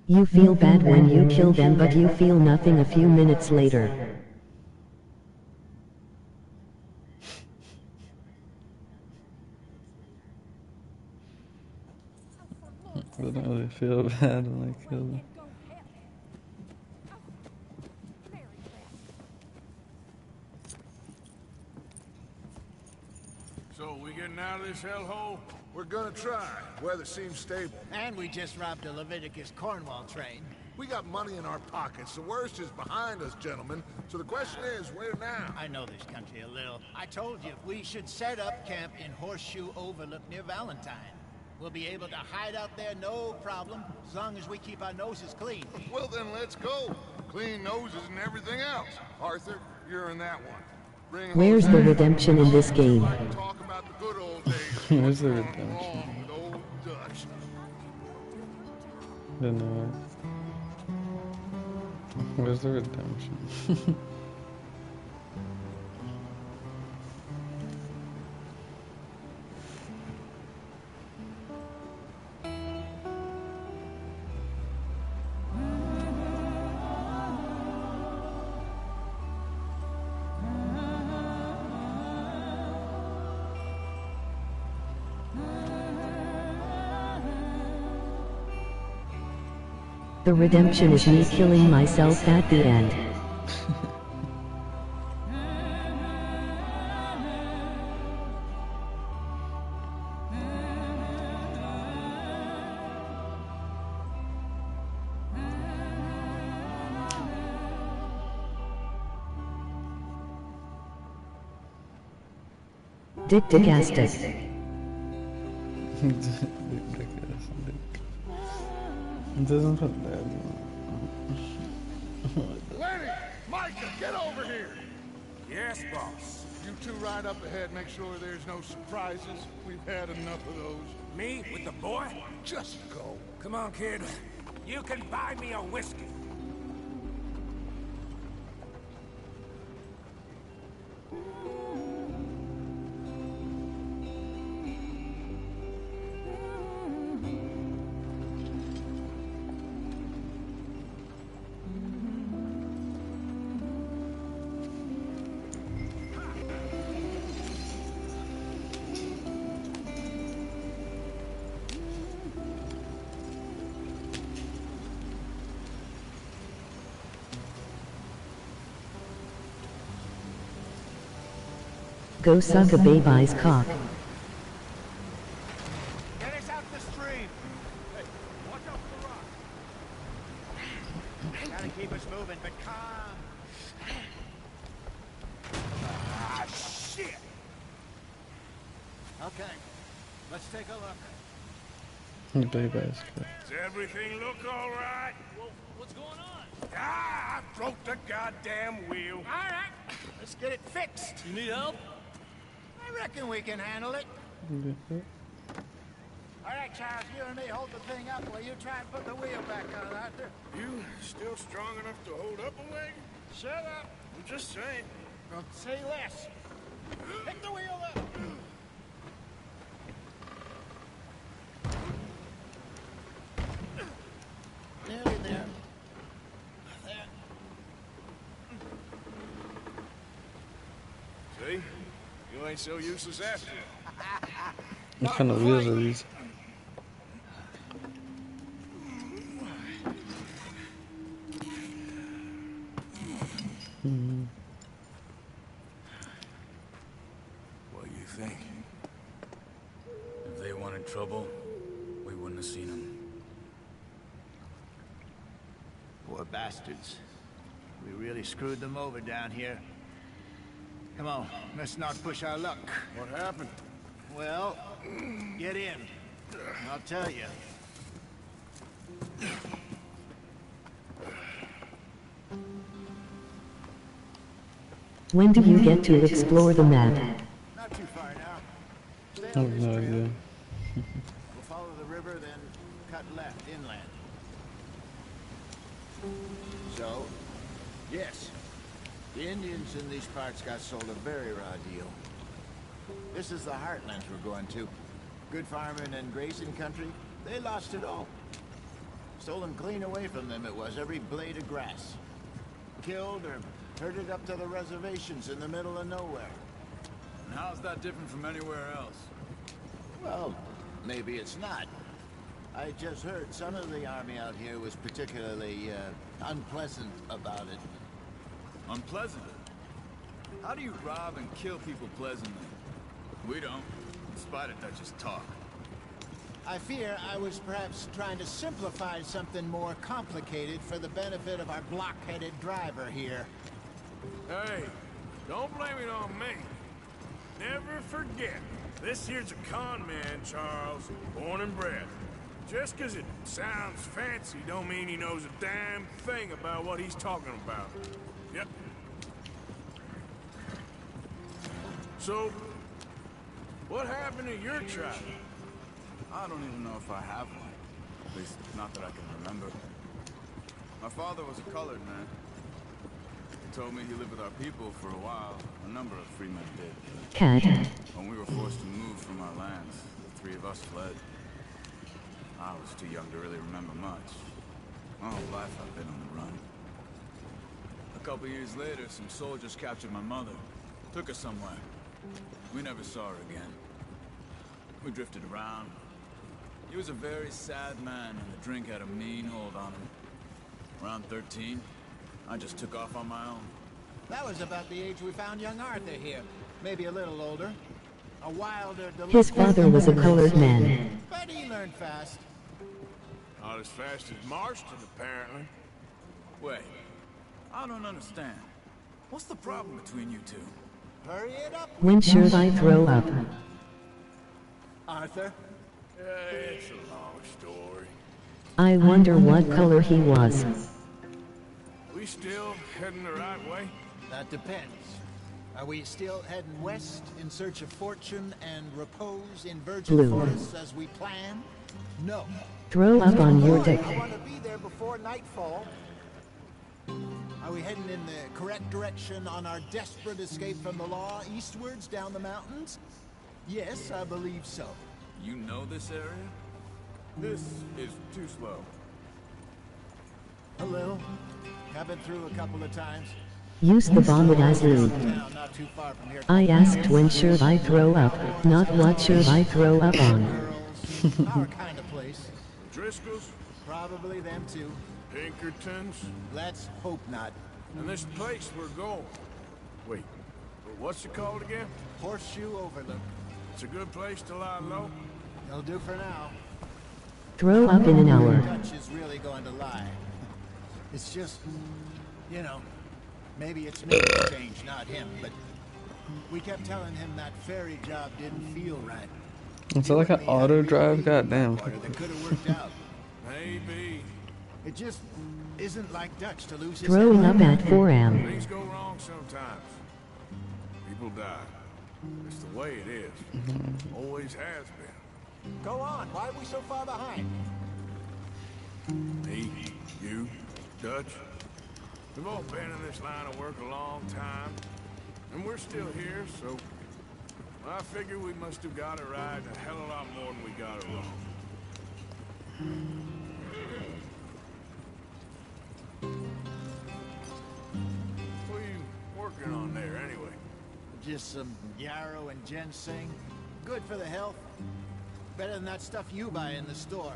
You feel bad when you kill them, but you feel nothing a few minutes later. I don't really feel bad when I kill them. So, we getting out of this hellhole? We're gonna try. Weather seems stable. And we just robbed a Leviticus Cornwall train. We got money in our pockets. The worst is behind us, gentlemen. So the question is, where now? I know this country a little. I told you, we should set up camp in Horseshoe Overlook near Valentine. We'll be able to hide out there, no problem, as long as we keep our noses clean. Well, then let's go. Clean noses and everything else. Arthur, you're in that one. Where's the redemption in this game? Talk about the good old days. Where's the redemption? With old Dutch. Don't know. Where's the redemption? The redemption is me killing myself at the end. Dictastic. It doesn't put that. Lenny! Micah, get over here! Yes, boss. You two ride up ahead, make sure there's no surprises. We've had enough of those. Me with the boy? Just go. Come on, kid. You can buy me a whiskey. Go suck a baby's cock. Get us out the stream. Hey, watch out for the rock. Gotta keep us moving, but calm. Ah, shit! Okay, let's take a look. The baby's cock. Does everything look all right? Well, what's going on? Ah, I broke the goddamn wheel. All right, let's get it fixed. You need help? I reckon we can handle it. All right, Charles, you and me hold the thing up while you try and put the wheel back on, Arthur. You still strong enough to hold up a leg? Shut up. I'm just saying. Don't say less. Pick the wheel up. Nearly there. There. See? You ain't so useless after all. What kind of wheels are these? What do you think? If they wanted trouble, we wouldn't have seen them. Poor bastards. We really screwed them over down here. Come on, let's not push our luck. What happened? Well, get in. I'll tell you. When do you get to explore the map? Not too far now. Stay I on have this no trail. idea. We'll follow the river, then cut left inland. So, yes, the Indians in these parts got sold a very raw deal. This is the heartlands we're going to. Good farming and grazing country, they lost it all. Stolen clean away from them it was, every blade of grass. Killed or herded up to the reservations in the middle of nowhere. And how's that different from anywhere else? Well, maybe it's not. I just heard some of the army out here was particularly unpleasant about it. Unpleasant? How do you rob and kill people pleasantly? We don't, in spite of Dutch's talk. I fear I was perhaps trying to simplify something more complicated for the benefit of our block-headed driver here. Hey, don't blame it on me. Never forget, this here's a con man, Charles, born and bred. Just 'cause it sounds fancy don't mean he knows a damn thing about what he's talking about. Yep. So, what happened to your tribe? I don't even know if I have one. At least, not that I can remember. My father was a colored man. He told me he lived with our people for a while. A number of free men did. Cat. When we were forced to move from our lands, the three of us fled. I was too young to really remember much. My whole life I've been on the run. A couple years later, some soldiers captured my mother. Took her somewhere. We never saw her again. We drifted around. He was a very sad man, and the drink had a mean hold on him. Around 13, I just took off on my own. That was about the age we found young Arthur here. Maybe a little older. A wilder, His father was a colored man. But he learned fast. Not as fast as Marston, apparently. Wait, I don't understand. What's the problem between you two? Hurry it up. When should I throw up? Arthur? It's a long story. I wonder what color he was. We still heading the right way? That depends. Are we still heading west in search of fortune and repose in virgin Blue. forests as we planned? No. Throw up on your dick. I want to be there before nightfall. Are we heading in the correct direction on our desperate escape from the law eastwards down the mountains? Yes, I believe so. You know this area? This is too slow. A little. I've been through a couple of times. Use the vomit as lube. Town not too far from here. I asked when should I throw up, not what should I throw up on. Our kind of place. Driscoll's? Probably them too. Pinkertons? Let's hope not. And this place we're going. Wait, what's it called again? Horseshoe Overlook. It's a good place to lie low. It'll do for now. Throw up in an hour. Dutch is really going to lie. It's just, you know, maybe it's me who's changed, not him, but we kept telling him that ferry job didn't feel right. Is that like an auto drive? Goddamn. That could have worked out. Maybe. It just isn't like Dutch to lose his Throwing head. up at 4 a.m. Things go wrong sometimes. People die. It's the way it is. Always has been. Go on. Why are we so far behind? Me, you, Dutch. We've all been in this line of work a long time, and we're still here, so I figure we must have got it right a hell of a lot more than we got it wrong. What are you working on there, anyway? Just some yarrow and ginseng. Good for the health. Better than that stuff you buy in the store.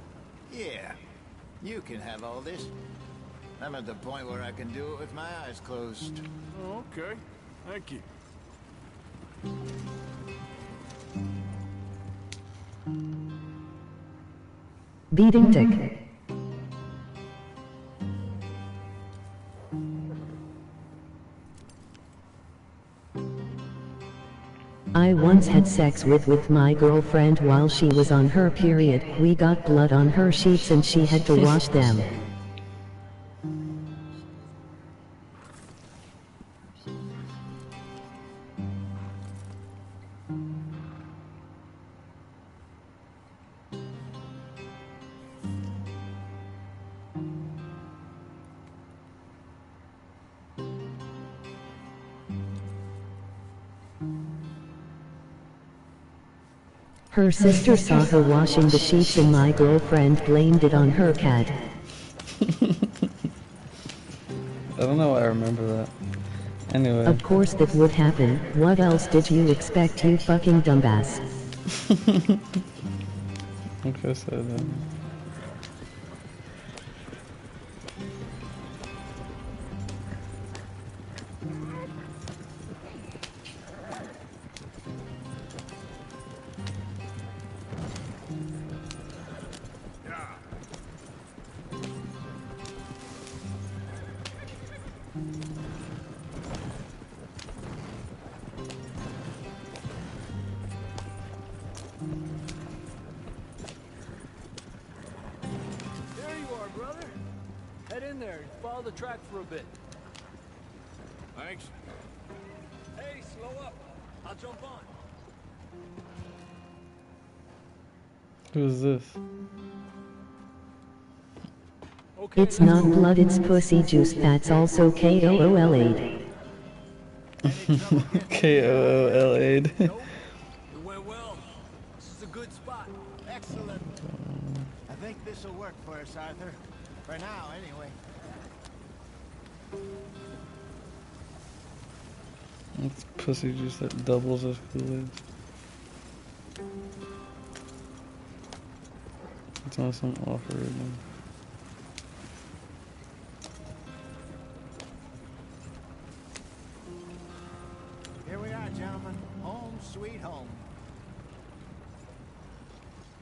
Yeah, you can have all this. I'm at the point where I can do it with my eyes closed. Oh, okay. Thank you. Beating Dick. I once had sex with my girlfriend while she was on her period. We got blood on her sheets and she had to wash them. Her sister saw her washing the sheets and my girlfriend blamed it on her cat. I don't know why I remember that. Anyway. Of course that would happen. What else did you expect, you fucking dumbass? Okay, so then. Follow the track for a bit. Thanks. Hey, slow up. I'll jump on. Who's this? Okay, it's not blood, it's pussy juice. That's also KOOL-aid. KOOL-aid. It went well. This is a good spot. Excellent. I think this will work for us, Arthur. For now, anyway. It's pussy juice that doubles as Kool-Aid. It's on some offer right now. Here we are, gentlemen. Home sweet home.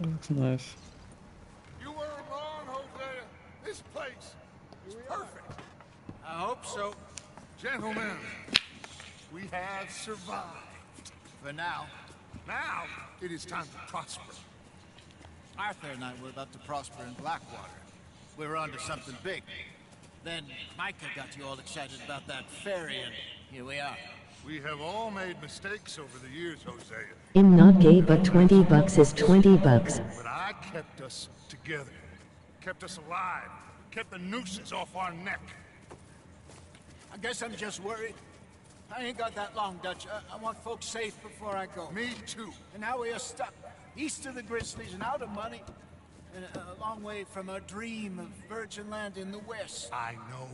That looks nice. You weren't wrong, Hosea. This place is perfect. I hope so. Gentlemen, we have survived. For now. Now, it is time to prosper. Arthur and I were about to prosper in Blackwater. We were onto something big. Then Micah got you all excited about that ferry, and here we are. We have all made mistakes over the years, Hosea. I'm not gay, but $20 is $20. But I kept us together. Kept us alive. Kept the nooses off our neck. I guess I'm just worried. I ain't got that long, Dutch. I want folks safe before I go. Me too. And now we are stuck east of the Grizzlies and out of money. And a long way from our dream of virgin land in the west. I know,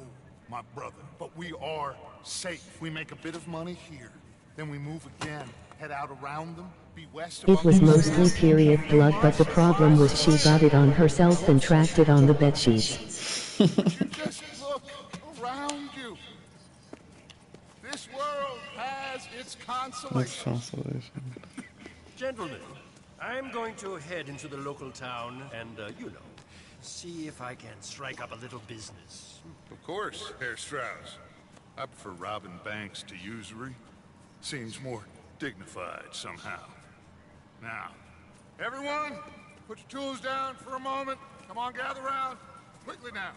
my brother, but we are safe. We make a bit of money here. Then we move again, head out around them, be west of It was mostly period blood, but the problem was she got it on herself and tracked it on the bedsheets. You just look around you. This world has its consolation. Gentlemen, I'm going to head into the local town and, you know, see if I can strike up a little business. Of course, Herr Strauss. I prefer robbing banks to usury. Seems more dignified somehow. Now, everyone, put your tools down for a moment. Come on, gather around. Quickly now.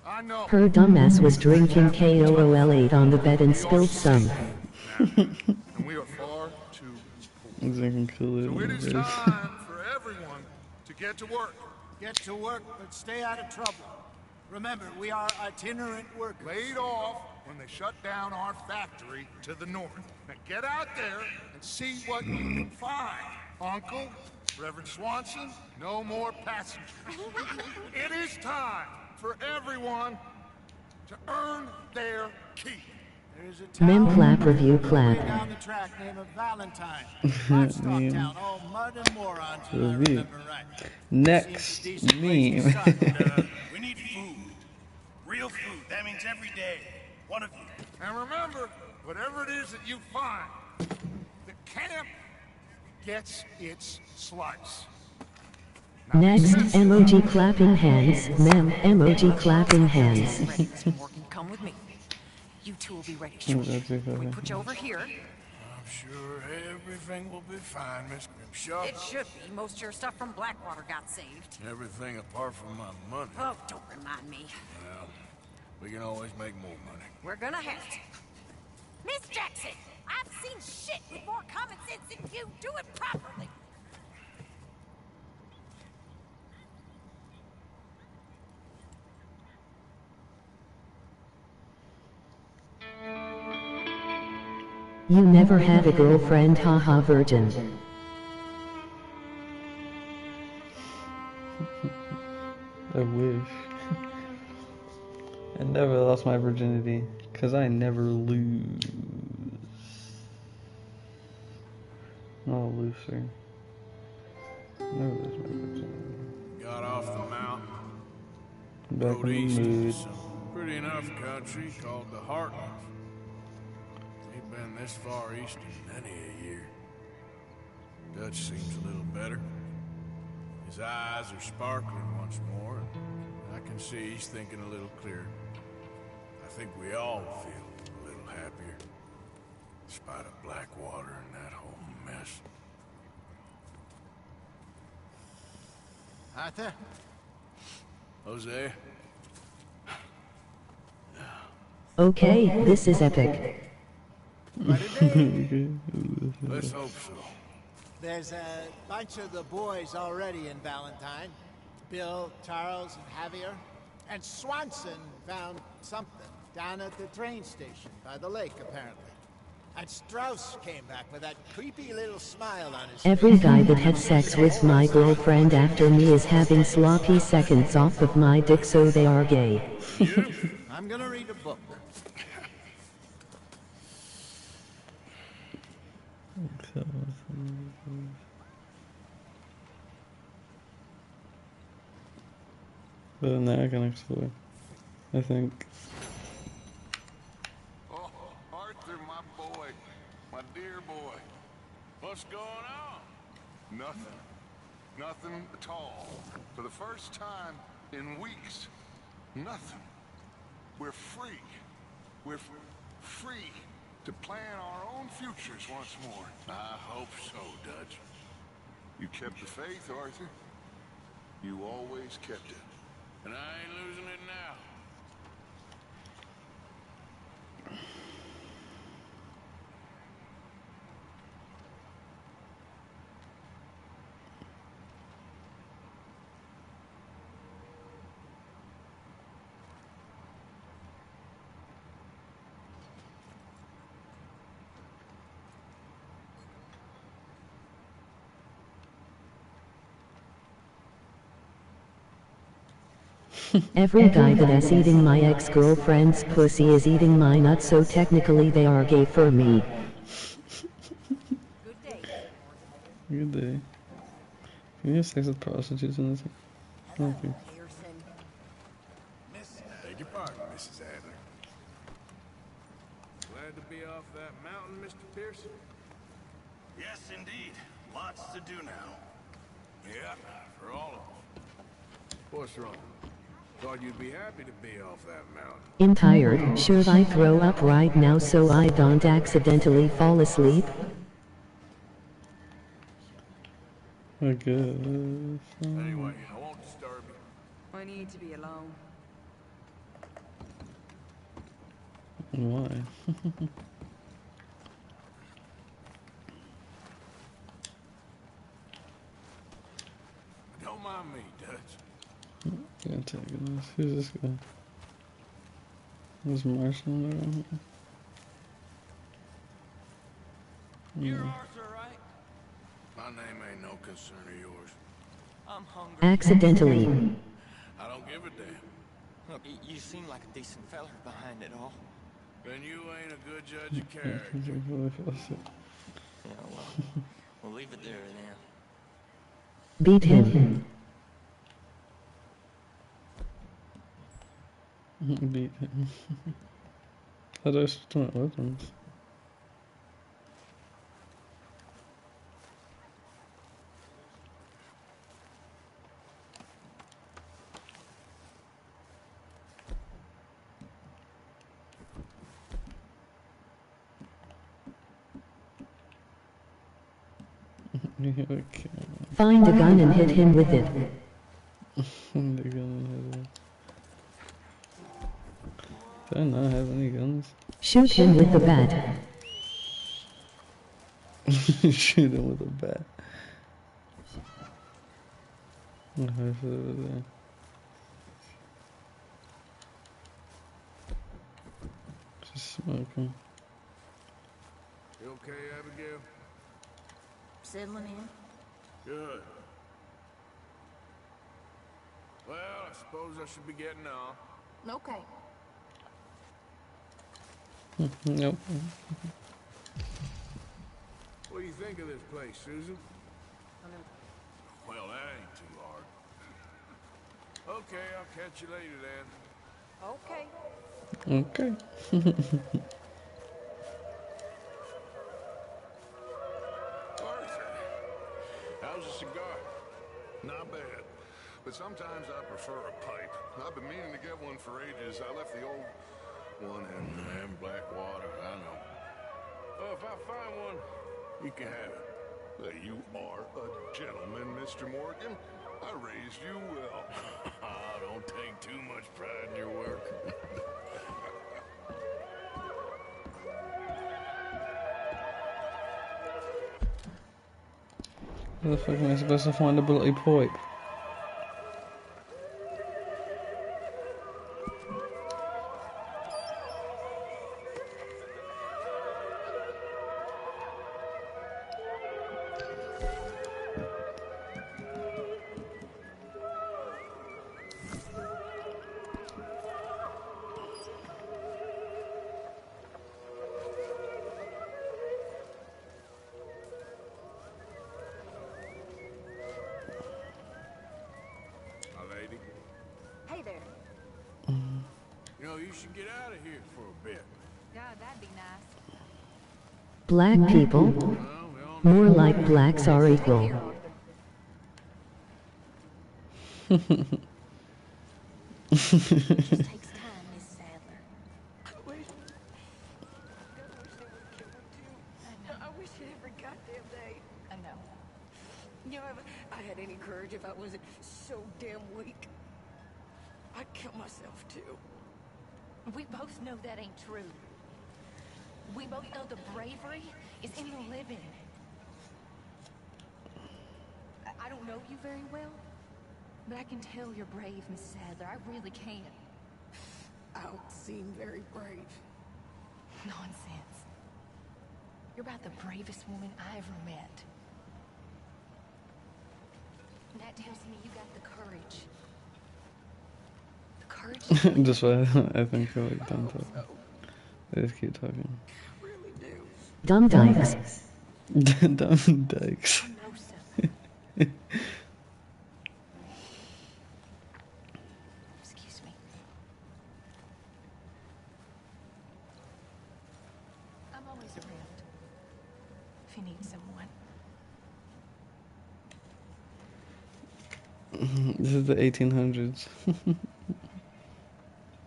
I know. Her dumbass was drinking KOOL-aid on the bed and spilled some. And we are far too poor. Drinking Kool-Aid. So it is time for everyone to get to work. Get to work, but stay out of trouble. Remember, we are itinerant workers. Laid off when they shut down our factory to the north. Now get out there and see what you can find. Uncle, Reverend Swanson, no more passengers. It is time for everyone to earn their keep. There's a town Mem clap review clap. down the track named Valentine. Livestock town, all mud and morons, if I remember right. Next meme. We need food. Real food. That means every day. One of you. And remember, whatever it is that you find, the camp gets its slice. Next, emoji clapping hands. Mem, emoji clapping hands. Morgan, come with me. You two will be ready shortly. We put you over here. I'm sure everything will be fine, Miss Grimshaw. It should be. Most of your stuff from Blackwater got saved. Everything apart from my money. Oh, don't remind me. Well, we can always make more money. We're gonna have to. Miss Jackson, I've seen shit with more common sense than you. Do it properly. You never had a girlfriend, haha virgin. I wish. I never lost my virginity, cause I never lose. Not a loser. Never lose my virginity. Got off the mountain. Back Rode in east the into mood. some pretty enough country called the Heartlands. Ain't been this far east in many a year. Dutch seems a little better. His eyes are sparkling once more, and I can see he's thinking a little clearer. I think we all feel a little happier, in spite of Blackwater and that whole mess. Arthur? Jose? Okay, this is epic. Let's hope so. There's a bunch of the boys already in Valentine. Bill, Charles, and Javier. And Swanson found something down at the train station by the lake, apparently. And Strauss came back with that creepy little smile on his Every face. guy that had sex with my girlfriend after me is having sloppy seconds off of my dick, so they are gay. I'm gonna read a book. But then I can explore, I think. Oh, Arthur, my boy. My dear boy. What's going on? Nothing. Nothing at all. For the first time in weeks. Nothing. We're free. We're free to plan our own futures once more. I hope so, Dutch. You kept the faith, Arthur. You always kept it. And I ain't losing it now. Every guy that's eating my ex-girlfriend's pussy is eating my nuts, so technically they are gay for me. Good day. Can you have sex with prostitutes in this? Okay. Beg your pardon, Mrs. Adler. Glad to be off that mountain, Mr. Pearson? Yes, indeed. Lots to do now. Yeah, for all of us. What's wrong? Thought you'd be happy to be off that mountain. I'm tired. Should I throw up right now so I don't accidentally fall asleep? I guess. Anyway, I won't disturb you. I need to be alone. Why? Don't mind me, Dutch. Antagonist. Who's this guy? There's Marshall around here. You're Arthur, right? My name ain't no concern of yours. I'm hungry. Accidentally. I don't give a damn. Look, you seem like a decent fella behind it all. Then you ain't a good judge of character. Yeah, well, we'll leave it there then. Beat him. Beat him. How do I start weapons? Okay. Find a gun and hit him with it. Find a gun and hit him. Do I not have any guns? Shoot him with the bat. Shoot him with a bat. Oh, it's over there. Just smoking. You okay, Abigail? Settling in? Good. Well, I suppose I should be getting on. Okay. Nope. What do you think of this place, Susan? Well, that ain't too hard. Okay, I'll catch you later then. Okay. Okay. Arthur, how's a cigar? Not bad, but sometimes I prefer a pipe. I've been meaning to get one for ages. I left the old one in Blackwater, I know. Well, if I find one, you can have it. You are a gentleman, Mr. Morgan. I raised you well. Don't take too much pride in your work. Where the fuck am I supposed to find a bloody pipe? Hey there. You know, you should get out of here for a bit. God, that'd be nice. Black people? More like blacks are equal. Just takes time, Miss Sadler. I wish it every goddamn day. I know. You know, if I had any courage, if I wasn't so damn weak, I'd kill myself too. We both know that ain't true. We both know the bravery is in the living. I don't know you very well, but I can tell you're brave, Miss Sadler. I really can. I don't seem very brave. Nonsense. You're about the bravest woman I ever met. And that tells me you got the courage. The courage. Just why I think I like dumb talk. They just keep talking. Really do. Dumb dykes. Dumb dykes. Excuse me. I'm always around. If you need someone. This is the 1800s.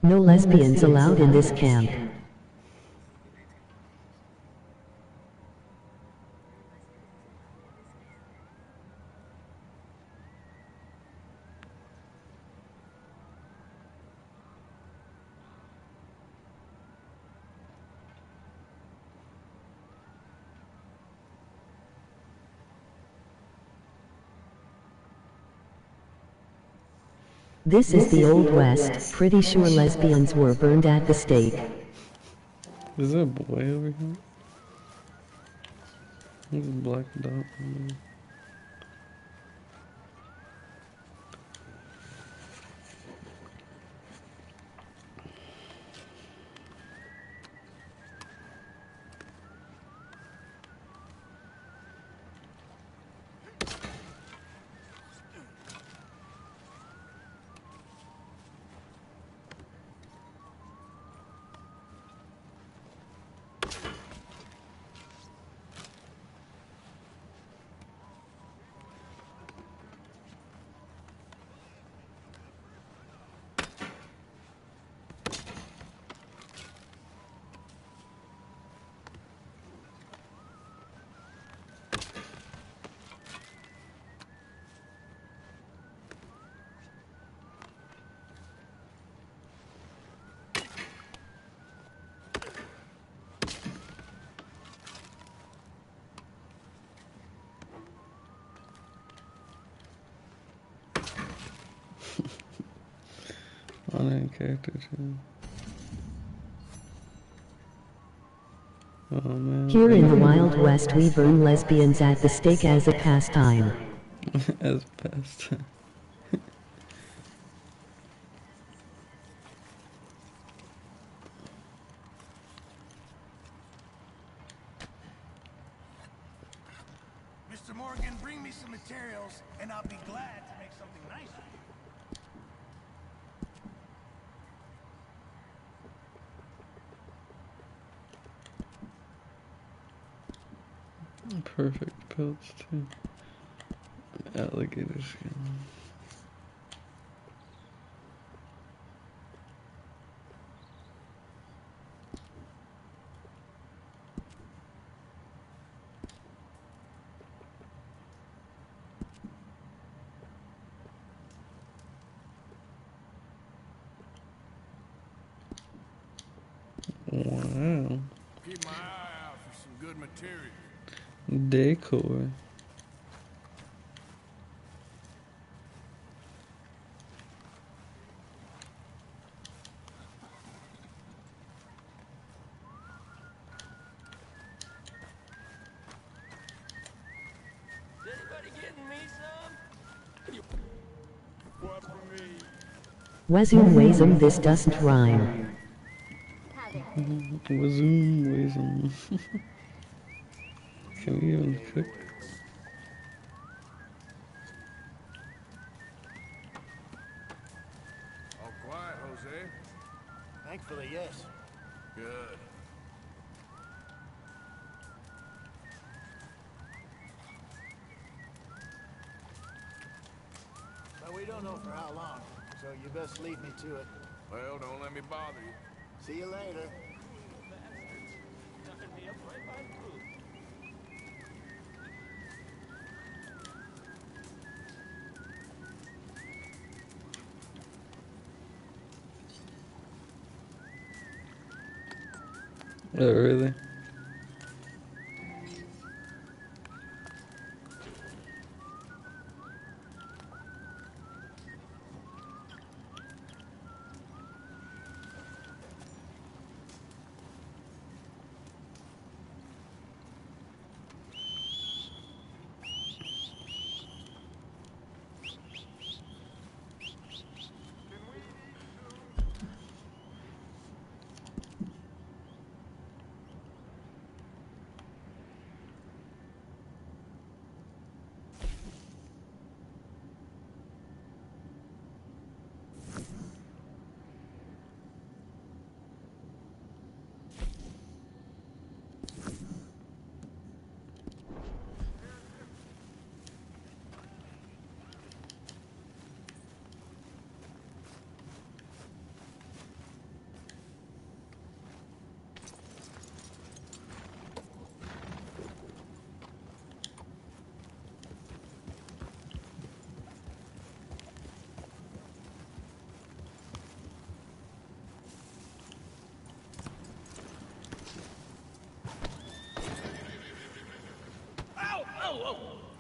No lesbians allowed in this camp. This is the Old West. Pretty sure lesbians were burned at the stake. Is there a boy over here? There's a black dot. On character too. Oh man. Here in the Wild West we burn lesbians at the stake as a pastime. As a pastime. Mr. Morgan, bring me some materials, and I'll be glad to make something nice. Perfect pelts too. Alligator skin. Wow. Keep my eye out for some good material. Decor. Is anybody getting me some? What for me? Wazum wasum, this doesn't rhyme. Wazoom, wazoom. Can we even cook? All quiet, Jose. Thankfully, yes. Good. But we don't know for how long, so you best leave me to it. Well, don't let me bother you. See you later. Oh, really?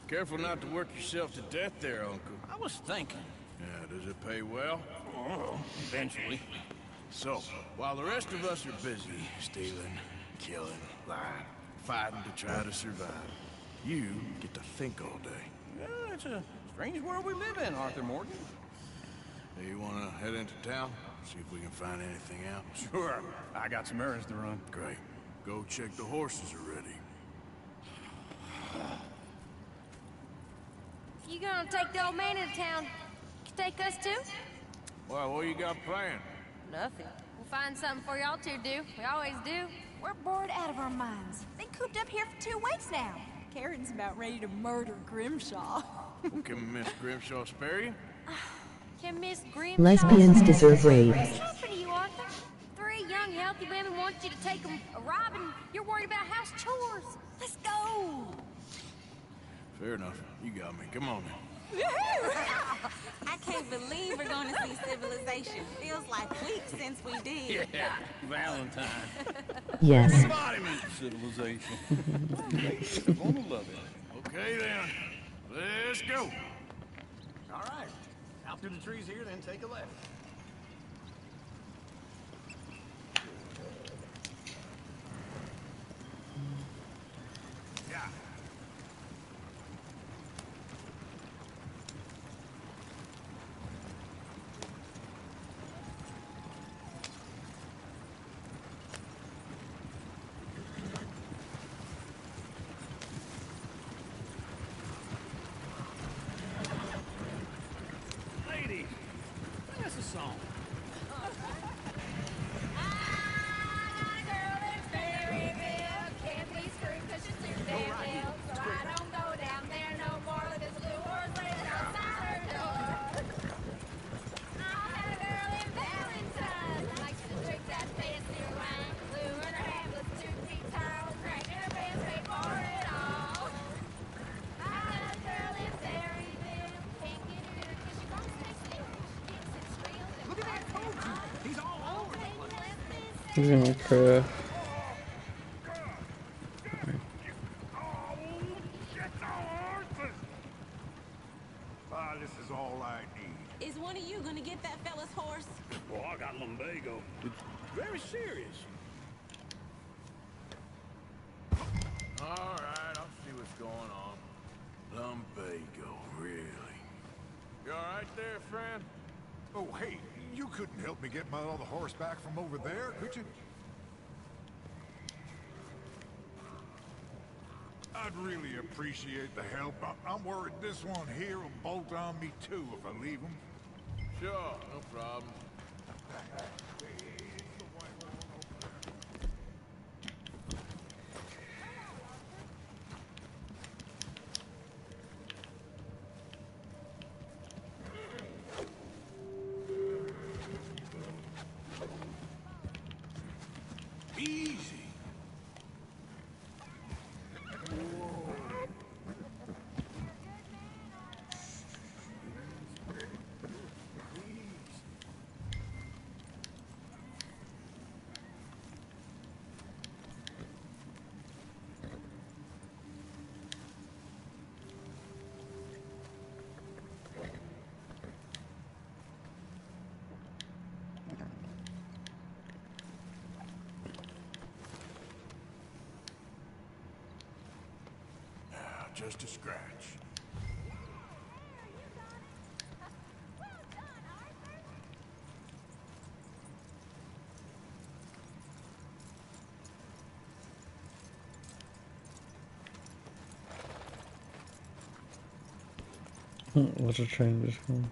Careful not to work yourself to death there, Uncle. I was thinking. Yeah, Does it pay well? Oh, eventually. So, while the rest of us are busy stealing, killing, lying, fighting to try to survive, you get to think all day. Yeah, it's a strange world we live in, Arthur Morgan. Hey, you wanna head into town? See if we can find anything out? Sure. I got some errands to run. Great. Go check the horses are ready. You gonna take the old man into town? You take us too? Well, what you got planned? Nothing. We'll find something for y'all to do. We always do. We're bored out of our minds. Been cooped up here for 2 weeks now. Karen's about ready to murder Grimshaw. Well, can Miss Grimshaw spare you? Can Miss Grimshaw... Lesbians deserve rape. What's happening to you, Arthur? 3 young, healthy women want you to take them a robbing. You're worried about house chores. Let's go. Fair enough. You got me. Come on then. I can't believe we're going to see civilization. Feels like weeks since we did. Yeah, Valentine. Yes. Embodiment of civilization. Ladies are gonna love it. Okay then. Let's go. All right. Out through the trees here, then take a left. Yeah. Ladies, sing us a song. Look at that coach. He's all over the place. He's gonna cry. This is all I need. Is one of you going to get that fella's horse? Well, I got lumbago. It's very serious. All right, I'll see what's going on. Lumbago, really? You all right there, friend? Oh, hey, you couldn't help me get my other horse back from over there, could you? I'd really appreciate the help. I'm worried this one here will bolt on me too if I leave him. Sure, no problem. Easy. Just a scratch. What's a train just from?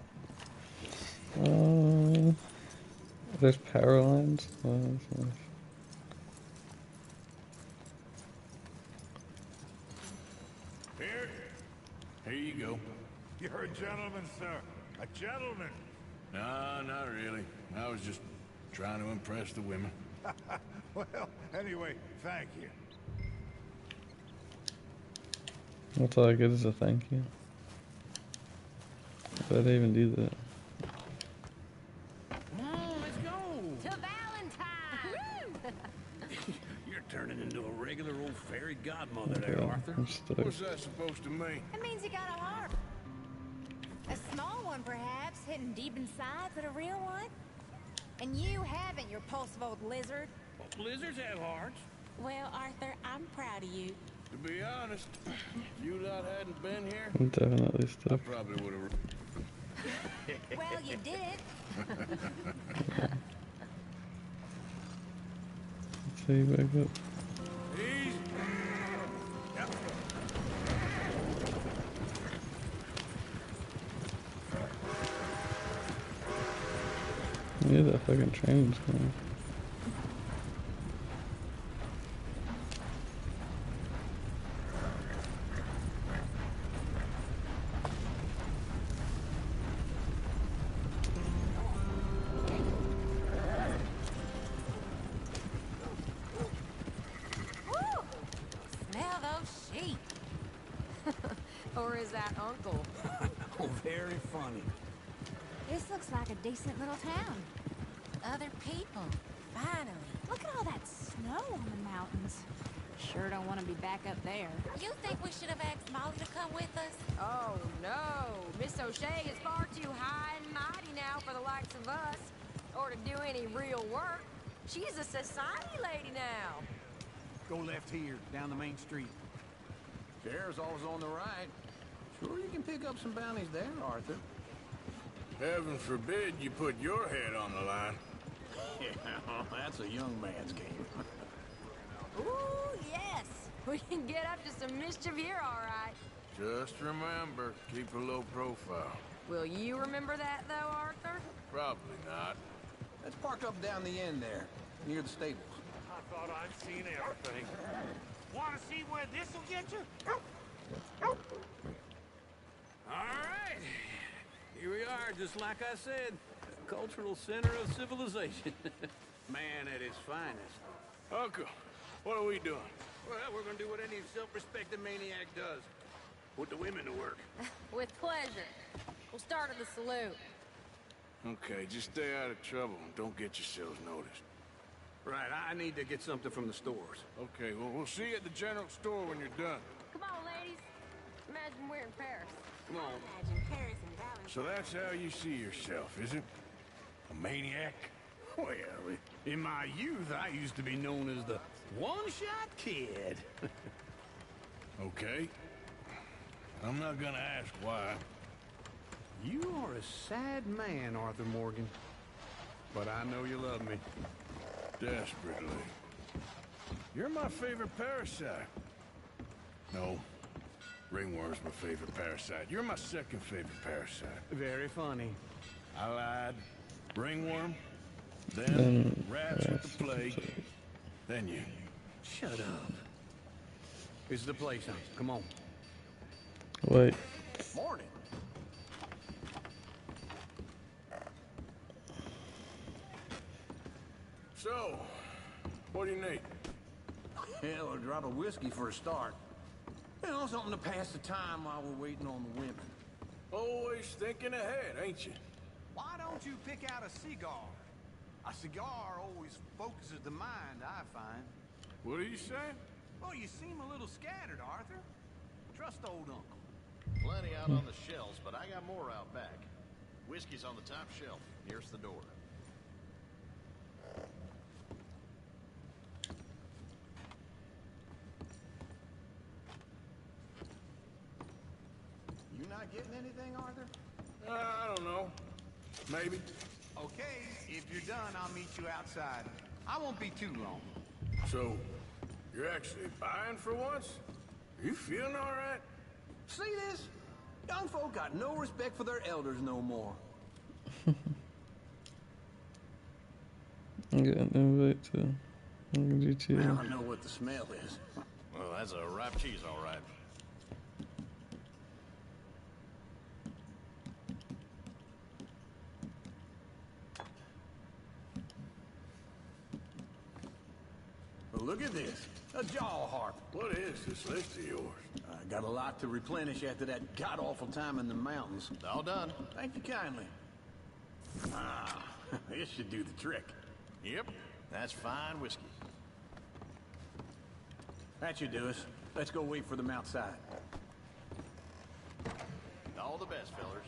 There's power lines. Oh, that's nice. Here you go. You're a gentleman, sir. A gentleman. No, not really. I was just trying to impress the women. Well, anyway, thank you. That's all I get is a thank you. Why'd I even do that? Come on, let's go. To Valentine! You're turning into a regular old fairy godmother Okay, there, Arthur. I'm stoked. What's that supposed to mean? That means you got a harp. A A small one, perhaps, hidden deep inside, but a real one? And you haven't, you repulsive old lizard. Well, lizards have hearts. Well, Arthur, I'm proud of you. To be honest, if you lot hadn't been here, Definitely I stuck. probably would have. Well, you did. Let's say back up. Easy. Yep. Yeah, that fucking train's going. Woo! Smell those sheep. Or is that Uncle? Oh, very funny. This looks like a decent little town. Other people. Finally. Look at all that snow on the mountains. Sure don't want to be back up there. You think we should have asked Molly to come with us? Oh, no. Miss O'Shea is far too high and mighty now for the likes of us. Or to do any real work. She's a society lady now. Go left here, down the main street. Sheriff's always on the right. Sure you can pick up some bounties there, Arthur. Heaven forbid you put your head on the line. Yeah, that's a young man's game. Ooh, yes. We can get up to some mischief here, all right. Just remember, keep a low profile. Will you remember that, though, Arthur? Probably not. Let's park up down the end there, near the stables. I thought I'd seen everything. Want to see where this will get you? All right. Here we are, just like I said. The cultural center of civilization. Man at his finest. Uncle, what are we doing? Well, we're gonna do what any self-respecting maniac does. Put the women to work. With pleasure. We'll start at the saloon. Okay, just stay out of trouble and don't get yourselves noticed. Right, I need to get something from the stores. Okay, well, we'll see you at the general store when you're done. Come on, ladies. Imagine we're in Paris. Come on. Imagine Paris and Valentine. So that's how you see yourself, is it? A maniac? Well, in my youth, I used to be known as the one-shot kid. Okay. I'm not gonna ask why. You are a sad man, Arthur Morgan. But I know you love me. Desperately. You're my favorite parasite. No. Ringworm's my favorite parasite. You're my second favorite parasite. Very funny. I lied. Ringworm. Then rats with the plague. Then you. Shut up. This is the place, huh? Come on. Wait. Morning. So, what do you need? Hell, a drop of whiskey for a start. You know, something to pass the time while we're waiting on the women. Always thinking ahead, ain't you? Why don't you pick out a cigar? A cigar always focuses the mind, I find. What are you saying? Oh, you seem a little scattered, Arthur. Trust old Uncle. Plenty out on the shelves, but I got more out back. Whiskey's on the top shelf, nearest the door. You not getting anything, Arthur? I don't know. Maybe. Okay, if you're done, I'll meet you outside. I won't be too long. So, you're actually buying for once? Are you feeling all right? See this? Young folk got no respect for their elders no more. I'm getting an invite to GTA. I don't know what the smell is. Well, that's a ripe cheese, all right. Well, look at this. A jaw harp. What is this list of yours? I got a lot to replenish after that god-awful time in the mountains. All done. Thank you kindly. Ah, this should do the trick. Yep, that's fine whiskey. That should do us. Let's go wait for them outside. All the best, fellers.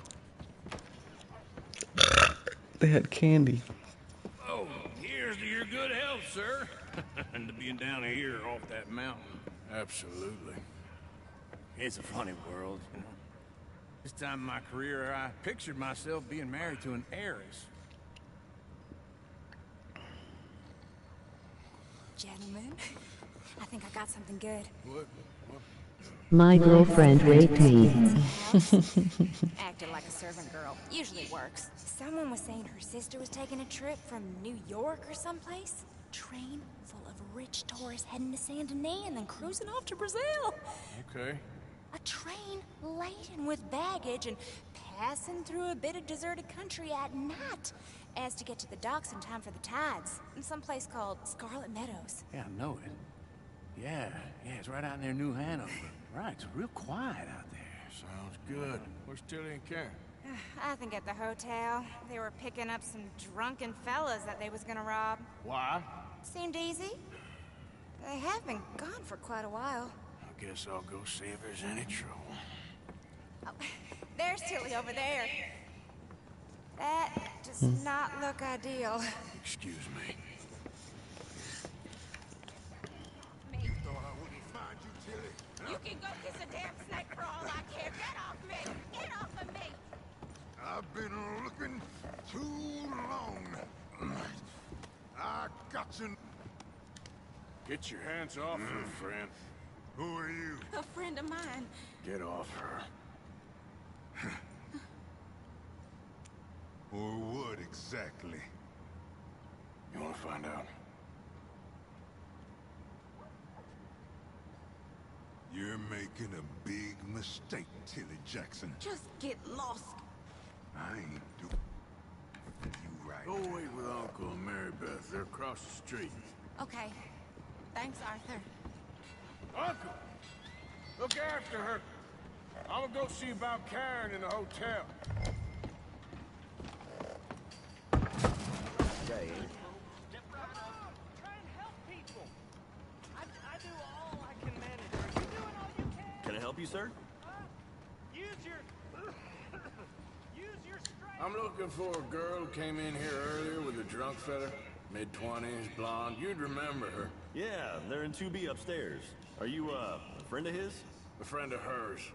They had candy. Oh, here's to your good health, sir. And to being down here off that mountain. Absolutely. It's a funny world, you know. This time in my career, I pictured myself being married to an heiress. Gentlemen, I think I got something good. What? My girlfriend raped me. Acted like a servant girl. Usually works. Someone was saying her sister was taking a trip from New York or someplace. Train full of rich tourists heading to Saint Denis and then cruising off to Brazil. Okay. A train laden with baggage and passing through a bit of deserted country at night as to get to the docks in time for the tides in some place called Scarlet Meadows. Yeah, I know it. Yeah, it's right out near New Hanover. Right, it's real quiet out there. Sounds good. Where's Tilly and Karen? I think at the hotel. They were picking up some drunken fellas that they was gonna rob. Why? Seemed easy. They have been gone for quite a while. I guess I'll go see if there's any trouble. Oh, there's Tilly over there. That does not look ideal. Excuse me. You can go kiss a damn snake for all I care. Get off me! Get off of me! I've been looking too long. I got you. Get your hands off her, friend. Who are you? A friend of mine. Get off her. Or what exactly? You want to find out? You're making a big mistake, Tilly Jackson. Just get lost. I ain't doing you right. Go wait with Uncle and Mary Beth. They're across the street. Okay. Thanks, Arthur. Uncle! Look after her. I'm gonna go see about Karen in the hotel. Okay. Can I help you, sir? I'm looking for a girl who came in here earlier with a drunk fella. Mid-20s, blonde. You'd remember her. Yeah, they're in 2B upstairs. Are you, a friend of his? A friend of hers.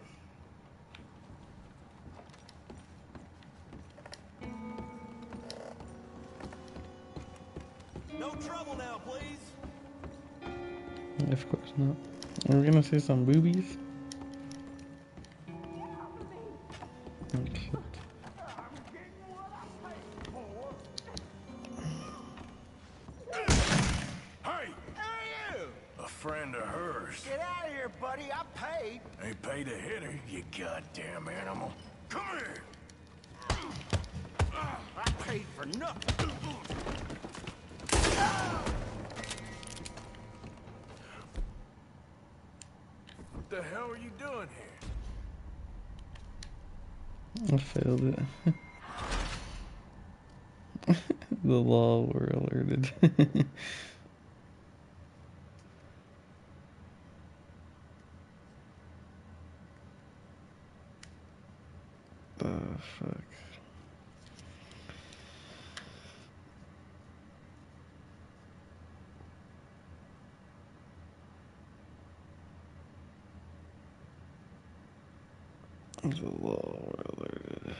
No trouble now, please. Of course not. Are we gonna see some boobies? Oh, shit. Hey! A friend of hers. Get out of here, buddy. I paid. Ain't paid to hit her, you goddamn animal. Come here! I paid for nothing. What the hell are you doing here? I failed it. The law were alerted. The fuck. The law were alerted.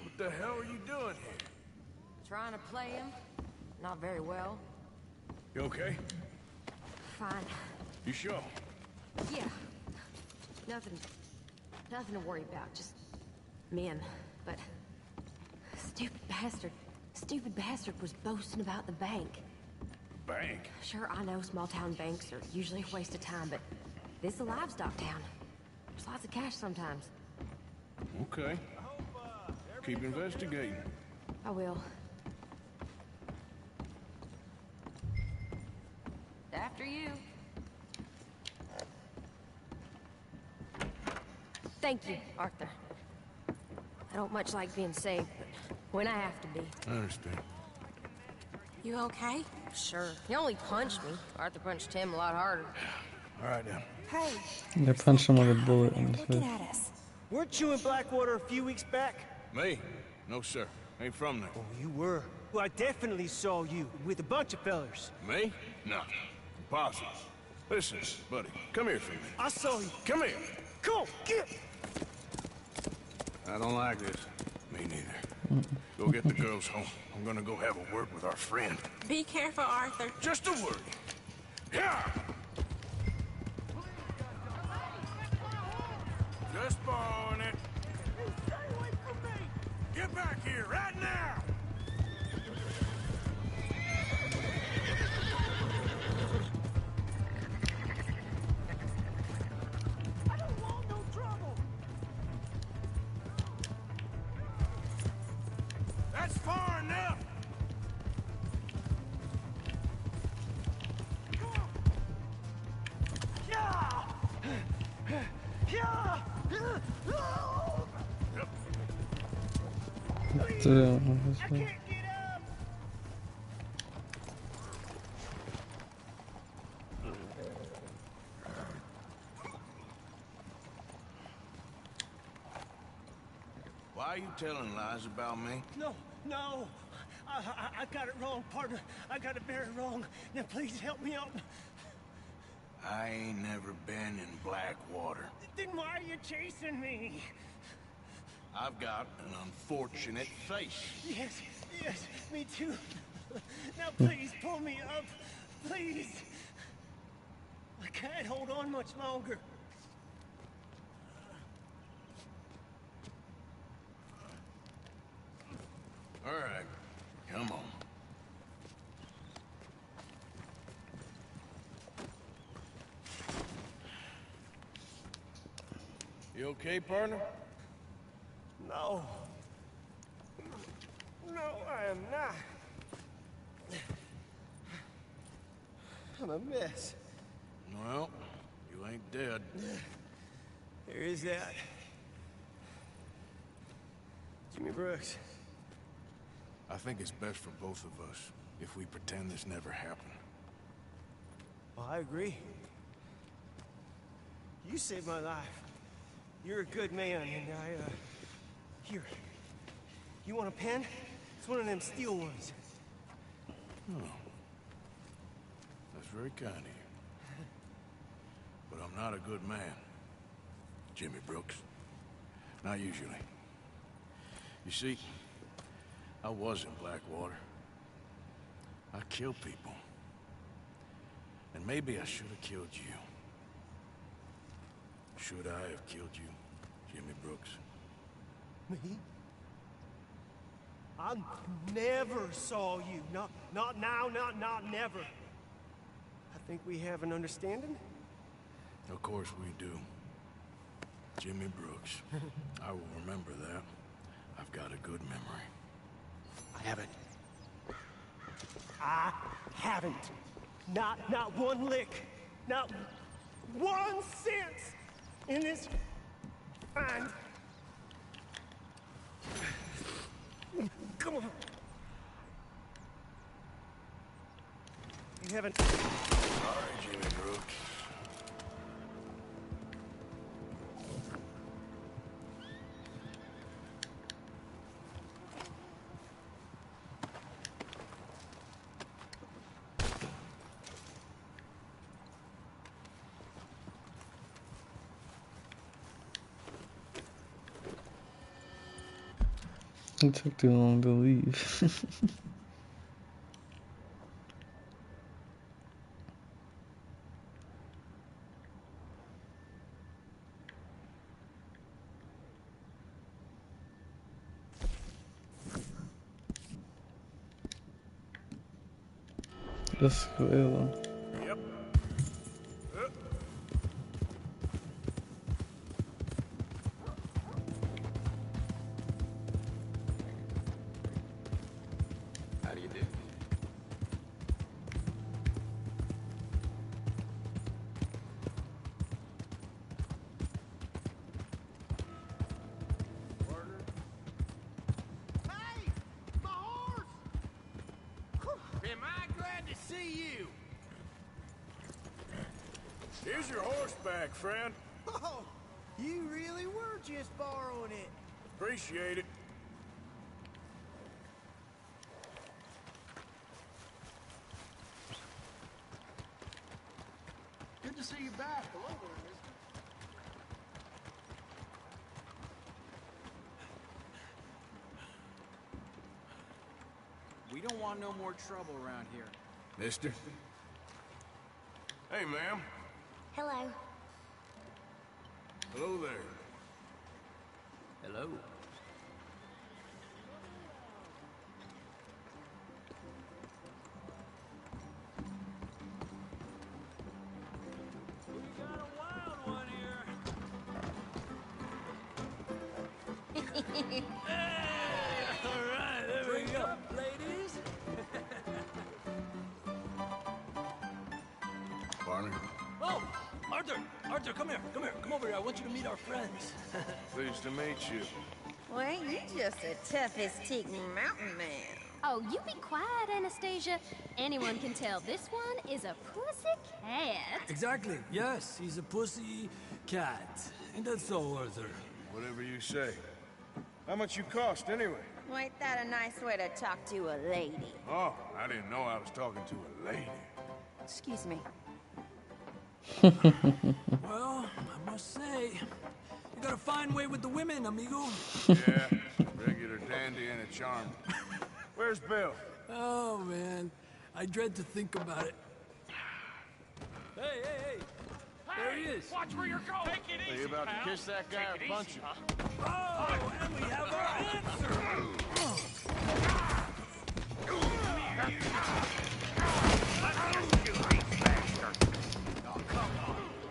What the hell are you doing here? Trying to play him. Not very well. You okay? Fine. You sure? Yeah. Nothing to worry about. Just men. But stupid bastard was boasting about the bank. Bank? Sure, I know small town banks are usually a waste of time, but this is a livestock town. There's lots of cash sometimes. Okay. Keep investigating. I will. After you. Thank you, Arthur. I don't much like being saved, but when I have to be. I understand. You okay? Sure. He only punched me. Arthur punched him a lot harder. All right, now. Hey. They punched him with a bullet in the Looking face. at us. Weren't you in Blackwater a few weeks back? Me? No, sir. Ain't from there. Oh, you were. Well, I definitely saw you with a bunch of fellers. Me? No. Impossible. Listen, buddy, come here for a minute. I saw you. Come here. Come on, get. I don't like this. Me neither. Go get the girls home. I'm gonna go have a word with our friend. Be careful, Arthur. Just a word. Yeah! Just borrowing it. Stay away from me! Get back here, right now! I don't want no trouble! That's far enough! Yeah! Yeah! I can't get up! Why are you telling lies about me? No, no! I got it wrong, partner. I got it very wrong. Now please help me out. I ain't never been in Blackwater. Then why are you chasing me? I've got an unfortunate face. Yes, yes, me too. Now please pull me up, please. I can't hold on much longer. All right, come on. You okay, partner? No. No, I am not. I'm a mess. Well, you ain't dead. There is that. Jimmy Brooks. I think it's best for both of us if we pretend this never happened. Well, I agree. You saved my life. You're a good man, and here. You want a pen? It's one of them steel ones. Oh. That's very kind of you. But I'm not a good man, Jimmy Brooks. Not usually. You see, I was in Blackwater. I killed people. And maybe I should have killed you. Should I have killed you, Jimmy Brooks? Me? I never saw you. Not now, not never. I think we have an understanding? Of course we do. Jimmy Brooks. I will remember that. I've got a good memory. I haven't. I haven't. Not one lick. Not 1 cent in this fine. Come on. You haven't. Sorry, Jimmy Brooks. It took too long to leave. La escuela. Yep. How do you do? Am I glad to see you? Here's your horseback, friend. Oh, you really were just borrowing it. Appreciate it. Good to see you back. Hello there, mister. We don't want no more trouble around here. Mister? Hey, ma'am. Hello. Hello there. Hello. We got a wild one here. All right, there we go. Up, ladies. Barney? Oh, Arthur! Arthur, come here. Come here. Come over here. I want you to meet our friends. Pleased to meet you. Well, ain't you just the toughest Teakney mountain man? Oh, you be quiet, Anastasia. Anyone can tell this one is a pussy cat. Exactly. Yes, he's a pussy cat. Ain't that so, Arthur? Whatever you say. How much you cost, anyway? Well, ain't that a nice way to talk to a lady? Oh, I didn't know I was talking to a lady. Excuse me. Well, I must say, you got a fine way with the women, amigo. Yeah, regular dandy and a charm. Where's Bill? Oh, man. I dread to think about it. Hey, hey, hey. There he is. Watch where you're going. Take it Are easy, you about pal. to kiss that guy or punch him? Oh, and we have our answer.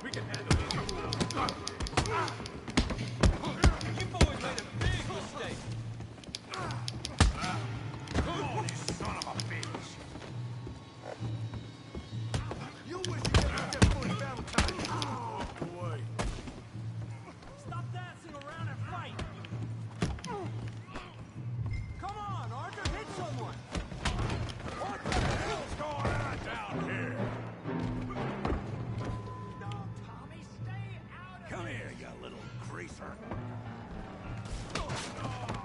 We can handle this. You boys made a big mistake. Come on, you son of a bitch. You wish you could have just put Valentine. Walk away. Stop dancing around and fight. Come on, Arthur, hit someone. What the hell's going on down here? No, Tommy, stay out of Come here, you little greaser.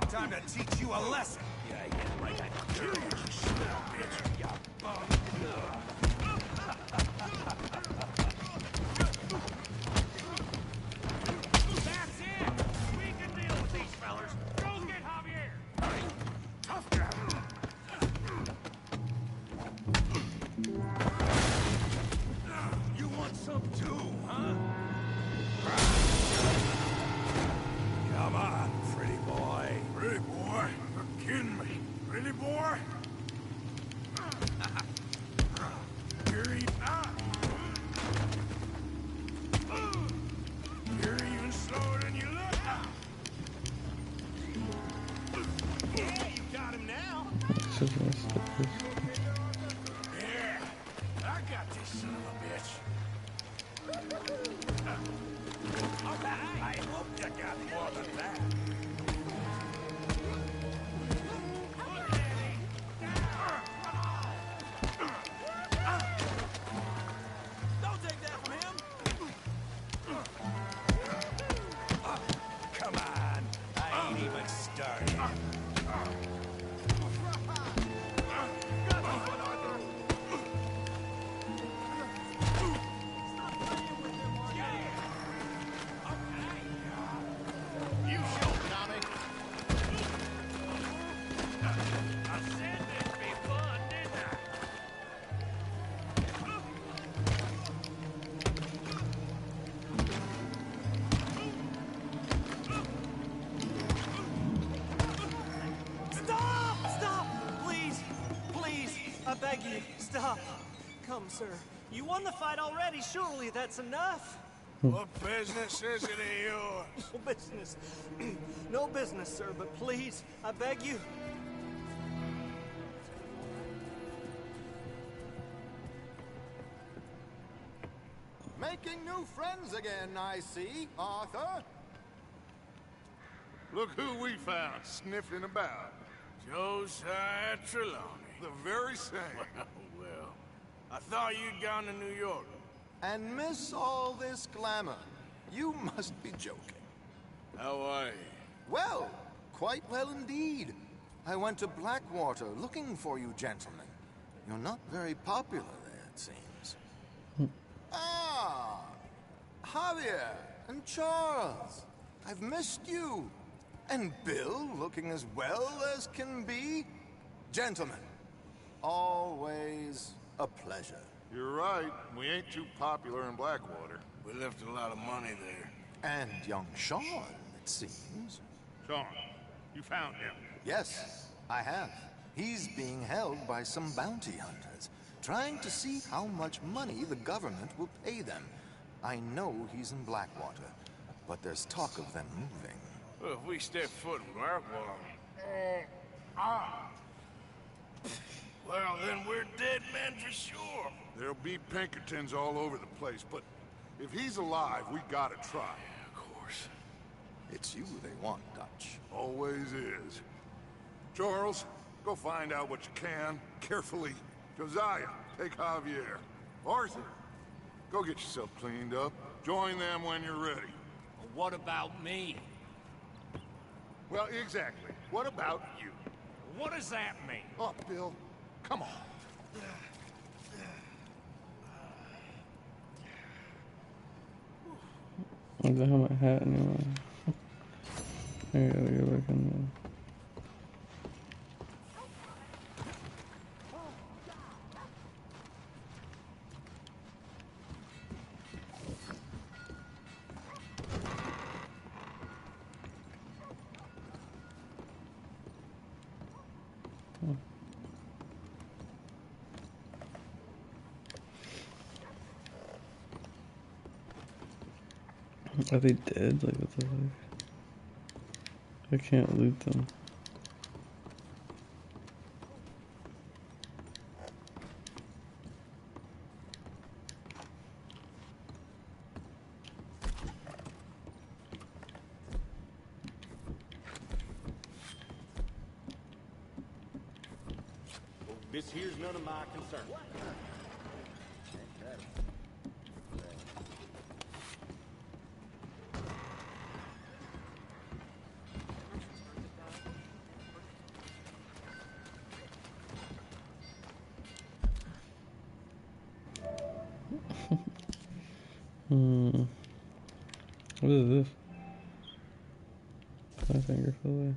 Time to teach you a lesson. Yeah, like that. You smell, bitch. You bum. That's it. We can deal with these fellers. Go get Javier. Tough guy. You want some too, huh? Come on, pretty boy. Pretty boy, you're kidding me. Pretty boy? You're You're even slower than you look. Yeah, you got him now. Yeah, I got this son of a bitch. All right, I hope you got more than that. Don't take that from him. Come on, I ain't even started. You show, Tommy. I said it'd be fun, didn't I? Stop! Stop! Please! Please! I beg you, stop. Come, sir. You won the fight already. Surely that's enough. What business is it of yours? No business. No business, sir, but please, I beg you. Making new friends again, I see, Arthur. Look who we found sniffing about. Josiah Trelawney. The very same. Well, I thought you'd gone to New York. And miss all this glamour. You must be joking. How are you? Well, quite well indeed. I went to Blackwater looking for you gentlemen. You're not very popular there, it seems. Ah! Javier and Charles. I've missed you. And Bill looking as well as can be. Gentlemen, always a pleasure. You're right. We ain't too popular in Blackwater. We left a lot of money there. And young Sean, it seems. Sean, you found him? Yes, I have. He's being held by some bounty hunters, trying to see how much money the government will pay them. I know he's in Blackwater, but there's talk of them moving. Well, if we step foot in Blackwater... Well, then we're dead men for sure. There'll be Pinkertons all over the place, but if he's alive, we gotta try. Yeah, of course. It's you they want, Dutch. Always is. Charles, go find out what you can, carefully. Josiah, take Javier. Arthur, go get yourself cleaned up. Join them when you're ready. Well, what about me? Well, exactly. What about you? What does that mean? Oh, Bill, come on. I don't have my hat anymore. I gotta go back in there. Are they dead? Like, what the fuck? I can't loot them. This here's none of my concern. What is this? My finger fell away.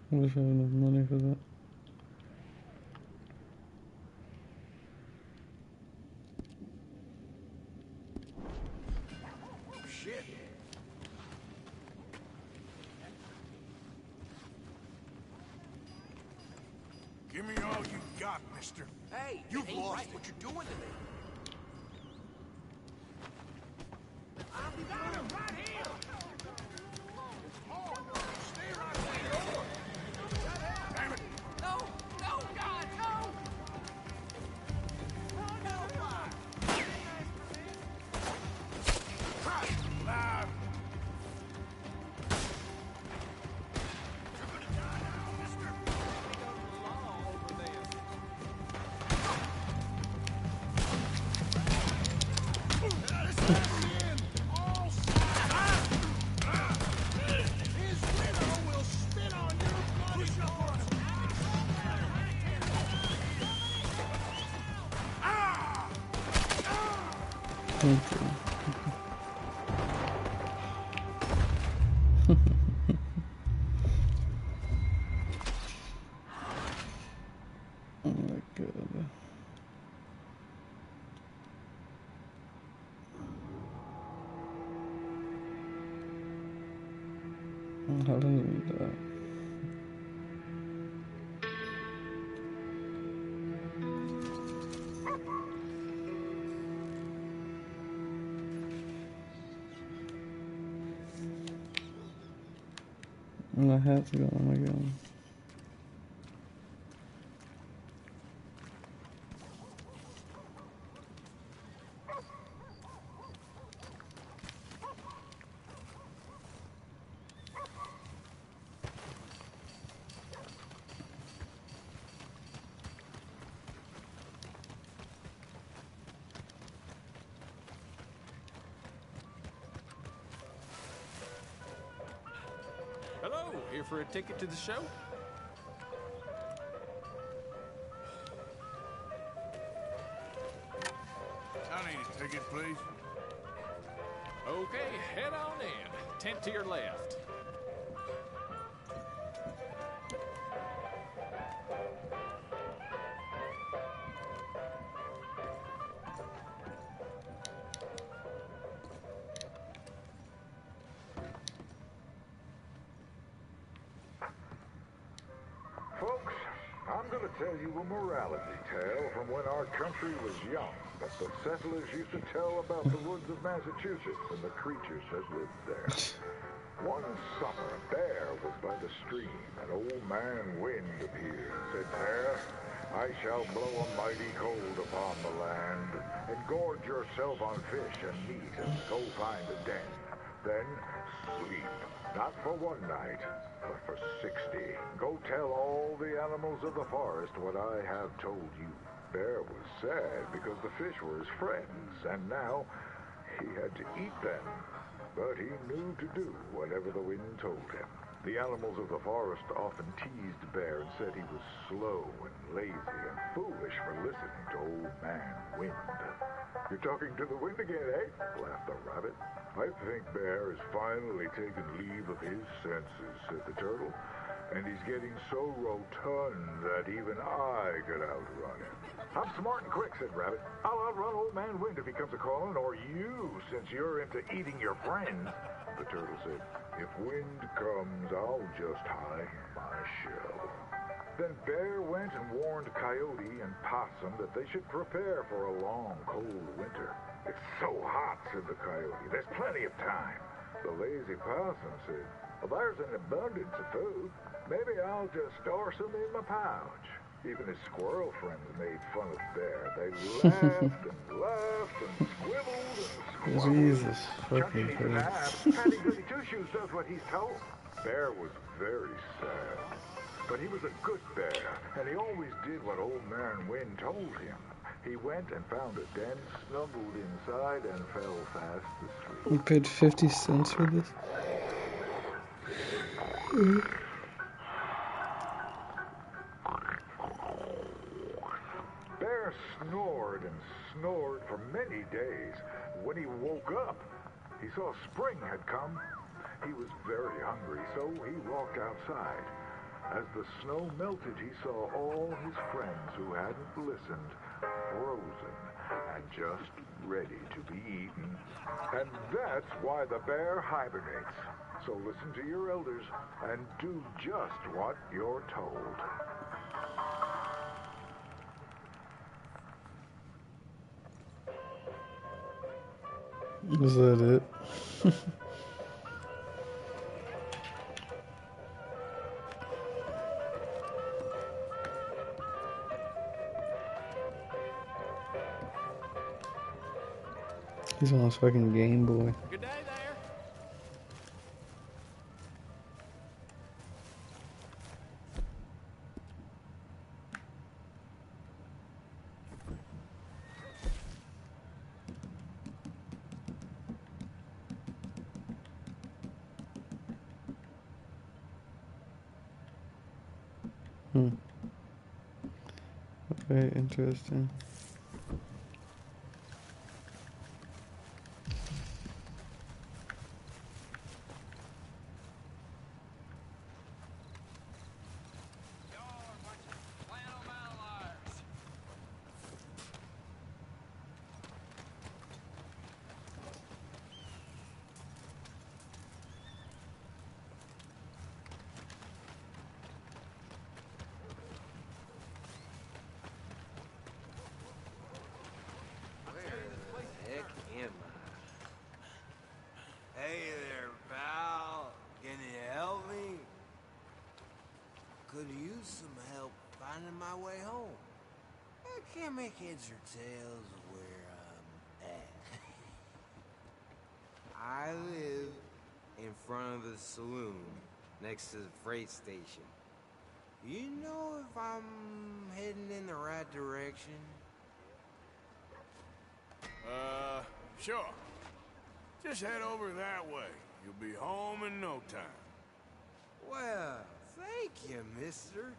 I wish I had enough money for that. Shit. Give me all you got, mister. Hey, You've ain't lost right it. what you're doing to me. Oh my god. How does it die? I have to go. Oh my god. Hello, here for a ticket to the show? I need a ticket, please. Okay, head on in. Tent to your left. Folks, I'm going to tell you a morality tale from when our country was young that the settlers used to tell about the woods of Massachusetts and the creatures that lived there. One summer, a bear was by the stream. An old man wind appeared and said, "Bear, I shall blow a mighty cold upon the land, and gorge yourself on fish and meat, and go find a den. Then sleep, not for one night, but for 60. Go tell all the animals of the forest what I have told you." Bear was sad because the fish were his friends, and now he had to eat them. But he knew to do whatever the wind told him. The animals of the forest often teased Bear and said he was slow and lazy and foolish for listening to Old Man Wind. "You're talking to the wind again, eh?" laughed the rabbit. "I think Bear has finally taken leave of his senses," said the turtle. "And he's getting so rotund that even I could outrun him." "I'm smart and quick," said Rabbit. "I'll outrun Old Man Wind if he comes a-calling, or you, since you're into eating your friends." The turtle said, "If Wind comes, I'll just hide in my shell." Then Bear went and warned Coyote and Possum that they should prepare for a long, cold winter. "It's so hot," said the Coyote. "There's plenty of time." The lazy Possum said, "Well, there's an abundance of food. Maybe I'll just store some in my pouch." Even his squirrel friends made fun of Bear. They laughed and laughed and squibbled and squabbled. Jesus Chunky fucking needs a nap. Christ. Fatty Goody Two-Shoes does what he's told. Bear was very sad. But he was a good bear, and he always did what Old Man Wind told him. He went and found a den, snuggled inside, and fell fast asleep. You paid 50 cents for this? Bear snored and snored for many days. When he woke up, he saw spring had come. He was very hungry, so he walked outside. As the snow melted, he saw all his friends who hadn't listened, frozen and just ready to be eaten. And that's why the bear hibernates. So listen to your elders and do just what you're told. Was that it? He's on his fucking Game Boy. Good day there. Very interesting. some help finding my way home. I can't make heads or tails of where I'm at. I live in front of the saloon next to the freight station. You know if I'm heading in the right direction? Sure. Just head over that way. You'll be home in no time. Well, thank you, mister.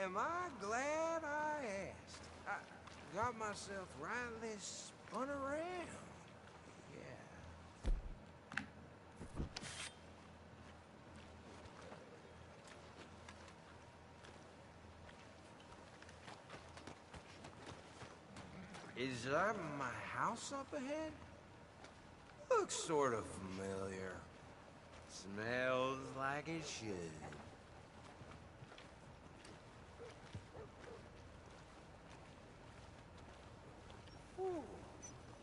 Am I glad I asked? I got myself rightly spun around. Yeah. Is that my house up ahead? Looks sort of familiar. Smells like it should. Ooh,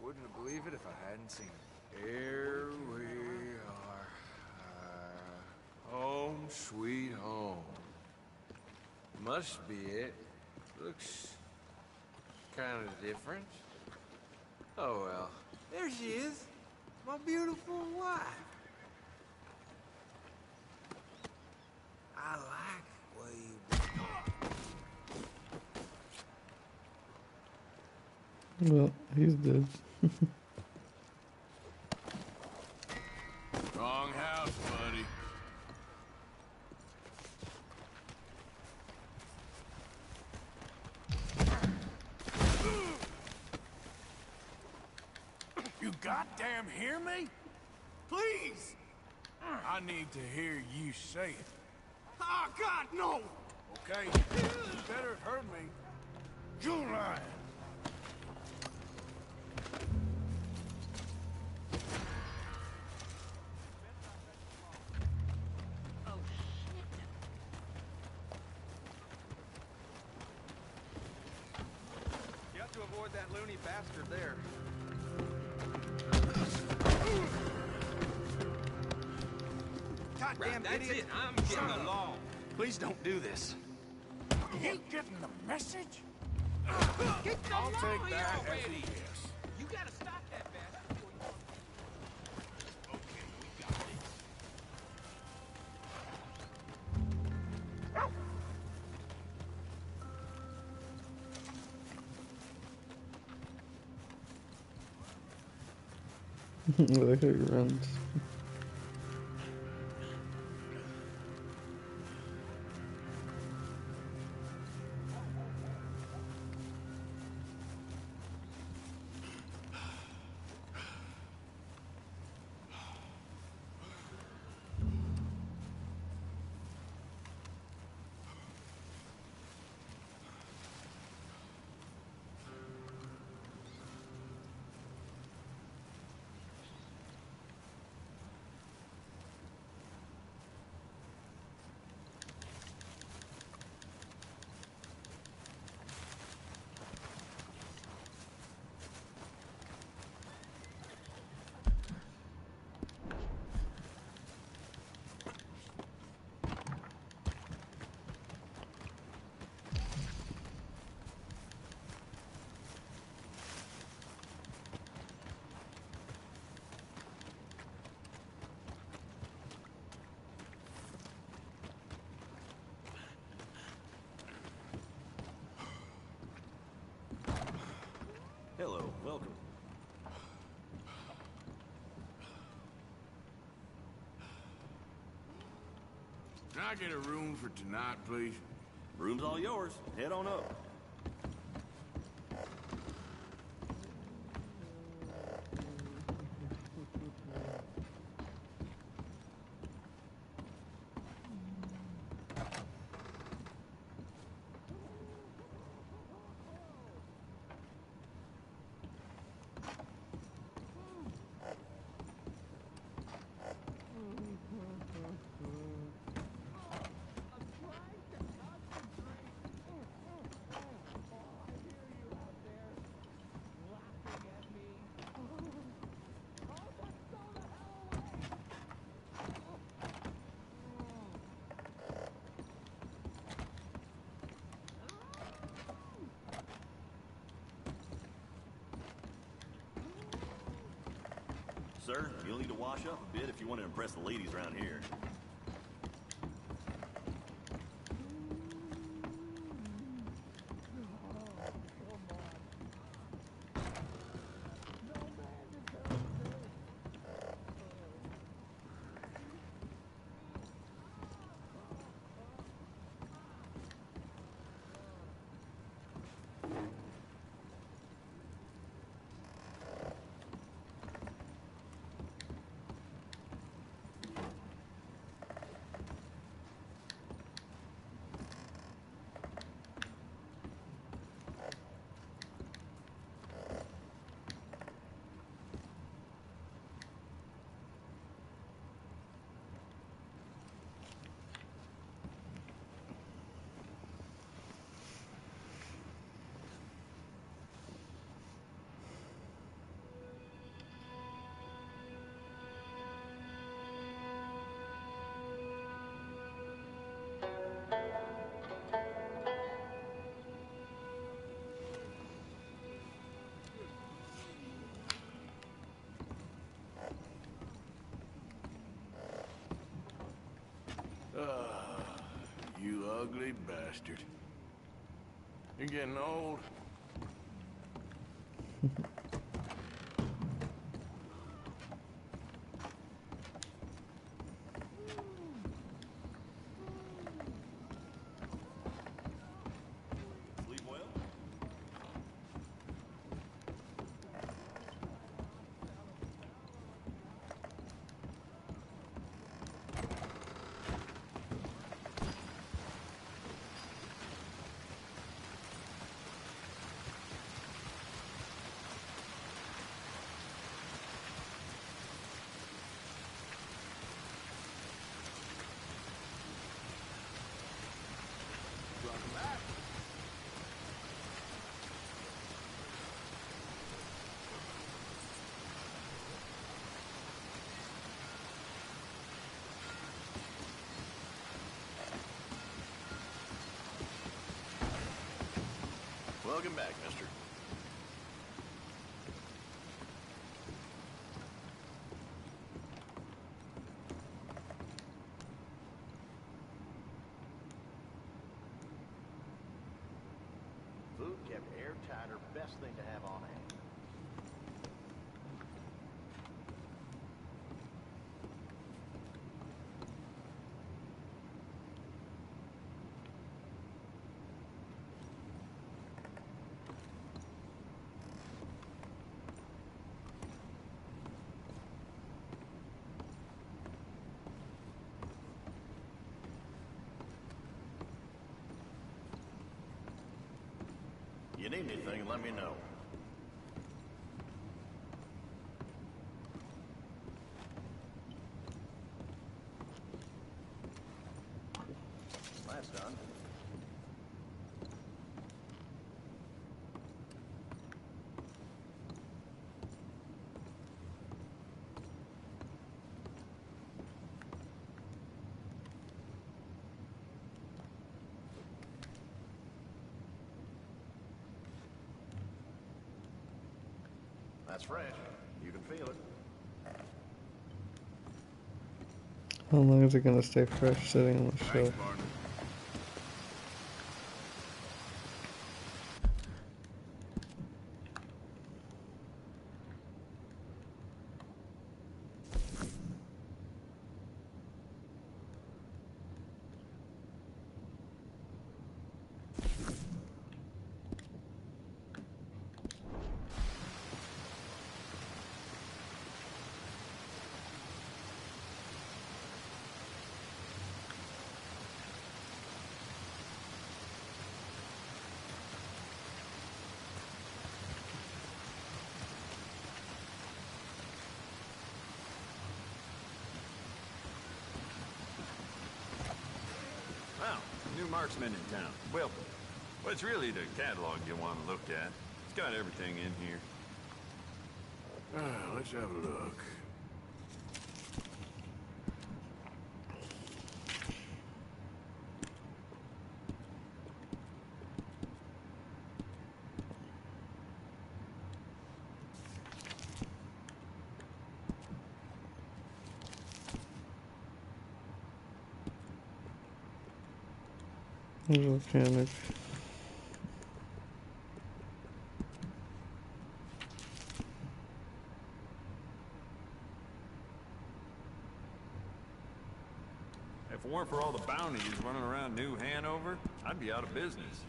wouldn't have believed it if I hadn't seen it. Here we are. Home sweet home. Must be it. Looks kind of different. Oh well. There she is. My beautiful wife. I like what you do. Well, he's dead. Wrong house, buddy. You goddamn hear me? Please! I need to hear you say it. Oh, God, no! Okay, you better have heard me. You're lying. You have to avoid that loony bastard there. Goddamn That's idiot! it. I'm getting along. Please don't do this. You ain't getting the message? Get the I'll law take here that as a already. yes. You gotta stop that bastard before you... Okay, we got this. I like how he runs. Hello, welcome. Can I get a room for tonight, please? Room's all yours. Head on up. sir. You'll need to wash up a bit if you want to impress the ladies around here. You ugly bastard. You're getting old. Sleep well? Welcome back, mister. Food kept airtight are best thing to have on hand. You need anything, let me know. That's done. That's fresh. You can feel it. How long is it gonna stay fresh sitting on the shelf? Thanks, partner. Well, new marksman in town. Welcome. Well, it's really the catalog you want to look at. It's got everything in here. Let's have a look. Volcanic. If it weren't for all the bounties running around New Hanover, I'd be out of business.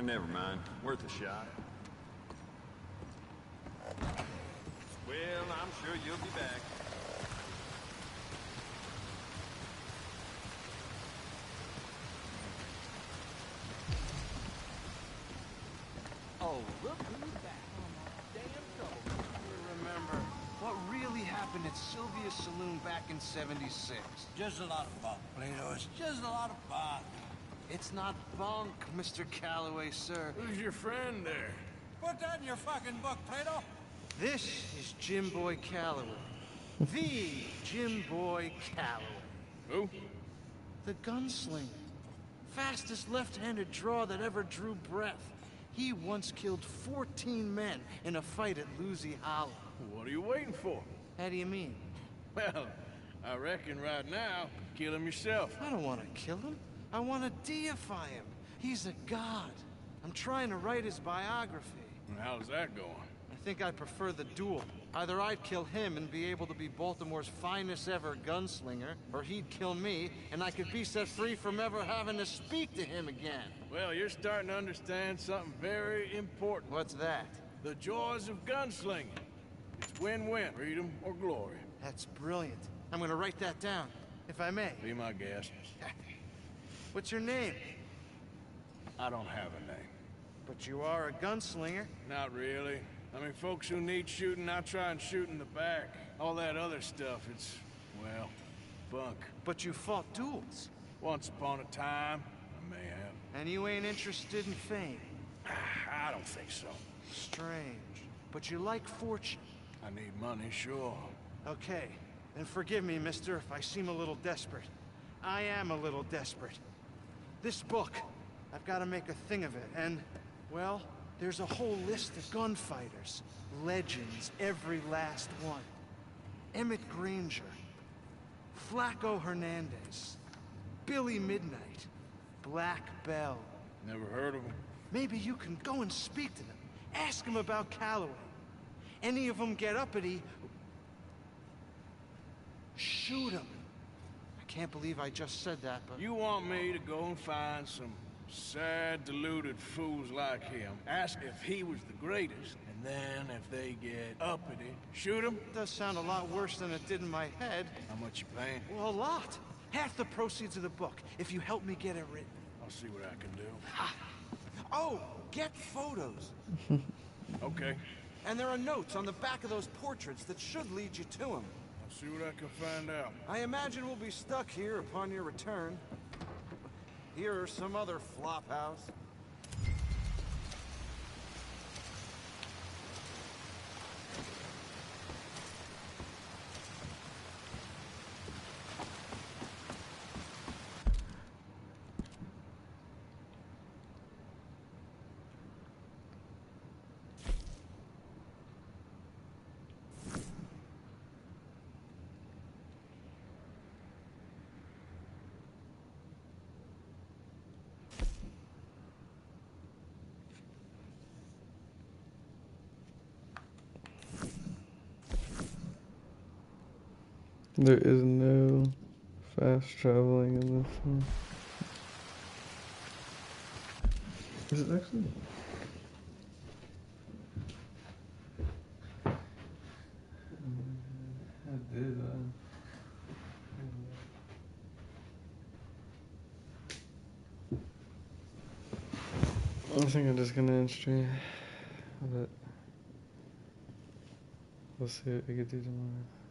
Never mind. Worth a shot. Well, I'm sure you'll be back. Oh, look who's back. Damn trouble. Remember what really happened at Sylvia's Saloon back in '76? Just a lot of fun, Plato. It's just a lot of fun. It's not bunk, Mr. Calloway, sir. Who's your friend there? Put that in your fucking book, Plato. This is Jim Boy Calloway. The Jim Boy Calloway. Who? The gunslinger. Fastest left-handed draw that ever drew breath. He once killed 14 men in a fight at Lucy Hollow. What are you waiting for? How do you mean? Well, I reckon right now, kill him yourself. I don't want to kill him. I want to deify him. He's a god. I'm trying to write his biography. How's that going? I think I prefer the duel. Either I'd kill him and be able to be Baltimore's finest ever gunslinger, or he'd kill me and I could be set free from ever having to speak to him again. Well, you're starting to understand something very important. What's that? The joys of gunslinging. It's win-win, freedom or glory. That's brilliant. I'm gonna write that down, if I may. Be my guest. What's your name? I don't have a name. But you are a gunslinger. Not really. I mean, folks who need shooting, I try and shoot in the back. All that other stuff, it's, well, bunk. But you fought duels. Once upon a time, I may have. And you ain't interested in fame? I don't think so. Strange. But you like fortune. I need money, sure. Okay. Then forgive me, mister, if I seem a little desperate. I am a little desperate. This book, I've got to make a thing of it, and, well, there's a whole list of gunfighters. Legends, every last one. Emmett Granger, Flaco Hernandez, Billy Midnight, Black Bell. Never heard of him. Maybe you can go and speak to them. Ask them about Calloway. Any of them get uppity, shoot them. I can't believe I just said that, but... You want me to go and find some sad, deluded fools like him, ask if he was the greatest, and then if they get uppity, shoot him? It does sound a lot worse than it did in my head. How much you paying? Well, a lot. Half the proceeds of the book, if you help me get it written. I'll see what I can do. Ha. Oh, get photos. Okay. And there are notes on the back of those portraits that should lead you to him. I'll see what I can find out. I imagine we'll be stuck here upon your return. Here or some other flop house. There is no fast traveling in this one. Is it actually? I did, I think I'm just gonna end stream, but we'll see what we can do tomorrow.